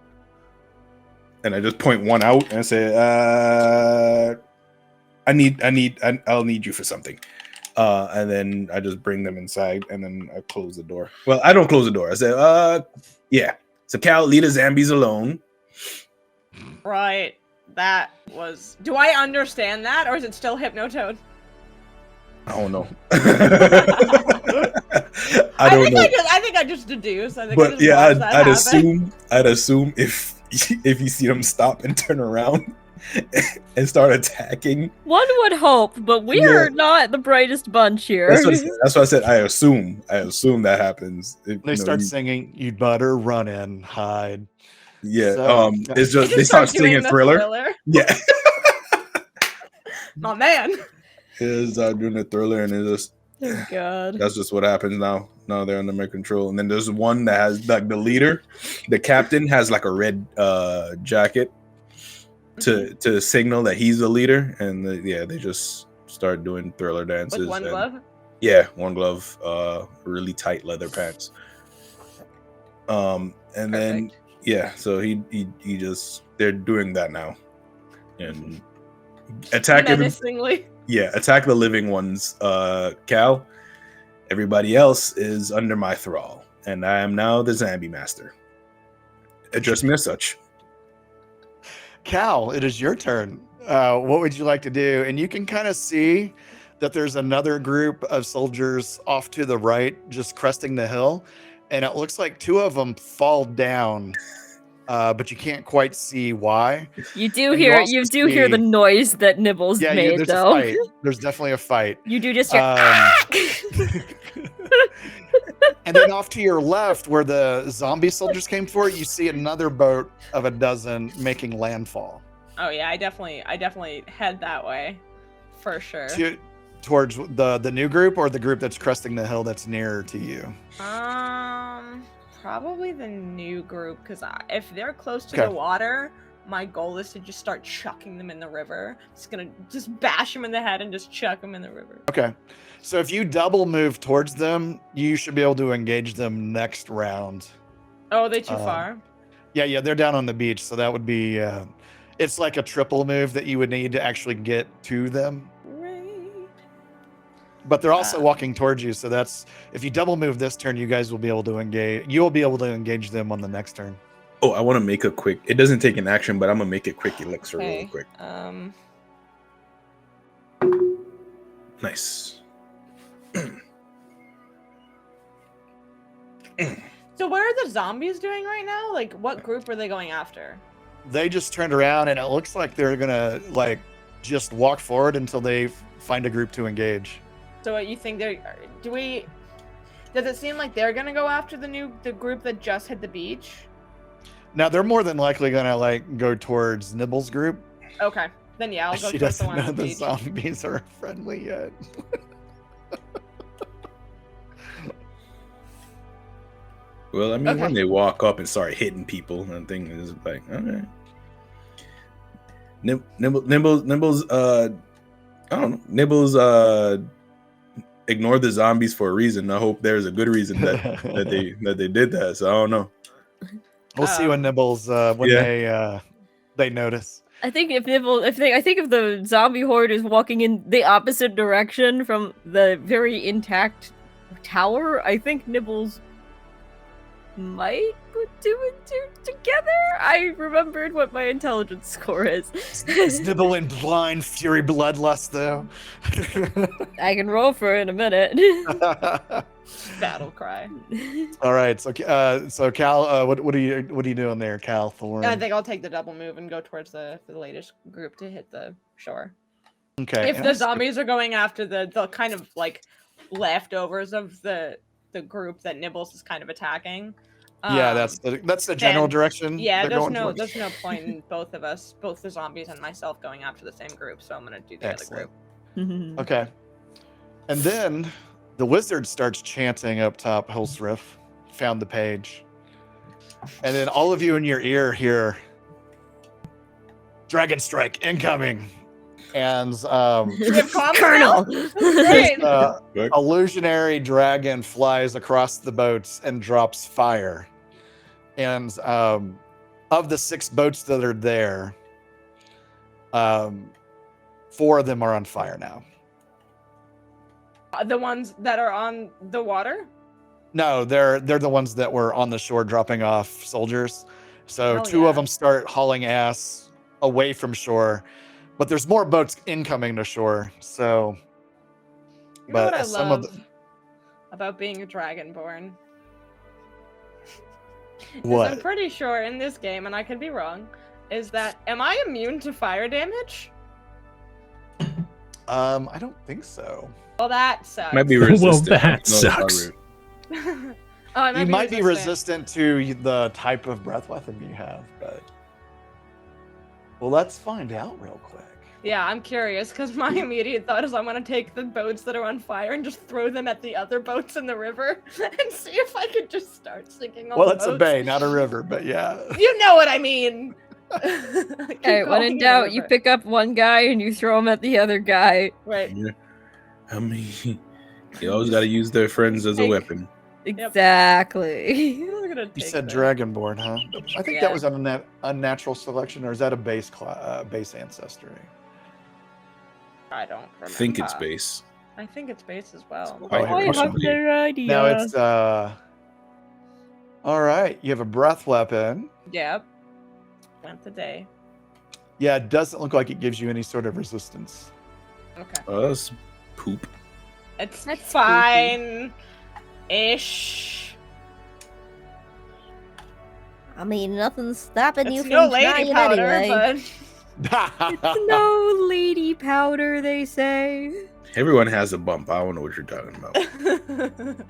[SPEAKER 5] And I just point one out and I say, I'll need you for something. And then I just bring them inside and then I close the door. Well, I don't close the door. I say, yeah. So Cal, leave the zombies alone.
[SPEAKER 2] Right. That was. Do I understand that, or is it still Hypnotoad?
[SPEAKER 5] I don't know.
[SPEAKER 2] I think I just deduce.
[SPEAKER 5] But yeah, I'd assume if you see them stop and turn around and start attacking.
[SPEAKER 3] One would hope, but we are not the brightest bunch here.
[SPEAKER 5] That's what I said. I assume that happens.
[SPEAKER 4] They start singing, "You'd better run and hide."
[SPEAKER 5] Yeah.
[SPEAKER 4] So,
[SPEAKER 5] it's just they start singing Thriller. Yeah.
[SPEAKER 2] My man.
[SPEAKER 5] Is doing the Thriller, and it just.
[SPEAKER 3] Oh God.
[SPEAKER 5] That's just what happens now. Now they're under my control. And then there's one that has like the leader, the captain has like a red jacket to signal that he's the leader. And they just start doing Thriller dances.
[SPEAKER 2] With one glove?
[SPEAKER 5] Yeah, one glove, really tight leather pants. And
[SPEAKER 2] Perfect.
[SPEAKER 5] then so he just they're doing that now. And attack
[SPEAKER 2] menacingly.
[SPEAKER 5] Attack the living ones, Cal. Everybody else is under my thrall, and I am now the zombie master. Address me as such.
[SPEAKER 4] Cal, it is your turn. What would you like to do? And you can kind of see that there's another group of soldiers off to the right, just cresting the hill, and it looks like two of them fall down. But you can't quite see why.
[SPEAKER 3] You do hear the noise that Nibbles made,
[SPEAKER 4] there's
[SPEAKER 3] though.
[SPEAKER 4] a fight. There's definitely a fight.
[SPEAKER 3] You do just hear.
[SPEAKER 4] And then off to your left, where the zombie soldiers came for, you see another boat of a dozen making landfall.
[SPEAKER 2] Oh yeah, I definitely head that way, for sure.
[SPEAKER 4] Towards the new group or the group that's cresting the hill that's nearer to you.
[SPEAKER 2] Probably the new group, because if they're close to the water, my goal is to just start chucking them in the river. Just gonna bash them in the head and just chuck them in the river.
[SPEAKER 4] Okay, so if you double move towards them, you should be able to engage them next round.
[SPEAKER 2] Oh, are they too far?
[SPEAKER 4] Yeah, they're down on the beach, so that would be. It's like a triple move that you would need to actually get to them.
[SPEAKER 2] Right.
[SPEAKER 4] But they're also walking towards you, so that's if you double move this turn, you guys will be able to engage. You'll be able to engage them on the next turn.
[SPEAKER 5] Oh, I want to make a quick. It doesn't take an action, but I'm gonna make a quick elixir
[SPEAKER 2] Okay.
[SPEAKER 5] real quick. Nice.
[SPEAKER 2] So what are the zombies doing right now? Like, what group are they going after?
[SPEAKER 4] They just turned around, and it looks like they're gonna like just walk forward until they find a group to engage.
[SPEAKER 2] So what you think they're? Does it seem like they're gonna go after the group that just hit the beach?
[SPEAKER 4] Now they're more than likely gonna like go towards Nibble's group.
[SPEAKER 2] Okay, then yeah, I'll go
[SPEAKER 4] She
[SPEAKER 2] towards the
[SPEAKER 4] doesn't
[SPEAKER 2] one
[SPEAKER 4] know
[SPEAKER 2] on the
[SPEAKER 4] the
[SPEAKER 2] beach.
[SPEAKER 4] zombies are friendly yet.
[SPEAKER 5] Well, I mean,
[SPEAKER 2] Okay.
[SPEAKER 5] when they walk up and start hitting people, and thing is like, okay. Nibbles, I don't know. Nibbles, ignore the zombies for a reason. I hope there's a good reason that they did that. So I don't know.
[SPEAKER 4] We'll see when Nibbles they notice.
[SPEAKER 3] I think if the zombie horde is walking in the opposite direction from the very intact tower, I think Nibbles might put two and two together. I remembered what my intelligence score is.
[SPEAKER 4] Is Nibble in blind fury bloodlust though?
[SPEAKER 3] I can roll for it in a minute.
[SPEAKER 2] Battle cry.
[SPEAKER 4] All right, so Cal, what are you doing there, Cal Thorne?
[SPEAKER 2] I think I'll take the double move and go towards the latest group to hit the shore.
[SPEAKER 4] Okay.
[SPEAKER 2] If the zombies are going after the kind of like leftovers of the group that Nibbles is kind of attacking.
[SPEAKER 4] Yeah, that's the general direction.
[SPEAKER 2] Yeah,
[SPEAKER 4] they're
[SPEAKER 2] there's
[SPEAKER 4] going
[SPEAKER 2] no
[SPEAKER 4] towards.
[SPEAKER 2] there's no point in both of us, both the zombies and myself, going after the same group. So I'm gonna do the
[SPEAKER 4] Excellent.
[SPEAKER 2] other group.
[SPEAKER 4] Okay. And then the wizard starts chanting up top, Hillsriff, found the page. And then all of you in your ear hear Dragon Strike incoming. And
[SPEAKER 3] Colonel!
[SPEAKER 2] Great.
[SPEAKER 4] illusionary dragon flies across the boats and drops fire. And of the 6 boats that are there, 4 of them are on fire now.
[SPEAKER 2] The ones that are on the water?
[SPEAKER 4] No, they're the ones that were on the shore dropping off soldiers. So
[SPEAKER 2] Hell
[SPEAKER 4] 2
[SPEAKER 2] yeah.
[SPEAKER 4] of them start hauling ass away from shore, but there's more boats incoming to shore. So,
[SPEAKER 2] You know what I
[SPEAKER 4] some
[SPEAKER 2] love
[SPEAKER 4] of the
[SPEAKER 2] about being a dragonborn? is
[SPEAKER 4] what?
[SPEAKER 2] I'm pretty sure in this game, and I could be wrong, is that am I immune to fire damage?
[SPEAKER 4] I don't think so.
[SPEAKER 2] Well, that sucks.
[SPEAKER 5] Might be
[SPEAKER 1] Well,
[SPEAKER 5] resistant.
[SPEAKER 1] that
[SPEAKER 5] No, it's not
[SPEAKER 1] sucks.
[SPEAKER 5] rude.
[SPEAKER 2] I
[SPEAKER 4] You might be resistant to the type of breath weapon you have, but well, let's find out real quick.
[SPEAKER 2] Yeah, I'm curious because my immediate thought is I'm gonna take the boats that are on fire and just throw them at the other boats in the river and see if I could just start sinking on
[SPEAKER 4] Well,
[SPEAKER 2] the
[SPEAKER 4] it's a
[SPEAKER 2] boats.
[SPEAKER 4] bay, not a river, but yeah.
[SPEAKER 2] You know what I mean.
[SPEAKER 3] Alright, when in doubt, you pick up one guy and you throw him at the other guy.
[SPEAKER 2] Right.
[SPEAKER 5] Yeah. I mean, you always got to use their friends as a
[SPEAKER 2] Take-
[SPEAKER 5] weapon.
[SPEAKER 3] Exactly.
[SPEAKER 2] I'm gonna
[SPEAKER 4] You
[SPEAKER 2] take
[SPEAKER 4] said
[SPEAKER 2] this.
[SPEAKER 4] Dragonborn, huh? I think
[SPEAKER 2] Yeah.
[SPEAKER 4] that was an unnatural selection, or is that a base base ancestry?
[SPEAKER 2] I don't remember.
[SPEAKER 5] I think it's base.
[SPEAKER 2] I think it's base as well.
[SPEAKER 5] Oh,
[SPEAKER 3] I have
[SPEAKER 5] possibly.
[SPEAKER 3] no idea.
[SPEAKER 4] Now it's all right. You have a breath weapon.
[SPEAKER 2] Yep. Went the day.
[SPEAKER 4] Yeah, it doesn't look like it gives you any sort of resistance.
[SPEAKER 2] Okay.
[SPEAKER 5] Oh, that's poop.
[SPEAKER 2] It's
[SPEAKER 3] That's
[SPEAKER 2] fine. Ish.
[SPEAKER 3] I mean, nothing's stopping you
[SPEAKER 2] It's
[SPEAKER 3] from
[SPEAKER 2] no lady
[SPEAKER 3] trying
[SPEAKER 2] powder,
[SPEAKER 3] anyway.
[SPEAKER 2] but
[SPEAKER 3] It's no lady powder, they say.
[SPEAKER 5] Everyone has a bump. I don't know what you're talking about.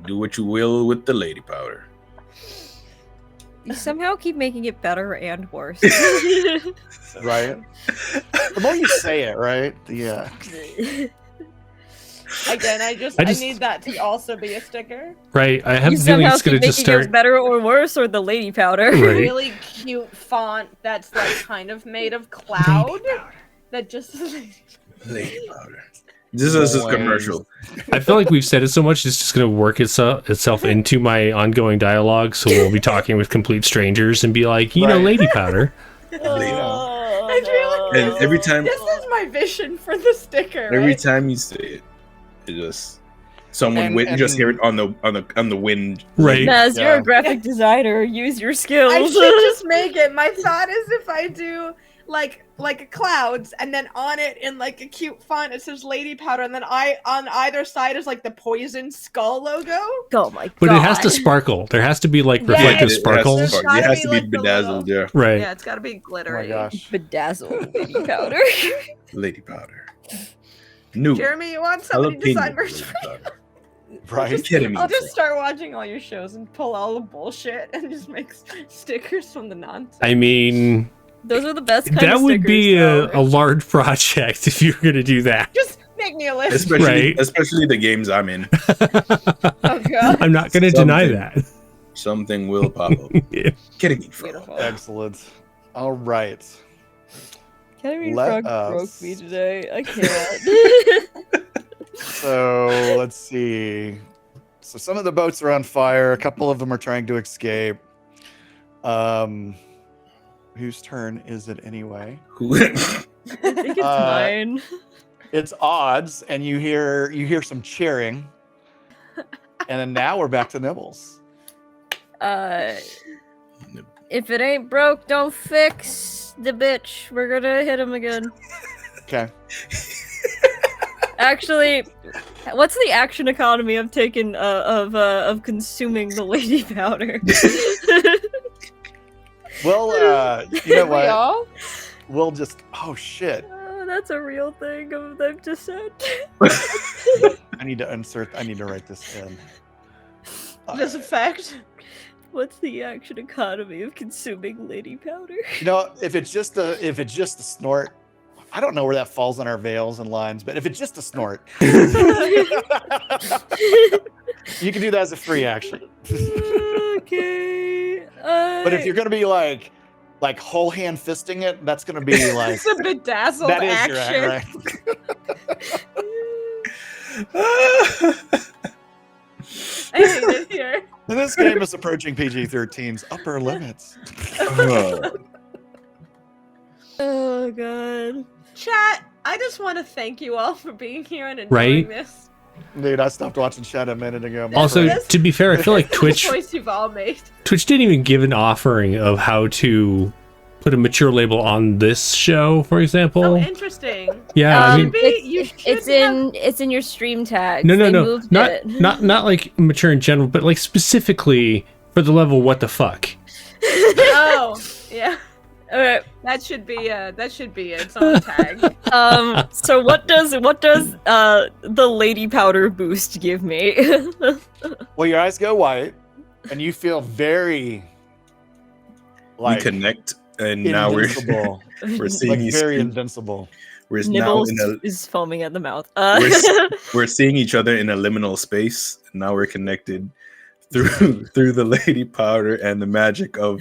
[SPEAKER 5] Do what you will with the lady powder.
[SPEAKER 3] You somehow keep making it better and worse.
[SPEAKER 4] Right? The more you say it, right? Yeah.
[SPEAKER 2] again, I
[SPEAKER 1] just-
[SPEAKER 2] need that to also be a sticker.
[SPEAKER 1] Right. I have
[SPEAKER 3] You
[SPEAKER 1] a feeling
[SPEAKER 3] somehow
[SPEAKER 1] it's gonna
[SPEAKER 3] keep
[SPEAKER 1] just
[SPEAKER 3] making yours
[SPEAKER 1] start.
[SPEAKER 3] better or worse, or the lady powder.
[SPEAKER 1] Right.
[SPEAKER 2] Really cute font that's like kind of made of cloud. That just
[SPEAKER 5] Lady powder. This is a commercial.
[SPEAKER 1] I feel like we've said it so much, it's just going to work itself into my ongoing dialogue. So we'll be talking with complete strangers and be like, you know,
[SPEAKER 4] Right.
[SPEAKER 1] lady powder.
[SPEAKER 2] I feel like
[SPEAKER 5] And every time,
[SPEAKER 2] this is my vision for the sticker.
[SPEAKER 5] every
[SPEAKER 2] right?
[SPEAKER 5] time you say it, It just someone
[SPEAKER 4] And-
[SPEAKER 5] you just hear it on the wind.
[SPEAKER 1] Right.
[SPEAKER 3] Maz, you're
[SPEAKER 4] Yeah.
[SPEAKER 3] a graphic designer. Use your skills.
[SPEAKER 2] I should just make it. My thought is if I do like clouds, and then on it in like a cute font it says Lady Powder, and then on either side is like the poison skull logo.
[SPEAKER 3] Oh my god.
[SPEAKER 1] But it has to sparkle. There has to be like
[SPEAKER 2] Yeah,
[SPEAKER 1] reflective
[SPEAKER 2] it has to
[SPEAKER 1] sparkles.
[SPEAKER 2] sparkle.
[SPEAKER 5] It has to be
[SPEAKER 2] Gotta be like the
[SPEAKER 5] bedazzled, yeah.
[SPEAKER 1] Right.
[SPEAKER 2] Yeah, it's got to be
[SPEAKER 4] Oh my
[SPEAKER 2] glittery.
[SPEAKER 4] gosh.
[SPEAKER 3] Bedazzled lady powder.
[SPEAKER 5] Lady powder. New.
[SPEAKER 2] Jeremy, you want somebody to
[SPEAKER 5] jalapeno
[SPEAKER 2] design merch?
[SPEAKER 5] lady powder.
[SPEAKER 4] Right?
[SPEAKER 5] Kidding me.
[SPEAKER 2] I'll just start watching all your shows and pull all the bullshit and just make stickers from the nonsense.
[SPEAKER 1] I mean,
[SPEAKER 3] Those are the best kind
[SPEAKER 1] that
[SPEAKER 3] of
[SPEAKER 1] would be
[SPEAKER 3] stickers,
[SPEAKER 1] a large project if you were going to do that.
[SPEAKER 2] Just make me a list.
[SPEAKER 5] Especially,
[SPEAKER 1] Right.
[SPEAKER 5] especially the games I'm in.
[SPEAKER 2] Oh god.
[SPEAKER 1] I'm not going to deny
[SPEAKER 5] Something.
[SPEAKER 1] that.
[SPEAKER 5] Something will pop up.
[SPEAKER 1] Yeah.
[SPEAKER 5] Kidding me, bro.
[SPEAKER 2] Beautiful.
[SPEAKER 4] Excellent. All right.
[SPEAKER 3] Kenny
[SPEAKER 4] Let
[SPEAKER 3] Frog broke
[SPEAKER 4] us-
[SPEAKER 3] me today. I can't.
[SPEAKER 4] So let's see. So some of the boats are on fire. A couple of them are trying to escape. Whose turn is it anyway?
[SPEAKER 5] Who?
[SPEAKER 3] I think it's mine.
[SPEAKER 4] It's odds, and you hear some cheering. And then now we're back to Nibbles.
[SPEAKER 3] If it ain't broke, don't fix the bitch. We're gonna hit him again.
[SPEAKER 4] Okay.
[SPEAKER 3] Actually, what's the action economy of taking of consuming the lady powder?
[SPEAKER 4] Well, you know
[SPEAKER 2] We
[SPEAKER 4] what?
[SPEAKER 2] all?
[SPEAKER 4] We'll just. Oh shit!
[SPEAKER 3] Oh, that's a real thing I've just said.
[SPEAKER 4] I need to write this in.
[SPEAKER 2] This effect.
[SPEAKER 3] What's the action economy of consuming lady powder?
[SPEAKER 4] You know, if it's just a snort, I don't know where that falls on our veils and lines, but if it's just a snort, you can do that as a free action.
[SPEAKER 3] Okay.
[SPEAKER 4] But if you're gonna be like whole hand fisting it, that's gonna be like
[SPEAKER 2] It's a bedazzled
[SPEAKER 4] that is
[SPEAKER 2] action.
[SPEAKER 4] your act, right?
[SPEAKER 2] I hate it here.
[SPEAKER 4] And this game is approaching PG-13's upper limits.
[SPEAKER 3] Oh god.
[SPEAKER 2] Chat, I just want to thank you all for being here and enjoying
[SPEAKER 1] Right?
[SPEAKER 2] this.
[SPEAKER 4] Dude, I stopped watching Shadow a minute ago. I'm
[SPEAKER 1] Also,
[SPEAKER 4] afraid.
[SPEAKER 1] to be fair, I feel like
[SPEAKER 2] This is
[SPEAKER 1] Twitch
[SPEAKER 2] the choice you've all made.
[SPEAKER 1] didn't even give an offering of how to put a mature label on this show, for
[SPEAKER 2] Oh,
[SPEAKER 1] example.
[SPEAKER 2] interesting.
[SPEAKER 1] Yeah, I mean,
[SPEAKER 3] It's in your stream tags.
[SPEAKER 1] no,
[SPEAKER 3] They
[SPEAKER 1] no,
[SPEAKER 3] moved
[SPEAKER 1] not
[SPEAKER 3] it.
[SPEAKER 1] not like mature in general, but like specifically for the level what the fuck.
[SPEAKER 2] Oh, yeah.
[SPEAKER 3] Alright.
[SPEAKER 2] That should be its own tag.
[SPEAKER 3] So what does the lady powder boost give me?
[SPEAKER 4] Well, your eyes go white, and you feel very
[SPEAKER 5] We connect, and now
[SPEAKER 4] invincible.
[SPEAKER 5] we're seeing
[SPEAKER 4] like
[SPEAKER 5] each
[SPEAKER 4] very invincible.
[SPEAKER 5] we're now
[SPEAKER 3] Nibbles
[SPEAKER 5] in a
[SPEAKER 3] is foaming at the mouth.
[SPEAKER 5] we're seeing each other in a liminal space. Now we're connected through the lady powder and the magic of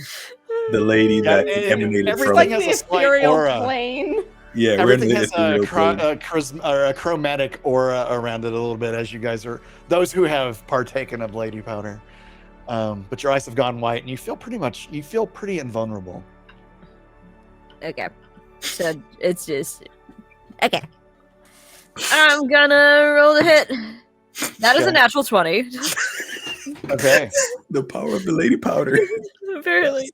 [SPEAKER 5] the lady that emanated
[SPEAKER 4] everything
[SPEAKER 5] from.
[SPEAKER 4] has
[SPEAKER 2] the
[SPEAKER 4] a slight
[SPEAKER 2] ethereal
[SPEAKER 4] aura.
[SPEAKER 2] plane.
[SPEAKER 5] Yeah,
[SPEAKER 4] Everything
[SPEAKER 5] we're in
[SPEAKER 4] has
[SPEAKER 5] the
[SPEAKER 4] a chromatic aura around it a little bit, as you guys are those who have partaken of lady powder. But your eyes have gone white, and you feel pretty invulnerable.
[SPEAKER 3] Okay. So it's just okay. I'm gonna roll the hit. That is a
[SPEAKER 4] Okay.
[SPEAKER 3] natural 20.
[SPEAKER 4] Okay.
[SPEAKER 5] the power of the lady powder.
[SPEAKER 3] Apparently.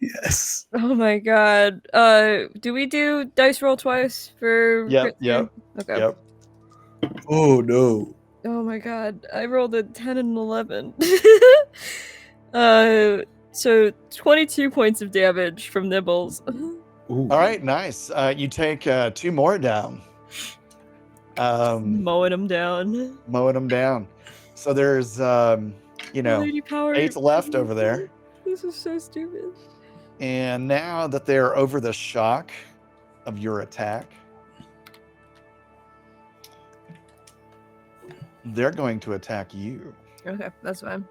[SPEAKER 5] Yes.
[SPEAKER 3] Oh my god. Do we do dice roll twice for
[SPEAKER 4] Yep.
[SPEAKER 3] Okay.
[SPEAKER 4] Yep.
[SPEAKER 5] Oh no.
[SPEAKER 3] Oh my god. I rolled a 10 and an 11. So 22 points of damage from Nibbles.
[SPEAKER 5] Ooh.
[SPEAKER 4] All right. Nice. You take 2 more down.
[SPEAKER 3] Mowing them down.
[SPEAKER 4] Mowing them down. So there's
[SPEAKER 3] Lady power.
[SPEAKER 4] 8 left over there.
[SPEAKER 3] This is so stupid.
[SPEAKER 4] And now that they're over the shock of your attack, they're going to attack you.
[SPEAKER 3] Okay, that's fine.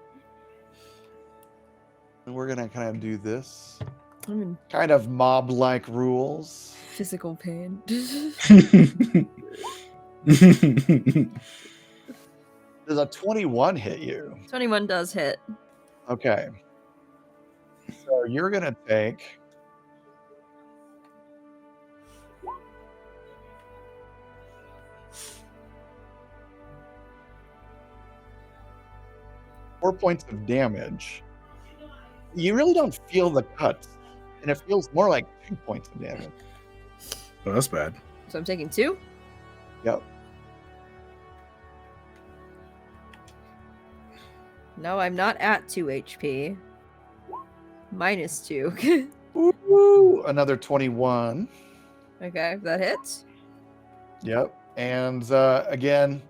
[SPEAKER 4] And we're gonna kind of do this
[SPEAKER 3] I'm in
[SPEAKER 4] kind of mob-like rules.
[SPEAKER 3] physical pain.
[SPEAKER 4] Does a 21 hit you?
[SPEAKER 3] 21 does hit.
[SPEAKER 4] Okay. So you're gonna take 4 points of damage. You really don't feel the cuts, and it feels more like 2 points of damage.
[SPEAKER 5] Oh, that's bad.
[SPEAKER 3] So I'm taking 2.
[SPEAKER 4] Yep.
[SPEAKER 3] No, I'm not at 2 HP. -2.
[SPEAKER 4] Ooh, another 21.
[SPEAKER 3] Okay, that hits.
[SPEAKER 4] Yep. And again,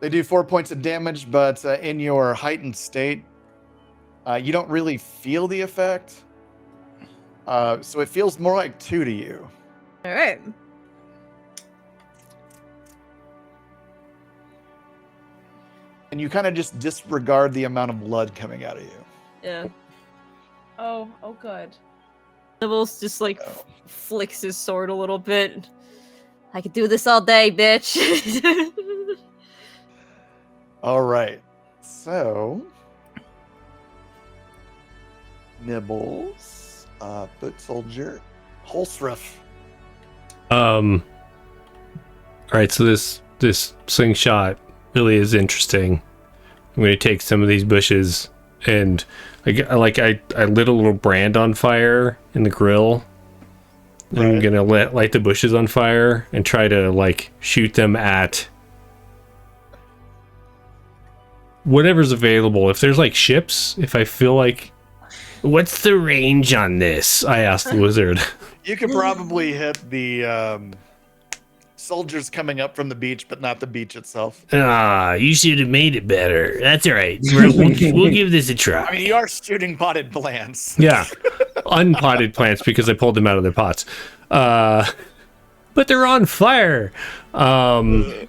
[SPEAKER 4] they do 4 points of damage, but in your heightened state, you don't really feel the effect. So it feels more like 2 to you.
[SPEAKER 3] All right.
[SPEAKER 4] And you kind of just disregard the amount of blood coming out of you.
[SPEAKER 3] Yeah.
[SPEAKER 2] Oh, good.
[SPEAKER 3] Nibbles just like flicks his sword a little bit. I could do this all day, bitch.
[SPEAKER 4] All right. So, Nibbles, Foot Soldier, Holsriff.
[SPEAKER 1] All right, so this slingshot really is interesting. I'm going to take some of these bushes and I lit a little brand on fire in the grill.
[SPEAKER 4] Right.
[SPEAKER 1] I'm going to light the bushes on fire and try to like shoot them at whatever's available. If there's like ships, if I feel like, what's the range on this? I asked the wizard.
[SPEAKER 4] You could probably hit the soldiers coming up from the beach, but not the beach itself.
[SPEAKER 1] You should have made it better. That's all right. We'll give this a try.
[SPEAKER 4] I mean, you are shooting potted plants.
[SPEAKER 1] Yeah, unpotted plants because I pulled them out of their pots. But they're on fire. I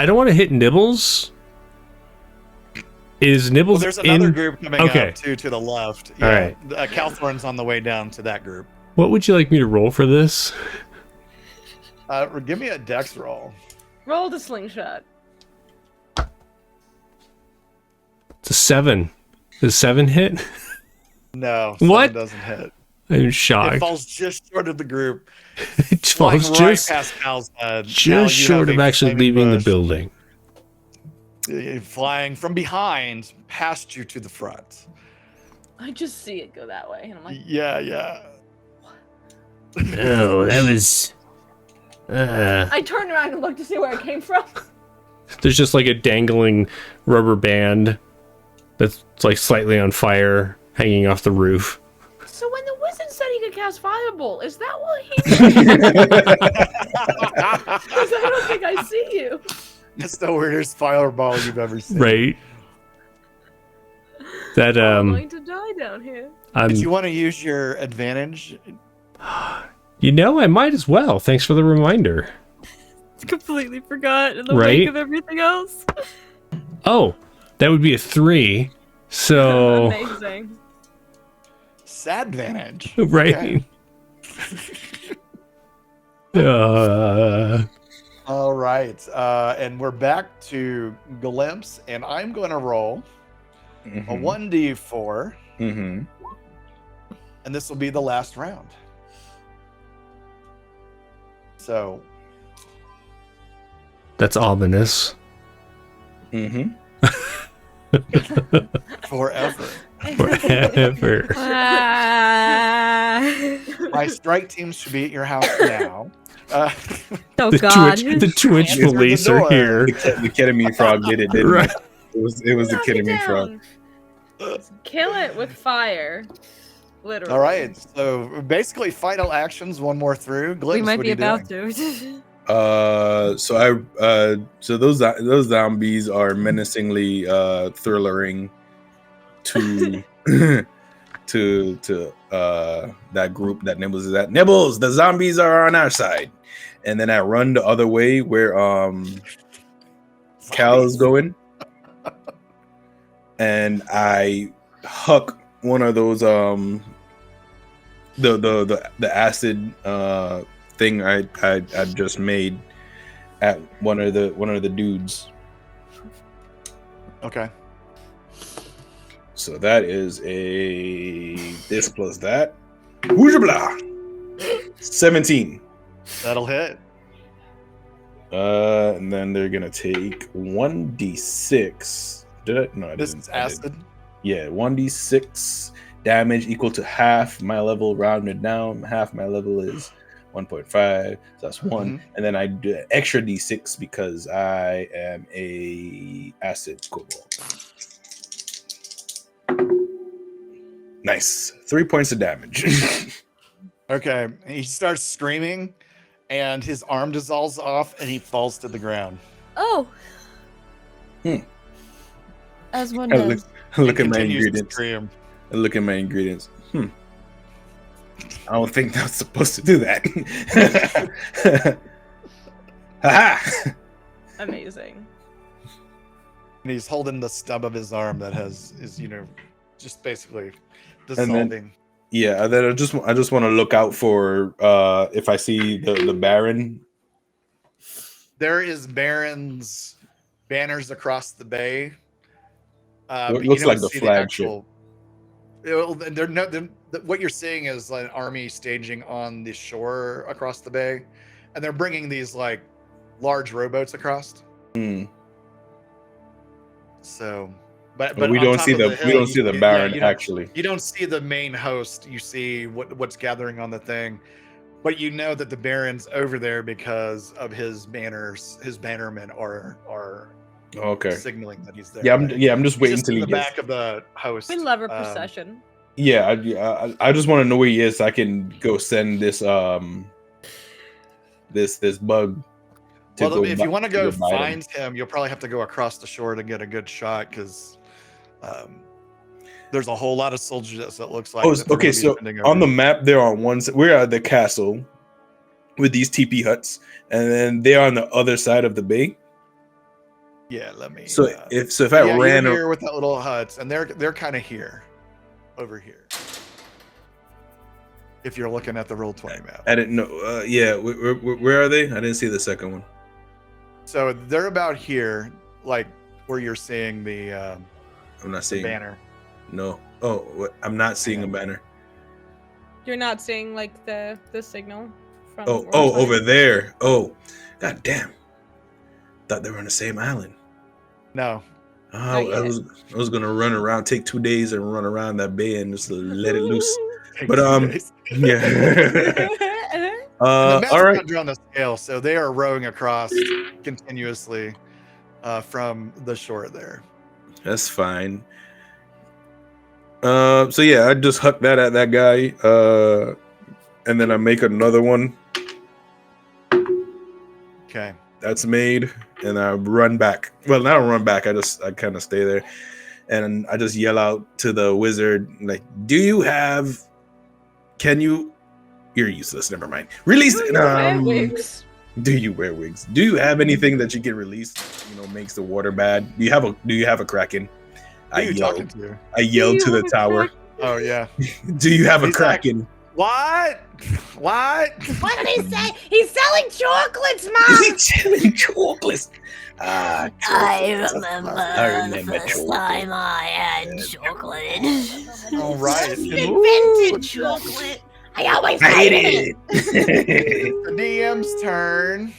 [SPEAKER 1] don't want to hit Nibbles. Is Nibbles
[SPEAKER 4] There's another group coming
[SPEAKER 1] Okay.
[SPEAKER 4] up too to the left.
[SPEAKER 1] All right.
[SPEAKER 4] Calthorn's on the way down to that group.
[SPEAKER 1] What would you like me to roll for this?
[SPEAKER 4] Give me a dex roll.
[SPEAKER 2] Roll the slingshot.
[SPEAKER 1] It's a 7. Does 7 hit?
[SPEAKER 4] No,
[SPEAKER 1] What?
[SPEAKER 4] 7 doesn't hit.
[SPEAKER 1] I'm
[SPEAKER 4] It
[SPEAKER 1] shocked.
[SPEAKER 4] falls just short of the group.
[SPEAKER 1] It falls
[SPEAKER 4] Flying right
[SPEAKER 1] just
[SPEAKER 4] past Cal's head. Now
[SPEAKER 1] just
[SPEAKER 4] you
[SPEAKER 1] short
[SPEAKER 4] have
[SPEAKER 1] of
[SPEAKER 4] a
[SPEAKER 1] actually
[SPEAKER 4] flaming
[SPEAKER 1] leaving the
[SPEAKER 4] bush,
[SPEAKER 1] building.
[SPEAKER 4] Flying from behind past you to the front.
[SPEAKER 2] I just see it go that way, and I'm like,
[SPEAKER 4] Yeah.
[SPEAKER 1] Oh, that was.
[SPEAKER 2] I turned around and looked to see where it came from.
[SPEAKER 1] There's just like a dangling rubber band that's like slightly on fire hanging off the roof.
[SPEAKER 2] So when the wizard said he could cast Firebolt, is that what he meant? 'Cause I don't think I see you.
[SPEAKER 4] It's the weirdest fireball you've ever seen.
[SPEAKER 1] Right? That
[SPEAKER 2] I'm going to die down here.
[SPEAKER 4] If you want to use your advantage,
[SPEAKER 1] you know, I might as well. Thanks for the reminder.
[SPEAKER 3] Completely forgot in the
[SPEAKER 1] Right?
[SPEAKER 3] wake of everything else.
[SPEAKER 1] Oh, that would be a 3. So
[SPEAKER 2] Amazing.
[SPEAKER 4] sad advantage.
[SPEAKER 1] right.
[SPEAKER 4] Okay. All right. And we're back to Glimpse, and I'm going to roll a 1d4,
[SPEAKER 5] Mm-hmm.
[SPEAKER 4] and this will be the last round. So,
[SPEAKER 1] That's ominous.
[SPEAKER 5] Mm-hmm.
[SPEAKER 4] forever.
[SPEAKER 1] Forever.
[SPEAKER 4] My strike teams should be at your house now.
[SPEAKER 3] Oh
[SPEAKER 1] The
[SPEAKER 3] god.
[SPEAKER 1] the Twitch
[SPEAKER 4] Answer the
[SPEAKER 1] police are
[SPEAKER 4] door.
[SPEAKER 1] here.
[SPEAKER 5] The ketamine frog did it, didn't
[SPEAKER 1] Right.
[SPEAKER 5] it? It was the
[SPEAKER 2] Knock it
[SPEAKER 5] ketamine frog.
[SPEAKER 2] down. Kill it with fire. Literally.
[SPEAKER 4] All right. So basically, final actions. One more through. Glimpse,
[SPEAKER 3] We might
[SPEAKER 4] what
[SPEAKER 3] be
[SPEAKER 4] are you
[SPEAKER 3] about
[SPEAKER 4] doing?
[SPEAKER 3] to.
[SPEAKER 5] So those zombies are menacingly thrillering to to that group that Nibbles is at. Nibbles, the zombies are on our side. And then I run the other way where Cal is going. And I huck one of those the acid thing I just made at one of the dudes.
[SPEAKER 4] Okay.
[SPEAKER 5] So that is a this plus that. Who's blah? 17.
[SPEAKER 4] That'll hit.
[SPEAKER 5] And then they're gonna take 1d6. Did I? No, I
[SPEAKER 4] This
[SPEAKER 5] didn't.
[SPEAKER 4] is
[SPEAKER 5] I didn't.
[SPEAKER 4] acid.
[SPEAKER 5] Yeah, 1d6 damage equal to half my level rounded down. Half my level is 1.5, so that's one.
[SPEAKER 4] Mhm.
[SPEAKER 5] And then I do an extra d6 because I am a acid kobold. Nice, 3 points of damage.
[SPEAKER 4] Okay, he starts screaming, and his arm dissolves off, and he falls to the ground.
[SPEAKER 3] Oh.
[SPEAKER 5] Hmm.
[SPEAKER 3] As one
[SPEAKER 5] I look,
[SPEAKER 3] does.
[SPEAKER 5] I look
[SPEAKER 4] And
[SPEAKER 5] at my
[SPEAKER 4] continues to
[SPEAKER 5] ingredients.
[SPEAKER 4] scream.
[SPEAKER 5] I look at my ingredients. I don't think that's supposed to do that. Ha!
[SPEAKER 2] Amazing.
[SPEAKER 4] And he's holding the stub of his arm that is just basically
[SPEAKER 5] then-
[SPEAKER 4] dissolving.
[SPEAKER 5] Yeah, and then I just want to look out for if I see the Baron.
[SPEAKER 4] There is Baron's banners across the bay.
[SPEAKER 5] It
[SPEAKER 4] But
[SPEAKER 5] looks
[SPEAKER 4] you don't
[SPEAKER 5] like the
[SPEAKER 4] see
[SPEAKER 5] flagship.
[SPEAKER 4] What you're seeing is an army staging on the shore across the bay, and they're bringing these like large rowboats across.
[SPEAKER 5] Hmm.
[SPEAKER 4] So, but
[SPEAKER 5] we
[SPEAKER 4] on
[SPEAKER 5] don't
[SPEAKER 4] top
[SPEAKER 5] see
[SPEAKER 4] of
[SPEAKER 5] the
[SPEAKER 4] hill,
[SPEAKER 5] we don't see the Baron
[SPEAKER 4] you don't-
[SPEAKER 5] actually.
[SPEAKER 4] You don't see the main host. You see what's gathering on the thing, but you know that the Baron's over there because of his banners. His bannermen are
[SPEAKER 5] Okay.
[SPEAKER 4] signaling that he's there.
[SPEAKER 5] Yeah,
[SPEAKER 4] right?
[SPEAKER 5] I'm just
[SPEAKER 4] He's
[SPEAKER 5] waiting
[SPEAKER 4] just
[SPEAKER 5] till
[SPEAKER 4] in
[SPEAKER 5] he
[SPEAKER 4] the
[SPEAKER 5] gets.
[SPEAKER 4] back of the host.
[SPEAKER 2] We love a procession.
[SPEAKER 5] Yeah, I just want to know where he is so I can go send this this bug.
[SPEAKER 4] Well, if you want to go
[SPEAKER 5] bite him.
[SPEAKER 4] find him, you'll probably have to go across the shore to get a good shot because there's a whole lot of soldiers that looks like.
[SPEAKER 5] Oh,
[SPEAKER 4] that they're
[SPEAKER 5] okay.
[SPEAKER 4] gonna be
[SPEAKER 5] So
[SPEAKER 4] sending
[SPEAKER 5] on the
[SPEAKER 4] over.
[SPEAKER 5] map, they're on one side. We're at the castle with these teepee huts, and then they're on the other side of the bay.
[SPEAKER 4] Yeah, let me.
[SPEAKER 5] So if I
[SPEAKER 4] yeah,
[SPEAKER 5] ran,
[SPEAKER 4] you're here with that little huts, and they're kind of here, over here. If you're looking at the Roll20 map,
[SPEAKER 5] I didn't know. Yeah, where are they? I didn't see the second one.
[SPEAKER 4] so they're about here, like where you're seeing the
[SPEAKER 5] I'm not seeing.
[SPEAKER 4] banner.
[SPEAKER 5] No. Oh, I'm not seeing a banner.
[SPEAKER 2] You're not seeing like the signal from.
[SPEAKER 5] Oh,
[SPEAKER 2] Roll20?
[SPEAKER 5] over there. Oh, god damn. Thought they were on the same island.
[SPEAKER 4] No,
[SPEAKER 5] Oh,
[SPEAKER 2] Not
[SPEAKER 5] I
[SPEAKER 2] yet.
[SPEAKER 5] was gonna run around, take 2 days and run around that bay and just let it loose.
[SPEAKER 4] takes
[SPEAKER 5] But,
[SPEAKER 4] 2 days.
[SPEAKER 5] Yeah.
[SPEAKER 4] And the map's
[SPEAKER 5] all right.
[SPEAKER 4] not drawn to scale, so they are rowing across continuously from the shore there.
[SPEAKER 5] That's fine. So yeah, I just huck that at that guy, and then I make another one
[SPEAKER 4] Okay.
[SPEAKER 5] that's made, and I run back. Well, I don't run back. I kind of stay there, and I just yell out to the wizard, like, Can you? You're useless. Never mind. Release.
[SPEAKER 2] Wigs.
[SPEAKER 5] Do you wear wigs? Do you have anything that you can release? Makes the water bad. Do you have a kraken?
[SPEAKER 4] Who are you talking to?
[SPEAKER 5] I yelled to the tower.
[SPEAKER 4] Oh yeah.
[SPEAKER 5] Do you have a
[SPEAKER 4] He's like,
[SPEAKER 5] kraken?
[SPEAKER 4] What? What?
[SPEAKER 3] What did he say? He's selling chocolates, Mom!
[SPEAKER 5] He's selling chocolates.
[SPEAKER 3] I remember the first time I had chocolate.
[SPEAKER 4] All right.
[SPEAKER 3] Invented chocolate. I always
[SPEAKER 5] I
[SPEAKER 3] hated
[SPEAKER 5] hate
[SPEAKER 3] it.
[SPEAKER 5] it.
[SPEAKER 4] The DM's turn.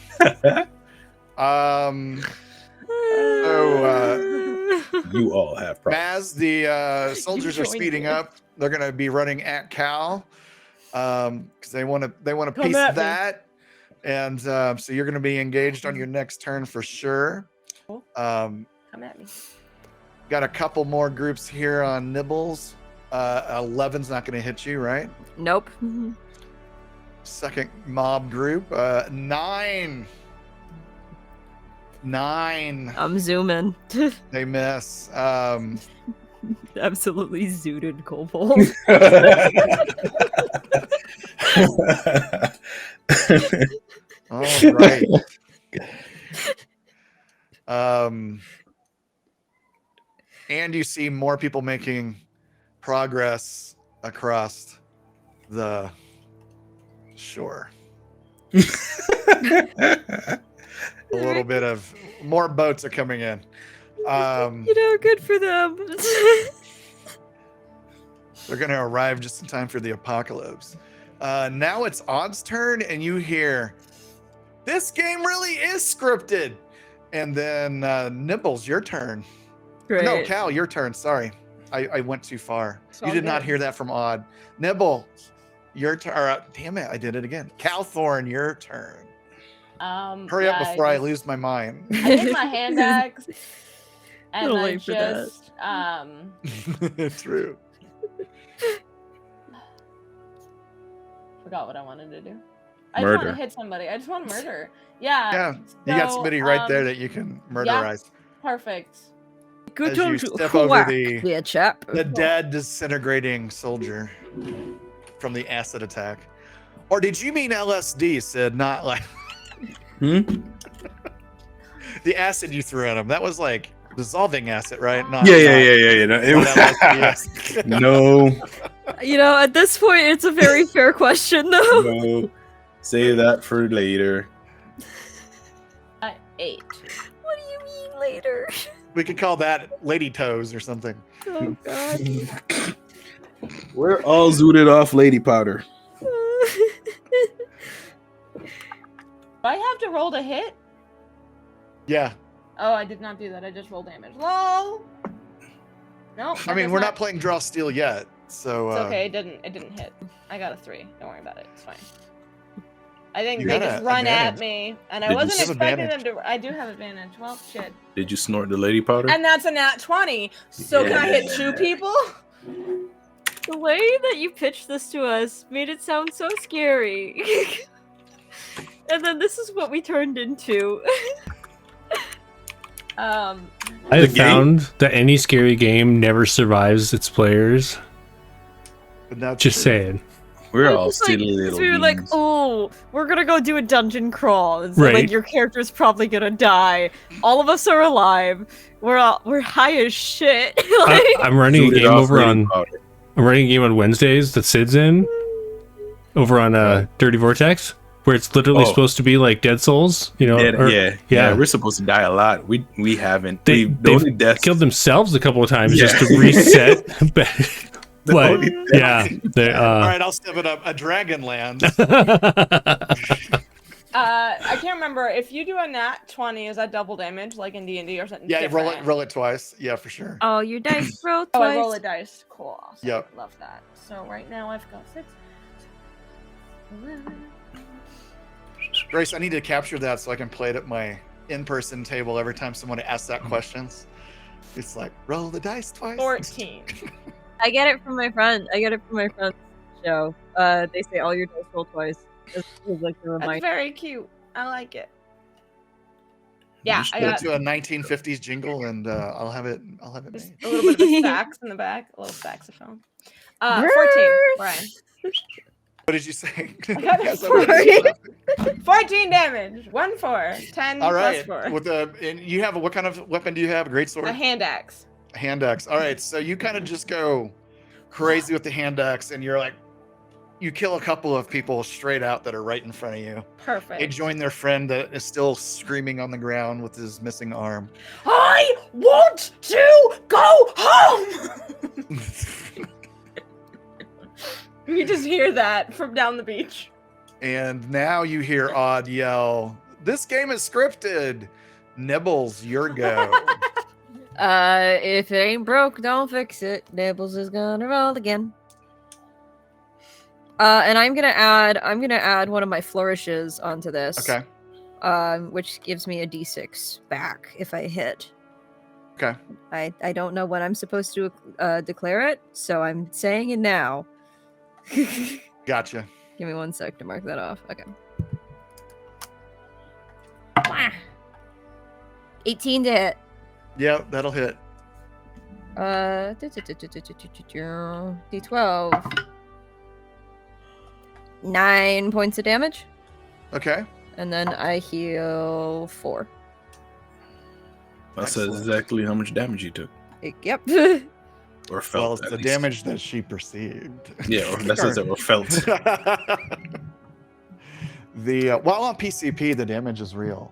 [SPEAKER 5] You all have problems.
[SPEAKER 4] As the soldiers are
[SPEAKER 2] joined
[SPEAKER 4] speeding
[SPEAKER 2] in.
[SPEAKER 4] up, they're gonna be running at Cal because they want to
[SPEAKER 2] Come
[SPEAKER 4] piece
[SPEAKER 2] at me.
[SPEAKER 4] that, and so you're gonna be engaged on your next turn for sure.
[SPEAKER 2] Cool.
[SPEAKER 4] Um,
[SPEAKER 2] Come at me.
[SPEAKER 4] got a couple more groups here on Nibbles. 11's not gonna hit you, right?
[SPEAKER 3] Nope.
[SPEAKER 4] Second mob group, 9. 9.
[SPEAKER 3] I'm zooming.
[SPEAKER 4] They miss.
[SPEAKER 3] Absolutely zooted kobold.
[SPEAKER 4] All right. And you see more people making progress across the shore. A little bit of more boats are coming in.
[SPEAKER 3] Good for them.
[SPEAKER 4] They're going to arrive just in time for the apocalypse. Now it's Odd's turn, and you hear This game really is scripted. And then Nibbles, your turn.
[SPEAKER 3] Great.
[SPEAKER 4] No, Cal, your turn. Sorry. I went too far.
[SPEAKER 2] It's
[SPEAKER 4] You
[SPEAKER 2] all
[SPEAKER 4] did not
[SPEAKER 2] good.
[SPEAKER 4] hear that from Odd. Nibble, your turn. Damn it, I did it again. Calthorn, your turn. Hurry up
[SPEAKER 2] yeah,
[SPEAKER 4] before I lose my mind.
[SPEAKER 2] I did my hand axe. And
[SPEAKER 3] Little
[SPEAKER 2] I
[SPEAKER 3] late for that.
[SPEAKER 2] just
[SPEAKER 4] True.
[SPEAKER 2] forgot what I wanted to do. I just
[SPEAKER 5] Murder.
[SPEAKER 2] want to hit somebody. I just want to murder. Yeah.
[SPEAKER 4] Yeah, you got
[SPEAKER 2] so,
[SPEAKER 4] somebody right there that you can murderize.
[SPEAKER 2] Perfect.
[SPEAKER 3] Good
[SPEAKER 4] As you
[SPEAKER 3] time to
[SPEAKER 4] step over
[SPEAKER 3] whack
[SPEAKER 4] the-
[SPEAKER 3] there, chap.
[SPEAKER 4] The dead, disintegrating soldier from the acid attack. Or did you mean LSD, Sid? Not like
[SPEAKER 5] Hmm?
[SPEAKER 4] the acid you threw at him. That was like dissolving acid, right? Not,
[SPEAKER 5] Yeah.
[SPEAKER 4] not
[SPEAKER 5] No,
[SPEAKER 4] LSD, yes.
[SPEAKER 5] no,
[SPEAKER 3] You know, at this point, it's a very fair question, though.
[SPEAKER 5] no. Save that for later.
[SPEAKER 2] I ate.
[SPEAKER 3] What do you mean later?
[SPEAKER 4] We could call that lady toes or something.
[SPEAKER 3] Oh, God.
[SPEAKER 5] We're all zooted off lady powder.
[SPEAKER 2] Do I have to roll to hit?
[SPEAKER 4] Yeah.
[SPEAKER 2] Oh, I did not do that. I just rolled damage. LOL. No.
[SPEAKER 4] I mean, we're not playing draw steel yet, so
[SPEAKER 2] It's okay. It didn't hit. I got a 3. Don't worry about it. It's fine. I think
[SPEAKER 4] You
[SPEAKER 2] they
[SPEAKER 4] got
[SPEAKER 2] just
[SPEAKER 4] a
[SPEAKER 2] run at
[SPEAKER 4] advantage.
[SPEAKER 2] me, and I
[SPEAKER 5] Did you
[SPEAKER 2] wasn't
[SPEAKER 4] have
[SPEAKER 2] expecting
[SPEAKER 4] advantage?
[SPEAKER 2] them to. I do have advantage. Well, shit.
[SPEAKER 5] Did you snort the lady powder?
[SPEAKER 2] And that's a nat 20. So can I hit 2 people?
[SPEAKER 3] The way that you pitched this to us made it sound so scary. And then this is what we turned into.
[SPEAKER 1] I
[SPEAKER 5] The
[SPEAKER 1] have
[SPEAKER 5] game-
[SPEAKER 1] found that any scary game never survives its players.
[SPEAKER 4] but that's
[SPEAKER 1] Just
[SPEAKER 4] true.
[SPEAKER 1] saying.
[SPEAKER 5] We're
[SPEAKER 3] It's
[SPEAKER 5] all
[SPEAKER 3] just like-
[SPEAKER 5] silly little
[SPEAKER 3] 'cause we were like,
[SPEAKER 5] beings.
[SPEAKER 3] oh, we're gonna go do a dungeon crawl. And so,
[SPEAKER 1] Right.
[SPEAKER 3] like, your character's probably gonna die. All of us are alive. We're high as shit. Like,
[SPEAKER 1] I'm running a
[SPEAKER 5] Zooted
[SPEAKER 1] game
[SPEAKER 5] off
[SPEAKER 1] over
[SPEAKER 5] lady
[SPEAKER 1] on.
[SPEAKER 5] powder.
[SPEAKER 1] I'm running a game on Wednesdays that Sid's in, over on Dirty Vortex, where it's literally
[SPEAKER 5] Oh.
[SPEAKER 1] supposed to be like Dead Souls. You know, or-
[SPEAKER 5] Yeah, we're supposed to die a lot. We haven't.
[SPEAKER 1] They
[SPEAKER 5] the only
[SPEAKER 1] they've
[SPEAKER 5] deaths
[SPEAKER 1] killed themselves a couple of times just
[SPEAKER 5] Yeah.
[SPEAKER 1] to reset. But
[SPEAKER 5] the only
[SPEAKER 1] yeah, they,
[SPEAKER 4] All right, I'll step it up. A dragon lands.
[SPEAKER 2] I can't remember if you do a nat 20. Is that double damage, like in D&D or something?
[SPEAKER 4] Yeah,
[SPEAKER 2] different?
[SPEAKER 4] roll it twice. Yeah, for sure.
[SPEAKER 3] oh, your dice roll
[SPEAKER 2] Oh,
[SPEAKER 3] twice.
[SPEAKER 2] I roll a dice. Cool. Awesome.
[SPEAKER 4] Yep.
[SPEAKER 2] Love that. So right now I've got 6.
[SPEAKER 4] Grace, I need to capture that so I can play it at my in-person table every time someone asks that questions. It's like, roll the dice twice.
[SPEAKER 2] 14.
[SPEAKER 3] I get it from my friend. I get it from my friend's show. They say all your dice roll twice. This is like the
[SPEAKER 2] That's
[SPEAKER 3] reminder.
[SPEAKER 2] very cute. I like it. Yeah,
[SPEAKER 5] Just
[SPEAKER 2] I
[SPEAKER 4] Go
[SPEAKER 2] got
[SPEAKER 4] to a 1950s jingle and I'll have it
[SPEAKER 2] just
[SPEAKER 4] made.
[SPEAKER 2] a little bit of a sax in the back, a little saxophone. 14, Brian.
[SPEAKER 4] What did you say?
[SPEAKER 2] I got a
[SPEAKER 4] Yes, I was
[SPEAKER 2] 14.
[SPEAKER 4] laughing.
[SPEAKER 2] 14 damage. 1 4. 10
[SPEAKER 4] All right.
[SPEAKER 2] plus 4.
[SPEAKER 4] With the and you have what kind of weapon do you have? A great sword?
[SPEAKER 2] A hand axe.
[SPEAKER 4] Hand axe. All right. So you kind of just go crazy with the hand axe and you're like, you kill a couple of people straight out that are right in front of you.
[SPEAKER 2] Perfect.
[SPEAKER 4] They join their friend that is still screaming on the ground with his missing arm.
[SPEAKER 2] I want to go home. You just hear that from down the beach.
[SPEAKER 4] And now you hear Odd yell, "This game is scripted. Nibbles, your go."
[SPEAKER 3] If it ain't broke, don't fix it. Nibbles is gonna roll again. And I'm gonna add one of my flourishes onto this.
[SPEAKER 4] Okay.
[SPEAKER 3] Which gives me a d6 back if I hit.
[SPEAKER 4] Okay.
[SPEAKER 3] I don't know when I'm supposed to declare it, so I'm saying it now.
[SPEAKER 4] Gotcha.
[SPEAKER 3] Give me 1 sec to mark that off. Okay. 18 to hit.
[SPEAKER 4] Yep, that'll hit.
[SPEAKER 3] D12. 9 points of damage.
[SPEAKER 4] Okay.
[SPEAKER 3] And then I heal 4.
[SPEAKER 5] That's
[SPEAKER 4] Excellent.
[SPEAKER 5] exactly how much damage you took
[SPEAKER 3] Yep.
[SPEAKER 5] or felt.
[SPEAKER 4] Well, it's
[SPEAKER 5] at
[SPEAKER 4] the
[SPEAKER 5] least.
[SPEAKER 4] damage that she perceived.
[SPEAKER 5] Yeah, or that's what or felt.
[SPEAKER 4] Well, on PCP, the damage is real.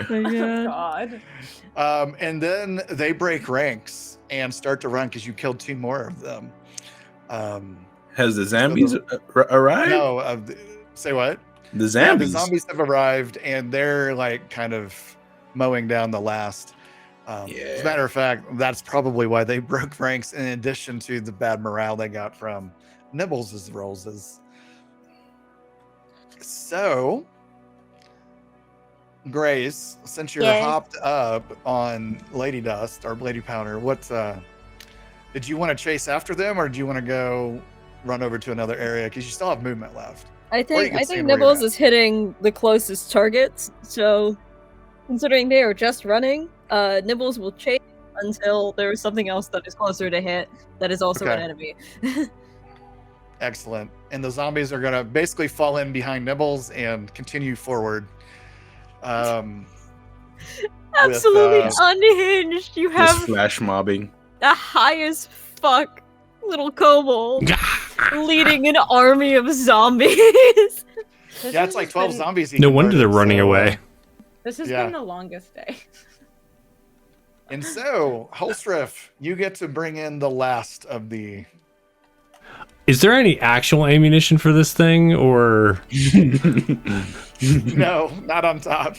[SPEAKER 2] God.
[SPEAKER 4] And then they break ranks and start to run because you killed 2 more of them.
[SPEAKER 5] Has the zombies arrived?
[SPEAKER 4] No, say what?
[SPEAKER 5] The
[SPEAKER 4] Yeah,
[SPEAKER 5] zombies.
[SPEAKER 4] the zombies have arrived, and they're like kind of mowing down the last. As a
[SPEAKER 5] Yeah.
[SPEAKER 4] matter of fact, that's probably why they broke ranks. In addition to the bad morale they got from Nibbles' rolls. So, Grace, since you're
[SPEAKER 3] Yes.
[SPEAKER 4] hopped up on Lady Dust or Lady Powder, what did you want to chase after them, or do you want to go run over to another area because you still have movement left?
[SPEAKER 3] I
[SPEAKER 4] Or you
[SPEAKER 3] think
[SPEAKER 4] can
[SPEAKER 3] I
[SPEAKER 4] stay
[SPEAKER 3] think
[SPEAKER 4] where you're
[SPEAKER 3] Nibbles
[SPEAKER 4] at.
[SPEAKER 3] is hitting the closest targets. So, considering they are just running, Nibbles will chase until there's something else that is closer to hit that is also an
[SPEAKER 4] Okay.
[SPEAKER 3] enemy.
[SPEAKER 4] Excellent. And the zombies are gonna basically fall in behind Nibbles and continue forward.
[SPEAKER 3] Absolutely
[SPEAKER 4] With,
[SPEAKER 3] unhinged. You
[SPEAKER 5] Just
[SPEAKER 3] have
[SPEAKER 5] flash mobbing.
[SPEAKER 3] the high as fuck little kobold leading an army of zombies.
[SPEAKER 2] This
[SPEAKER 4] Yeah, it's
[SPEAKER 2] has
[SPEAKER 4] like
[SPEAKER 2] just
[SPEAKER 4] 12
[SPEAKER 2] been-
[SPEAKER 4] zombies. he
[SPEAKER 1] No wonder they're
[SPEAKER 4] converted,
[SPEAKER 1] running
[SPEAKER 4] so,
[SPEAKER 1] away.
[SPEAKER 2] This has
[SPEAKER 4] Yeah.
[SPEAKER 2] been the longest day.
[SPEAKER 4] And so, Holstriff, you get to bring in the last of the.
[SPEAKER 1] Is there any actual ammunition for this thing, or
[SPEAKER 4] No, not on top.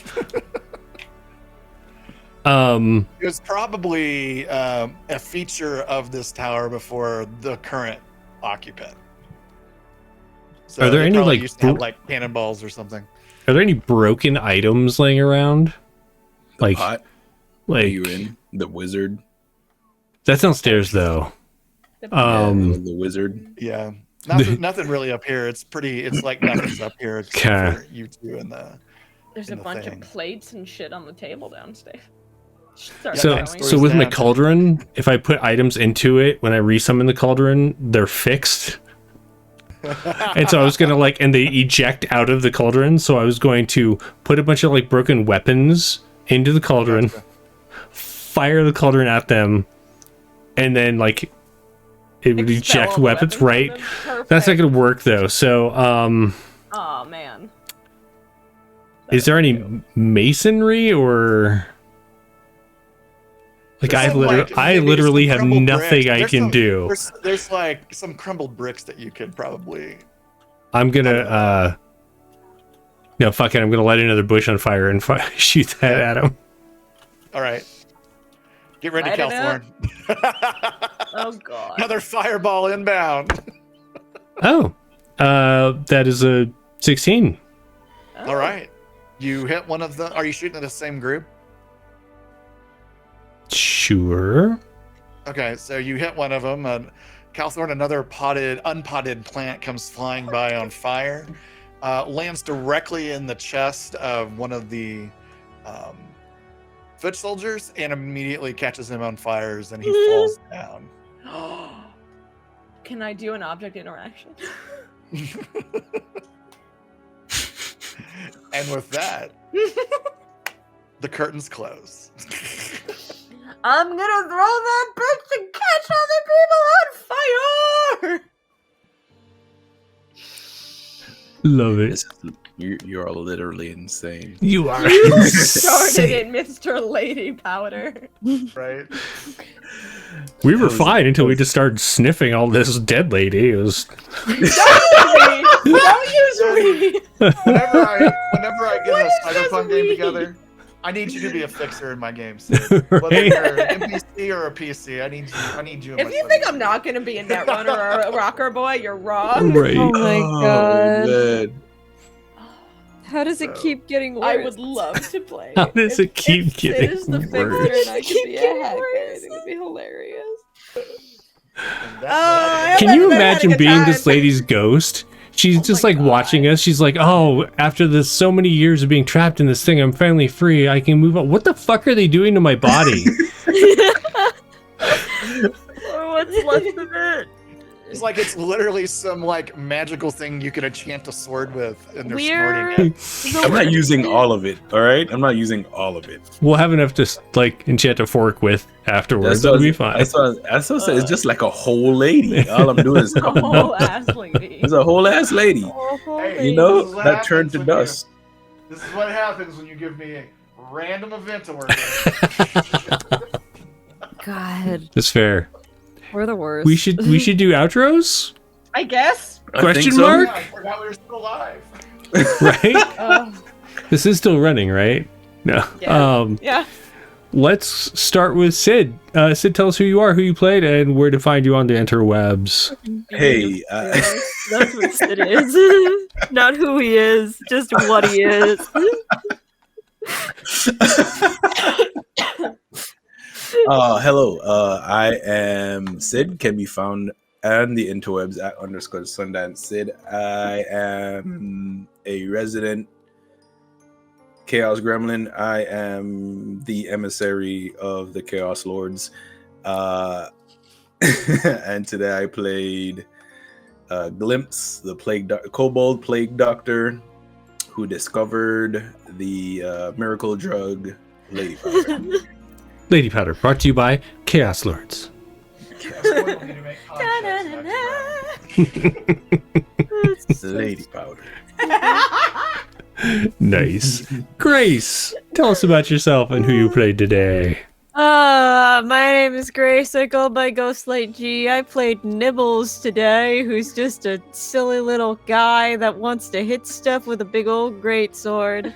[SPEAKER 4] It was probably a feature of this tower before the current occupant. So
[SPEAKER 1] Are there
[SPEAKER 4] they
[SPEAKER 1] any,
[SPEAKER 4] probably
[SPEAKER 1] like,
[SPEAKER 4] used to have like cannonballs or something?
[SPEAKER 1] are there any broken items laying around? Like,
[SPEAKER 5] Pot.
[SPEAKER 1] like
[SPEAKER 5] You in the wizard?
[SPEAKER 1] that's downstairs though.
[SPEAKER 5] The wizard.
[SPEAKER 4] Yeah, nothing really up here. It's pretty. It's like nothing's up here except
[SPEAKER 1] Okay.
[SPEAKER 4] for you two and the.
[SPEAKER 2] There's
[SPEAKER 4] in
[SPEAKER 2] a
[SPEAKER 4] the
[SPEAKER 2] bunch
[SPEAKER 4] thing.
[SPEAKER 2] of plates and shit on the table downstairs. Start
[SPEAKER 1] So,
[SPEAKER 2] going.
[SPEAKER 1] so with my
[SPEAKER 4] down.
[SPEAKER 1] cauldron, if I put items into it when I resummon the cauldron, they're fixed. And so I was gonna and they eject out of the cauldron. So I was going to put a bunch of like broken weapons into the cauldron,
[SPEAKER 4] Gotcha.
[SPEAKER 1] fire the cauldron at them, and then like it would
[SPEAKER 2] Expel
[SPEAKER 1] eject
[SPEAKER 2] all the
[SPEAKER 1] weapons.
[SPEAKER 2] from
[SPEAKER 1] Right?
[SPEAKER 2] them.
[SPEAKER 1] That's not
[SPEAKER 2] Perfect.
[SPEAKER 1] gonna work though. So
[SPEAKER 2] Oh man.
[SPEAKER 1] is there any masonry or? Like
[SPEAKER 4] There's some,
[SPEAKER 1] I
[SPEAKER 4] maybe
[SPEAKER 1] literally
[SPEAKER 4] some
[SPEAKER 1] have
[SPEAKER 4] crumbled
[SPEAKER 1] nothing
[SPEAKER 4] bricks.
[SPEAKER 1] I
[SPEAKER 4] There's
[SPEAKER 1] can
[SPEAKER 4] some-
[SPEAKER 1] do.
[SPEAKER 4] There's like some crumbled bricks that you could probably.
[SPEAKER 1] I'm gonna no, fuck it. I'm gonna light another bush on fire and shoot that at him.
[SPEAKER 4] All right. Get ready,
[SPEAKER 2] Light it up.
[SPEAKER 4] Calthorn.
[SPEAKER 2] Oh god.
[SPEAKER 4] Another fireball inbound.
[SPEAKER 1] Oh, that is a 16.
[SPEAKER 2] Oh.
[SPEAKER 4] All right. You hit one of them. Are you shooting at the same group?
[SPEAKER 1] Sure.
[SPEAKER 4] Okay, so you hit one of them, and Calthorn, another unpotted plant comes flying by on fire, lands directly in the chest of one of the foot soldiers, and immediately catches him on fires, and he falls down.
[SPEAKER 2] Can I do an object interaction?
[SPEAKER 4] And with that, the curtains close.
[SPEAKER 2] I'm gonna throw that bitch and catch other people on fire!
[SPEAKER 1] Love it.
[SPEAKER 5] You're all literally insane.
[SPEAKER 1] You are.
[SPEAKER 2] You started it, Mr. Lady Powder.
[SPEAKER 4] Right?
[SPEAKER 1] We were fine until we just started sniffing all this dead lady. It was.
[SPEAKER 2] Don't use me!
[SPEAKER 4] Whenever I get a
[SPEAKER 2] is this
[SPEAKER 4] cyberpunk game
[SPEAKER 2] we?
[SPEAKER 4] together, I need you to be a fixer in my games. Whether
[SPEAKER 1] Right?
[SPEAKER 4] you're an NPC or a PC, I need you. In
[SPEAKER 2] If
[SPEAKER 4] my
[SPEAKER 2] you think
[SPEAKER 4] cyberpunk
[SPEAKER 2] I'm not gonna be a netrunner or a rocker boy, you're wrong.
[SPEAKER 1] Right.
[SPEAKER 3] Oh my god.
[SPEAKER 5] man.
[SPEAKER 3] How does it
[SPEAKER 4] So,
[SPEAKER 3] keep getting worse?
[SPEAKER 2] I would love to play.
[SPEAKER 1] How does it keep
[SPEAKER 2] if
[SPEAKER 1] getting
[SPEAKER 2] Sid is the fixer
[SPEAKER 1] worse?
[SPEAKER 2] and I
[SPEAKER 3] Keep
[SPEAKER 2] could be a
[SPEAKER 3] getting
[SPEAKER 2] hacker,
[SPEAKER 3] worse.
[SPEAKER 2] it would be hilarious.
[SPEAKER 4] And
[SPEAKER 2] Oh,
[SPEAKER 4] that's
[SPEAKER 1] Can
[SPEAKER 2] I've
[SPEAKER 1] you
[SPEAKER 2] been having
[SPEAKER 1] imagine
[SPEAKER 2] a
[SPEAKER 1] being
[SPEAKER 2] time.
[SPEAKER 1] this lady's ghost? She's
[SPEAKER 2] Oh
[SPEAKER 1] just
[SPEAKER 2] my
[SPEAKER 1] like
[SPEAKER 2] God.
[SPEAKER 1] watching us. She's like, oh, after this so many years of being trapped in this thing, I'm finally free. I can move on. What the fuck are they doing to my body?
[SPEAKER 2] Or what's left of it?
[SPEAKER 4] It's like it's literally some like magical thing you can enchant a sword with, and they're
[SPEAKER 3] We're-
[SPEAKER 4] snorting it.
[SPEAKER 5] I'm not using all of it. All right, I'm not using all of it.
[SPEAKER 1] We'll have enough to like enchant a fork with afterwards. That'll be fine.
[SPEAKER 5] That's what I said. It's just like a whole lady. All I'm doing is
[SPEAKER 2] A whole ass lady.
[SPEAKER 5] It's a whole ass lady.
[SPEAKER 4] Hey,
[SPEAKER 5] You know
[SPEAKER 4] this is what
[SPEAKER 5] that turned to
[SPEAKER 4] happens when you-
[SPEAKER 5] dust.
[SPEAKER 4] This is what happens when you give me a random event to work with.
[SPEAKER 3] God,
[SPEAKER 1] That's fair.
[SPEAKER 3] we're the worst.
[SPEAKER 1] We should do outros.
[SPEAKER 2] I guess.
[SPEAKER 1] Question
[SPEAKER 5] so.
[SPEAKER 1] mark?
[SPEAKER 4] Yeah, I forgot we were still alive.
[SPEAKER 1] Right? This is still running, right? No.
[SPEAKER 2] Yeah. Yeah.
[SPEAKER 1] Let's start with Sid. Sid, tell us who you are, who you played, and where to find you on the interwebs.
[SPEAKER 5] Hey,
[SPEAKER 3] That's what Sid is. Not who he is, just what he is.
[SPEAKER 5] hello. I am Sid. Can be found on the interwebs at _Sundance Sid. I am a resident Chaos Gremlin. I am the emissary of the Chaos Lords. And today I played Glimpse, the Kobold Plague Doctor, who discovered the miracle drug Lady Powder.
[SPEAKER 1] Lady Powder, brought to you by Chaos Lords.
[SPEAKER 5] Lady Powder.
[SPEAKER 1] Nice. Grace, tell us about yourself and who you played today.
[SPEAKER 3] My name is Grace. I go by Ghostlight G. I played Nibbles today, who's just a silly little guy that wants to hit stuff with a big old greatsword.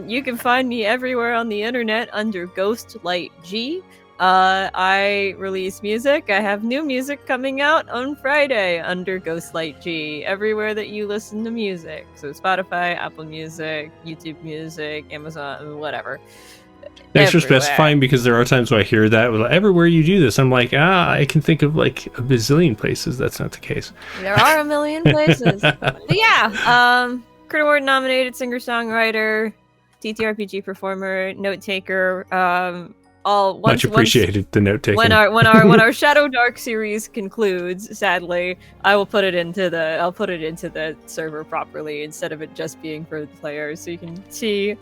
[SPEAKER 3] You can find me everywhere on the internet under Ghostlight G. I release music. I have new music coming out on Friday under Ghostlight G, everywhere that you listen to music. So Spotify, Apple Music, YouTube Music, Amazon, whatever.
[SPEAKER 1] Thanks for
[SPEAKER 3] Everywhere.
[SPEAKER 1] specifying, because there are times when I hear that, like, everywhere you do this, I'm like, I can think of like a bazillion places. That's not the case.
[SPEAKER 3] There are a million places. But yeah, Critter Award nominated singer-songwriter, TTRPG performer, note taker,
[SPEAKER 1] Much appreciated, the note taking.
[SPEAKER 3] When our Shadowdark series concludes, sadly, I'll put it into the server properly instead of it just being for the players, so you can see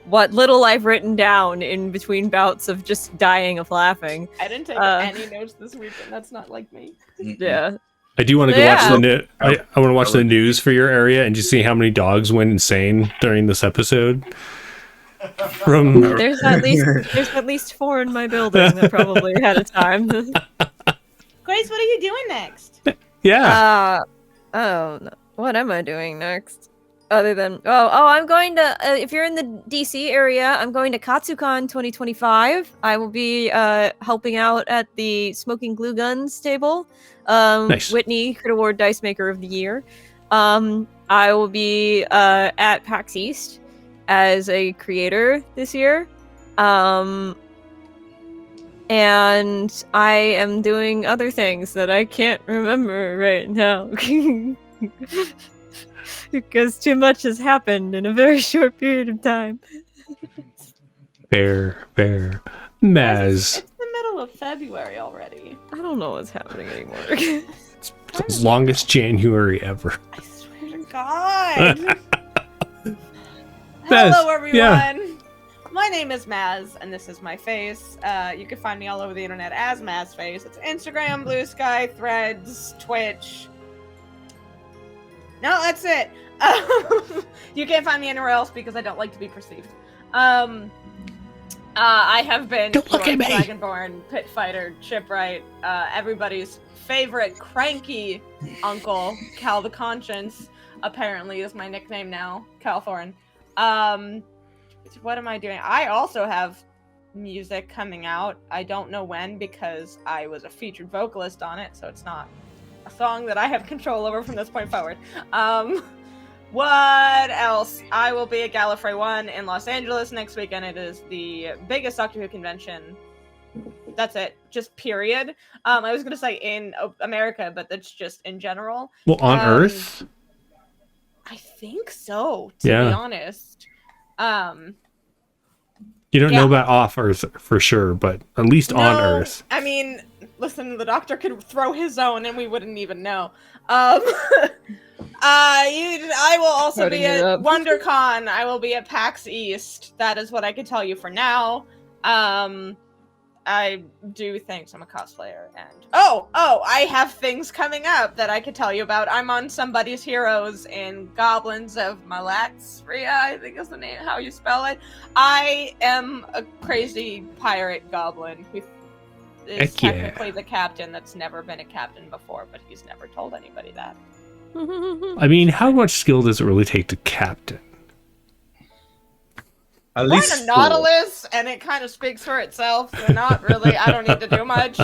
[SPEAKER 3] what little I've written down in between bouts of just dying of laughing.
[SPEAKER 2] I didn't take any notes this week, and that's not like me.
[SPEAKER 3] Yeah.
[SPEAKER 1] I do want to go
[SPEAKER 3] Yeah.
[SPEAKER 1] watch I want to watch the news for your area and just see how many dogs went insane during this episode.
[SPEAKER 3] There's at least 4 in my building that probably had a time.
[SPEAKER 2] Grace, what are you doing next?
[SPEAKER 1] Yeah.
[SPEAKER 3] What am I doing next? Other than I'm going to if you're in the DC area, I'm going to Katsucon 2025. I will be helping out at the Smoking Glue Guns table.
[SPEAKER 1] Nice.
[SPEAKER 3] Whitney, Crit Award Dice Maker of the Year. I will be at PAX East as a creator this year. And I am doing other things that I can't remember right now. Because too much has happened in a very short period of time.
[SPEAKER 1] Fair. Maz.
[SPEAKER 2] It's the middle of February already.
[SPEAKER 3] I don't know what's happening anymore.
[SPEAKER 1] It's the longest January ever.
[SPEAKER 2] I swear to God.
[SPEAKER 1] Maz,
[SPEAKER 2] Hello, everyone.
[SPEAKER 1] yeah.
[SPEAKER 2] My name is Maz, and this is my face. You can find me all over the internet as MazFace. It's Instagram, Blue Sky, Threads, Twitch. No, that's it. You can't find me anywhere else because I don't like to be perceived. I have been
[SPEAKER 1] Don't look at me.
[SPEAKER 2] Dragonborn, Pit Fighter, Shipwright, everybody's favorite cranky uncle, Cal the Conscience, apparently is my nickname now, Cal Thorne. What am I doing? I also have music coming out. I don't know when because I was a featured vocalist on it, so it's not a song that I have control over from this point forward. What else? I will be at Gallifrey 1 in Los Angeles next weekend. It is the biggest Doctor Who convention. That's it. Just period. I was going to say in America, but that's just in general.
[SPEAKER 1] Well, on Earth?
[SPEAKER 2] I think so, to be honest.
[SPEAKER 1] You don't know about off Earth for sure, but at least on Earth.
[SPEAKER 2] I mean, listen, the Doctor could throw his own and we wouldn't even know. I will also be at WonderCon. I will be at PAX East. That is what I can tell you for now. I do things. I'm a cosplayer, and I have things coming up that I could tell you about. I'm on Somebody's Heroes in Goblins of Malaxria, I think is the name, how you spell it. I am a crazy pirate goblin who is
[SPEAKER 1] Heck yeah.
[SPEAKER 2] technically the captain that's never been a captain before, but he's never told anybody that.
[SPEAKER 1] I mean, how much skill does it really take to captain?
[SPEAKER 5] At
[SPEAKER 2] We're
[SPEAKER 5] least
[SPEAKER 2] in a Nautilus, and it kind of speaks for itself. So not really. I don't need to do much.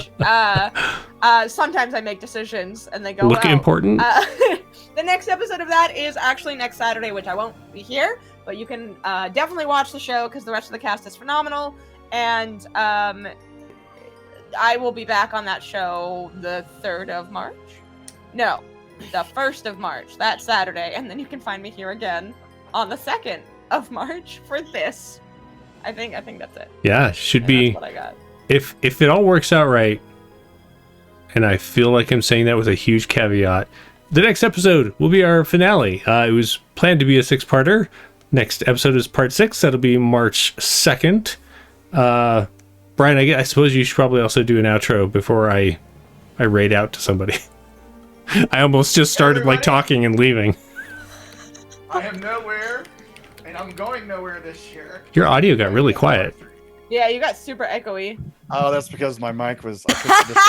[SPEAKER 2] Sometimes I make decisions, and they go
[SPEAKER 1] Look
[SPEAKER 2] well.
[SPEAKER 1] important.
[SPEAKER 2] The next episode of that is actually next Saturday, which I won't be here, but you can definitely watch the show because the rest of the cast is phenomenal. And I will be back on that show the 3rd of March. No, the 1st of March, that Saturday. And then you can find me here again on the 2nd of March for this. I think that's it.
[SPEAKER 1] Yeah, should
[SPEAKER 2] And
[SPEAKER 1] be.
[SPEAKER 2] that's what I got.
[SPEAKER 1] If it all works out right, and I feel like I'm saying that with a huge caveat, the next episode will be our finale. It was planned to be a 6-parter. Next episode is part 6. That'll be March 2nd. Brian, I suppose you should probably also do an outro before I raid out to somebody. I almost just started like talking and leaving.
[SPEAKER 4] I am nowhere, and I'm going nowhere this year.
[SPEAKER 1] Your audio got really quiet.
[SPEAKER 2] Yeah, you got super echoey.
[SPEAKER 4] Oh, that's because my mic was.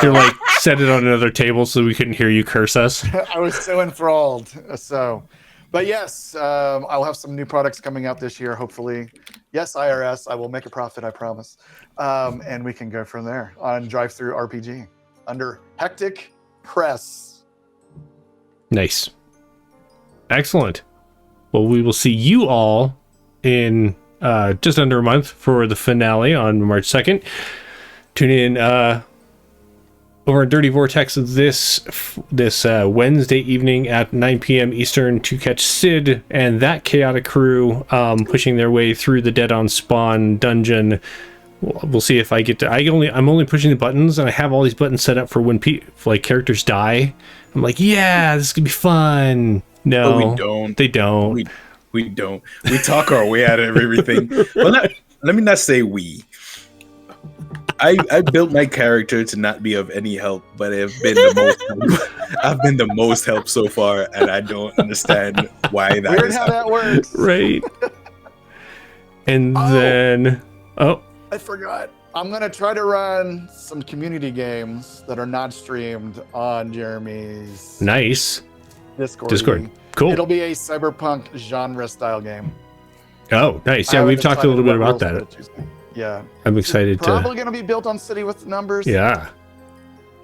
[SPEAKER 1] You're like set it on another table so we couldn't hear you curse us.
[SPEAKER 4] I was so enthralled. But yes, I'll have some new products coming out this year, hopefully. Yes, IRS, I will make a profit, I promise. And we can go from there on Drive-Thru RPG under Hectic Press.
[SPEAKER 1] Nice. Excellent. Well, we will see you all in just under a month for the finale on March 2nd. Tune in over at Dirty Vortex this Wednesday evening at 9 p.m. Eastern to catch Sid and that chaotic crew pushing their way through the Dead on Spawn dungeon. We'll see if I get to. I'm only pushing the buttons, and I have all these buttons set up for when characters die. I'm like, yeah, this is gonna be fun. No,
[SPEAKER 5] but we don't.
[SPEAKER 1] They don't.
[SPEAKER 5] We don't. We talk our way out of everything. Well, let me not say we. I built my character to not be of any help, but I've been the most help so far, and I don't understand why that
[SPEAKER 4] Weird
[SPEAKER 5] is
[SPEAKER 4] how that works.
[SPEAKER 1] Right. And then
[SPEAKER 4] I forgot. I'm gonna try to run some community games that are not streamed on Jeremy's
[SPEAKER 1] nice.
[SPEAKER 4] Discord.
[SPEAKER 1] Cool.
[SPEAKER 4] It'll be a cyberpunk genre style game.
[SPEAKER 1] Oh, nice.
[SPEAKER 4] I
[SPEAKER 1] Yeah, we've
[SPEAKER 4] haven't
[SPEAKER 1] talked a little bit
[SPEAKER 4] decided what
[SPEAKER 1] about
[SPEAKER 4] rules
[SPEAKER 1] that.
[SPEAKER 4] to choose. Yeah.
[SPEAKER 1] I'm excited
[SPEAKER 4] Probably
[SPEAKER 1] to.
[SPEAKER 4] gonna be built on City with Numbers.
[SPEAKER 1] Yeah.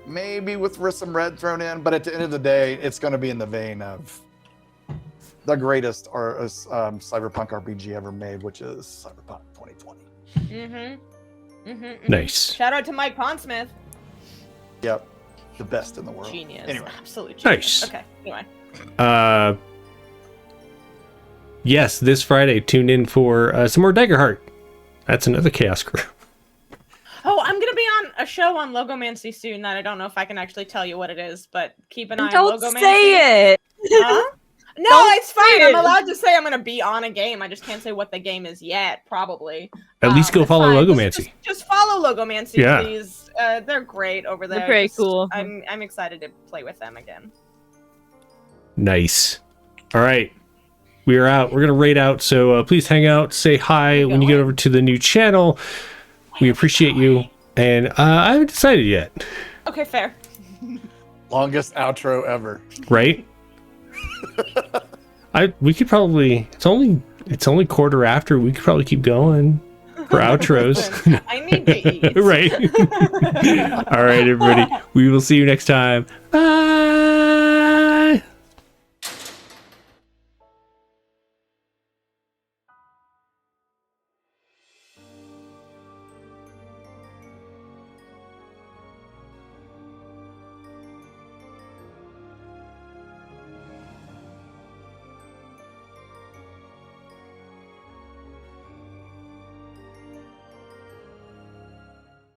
[SPEAKER 4] Maybe with some red thrown in, but at the end of the day, it's gonna be in the vein of the greatest cyberpunk RPG ever made, which is Cyberpunk 2020.
[SPEAKER 1] Nice.
[SPEAKER 2] Shout out to Mike Pondsmith.
[SPEAKER 4] Yep. The best in the world.
[SPEAKER 2] Genius.
[SPEAKER 4] Anyway.
[SPEAKER 2] Absolute genius.
[SPEAKER 1] Nice.
[SPEAKER 2] Okay, anyway.
[SPEAKER 1] Yes, this Friday, tune in for some more Daggerheart. That's another Chaos Crew.
[SPEAKER 2] Oh, I'm gonna be on a show on Logomancy soon that I don't know if I can actually tell you what it is, but keep an eye on
[SPEAKER 3] Don't
[SPEAKER 2] Logomancy.
[SPEAKER 3] say it.
[SPEAKER 2] Huh? No,
[SPEAKER 3] Don't
[SPEAKER 2] it's fine.
[SPEAKER 3] say
[SPEAKER 2] I'm
[SPEAKER 3] it.
[SPEAKER 2] allowed to say I'm gonna be on a game. I just can't say what the game is yet. Probably.
[SPEAKER 1] At least go
[SPEAKER 2] it's
[SPEAKER 1] follow
[SPEAKER 2] fine.
[SPEAKER 1] Logomancy.
[SPEAKER 2] Just follow Logomancy,
[SPEAKER 1] Yeah.
[SPEAKER 2] please. They're great over there.
[SPEAKER 3] They're very
[SPEAKER 2] Just-
[SPEAKER 3] cool.
[SPEAKER 2] I'm excited to play with them again.
[SPEAKER 1] Nice. All right. We are out. We're going to raid out. So please hang out. Say hi when you get over to the new channel. We appreciate you. And I haven't decided yet.
[SPEAKER 2] Okay, fair.
[SPEAKER 4] Longest outro ever.
[SPEAKER 1] Right? We could probably. It's only quarter after. We could probably keep going for outros.
[SPEAKER 2] I need to eat.
[SPEAKER 1] Right. All right, everybody. We will see you next time. Bye.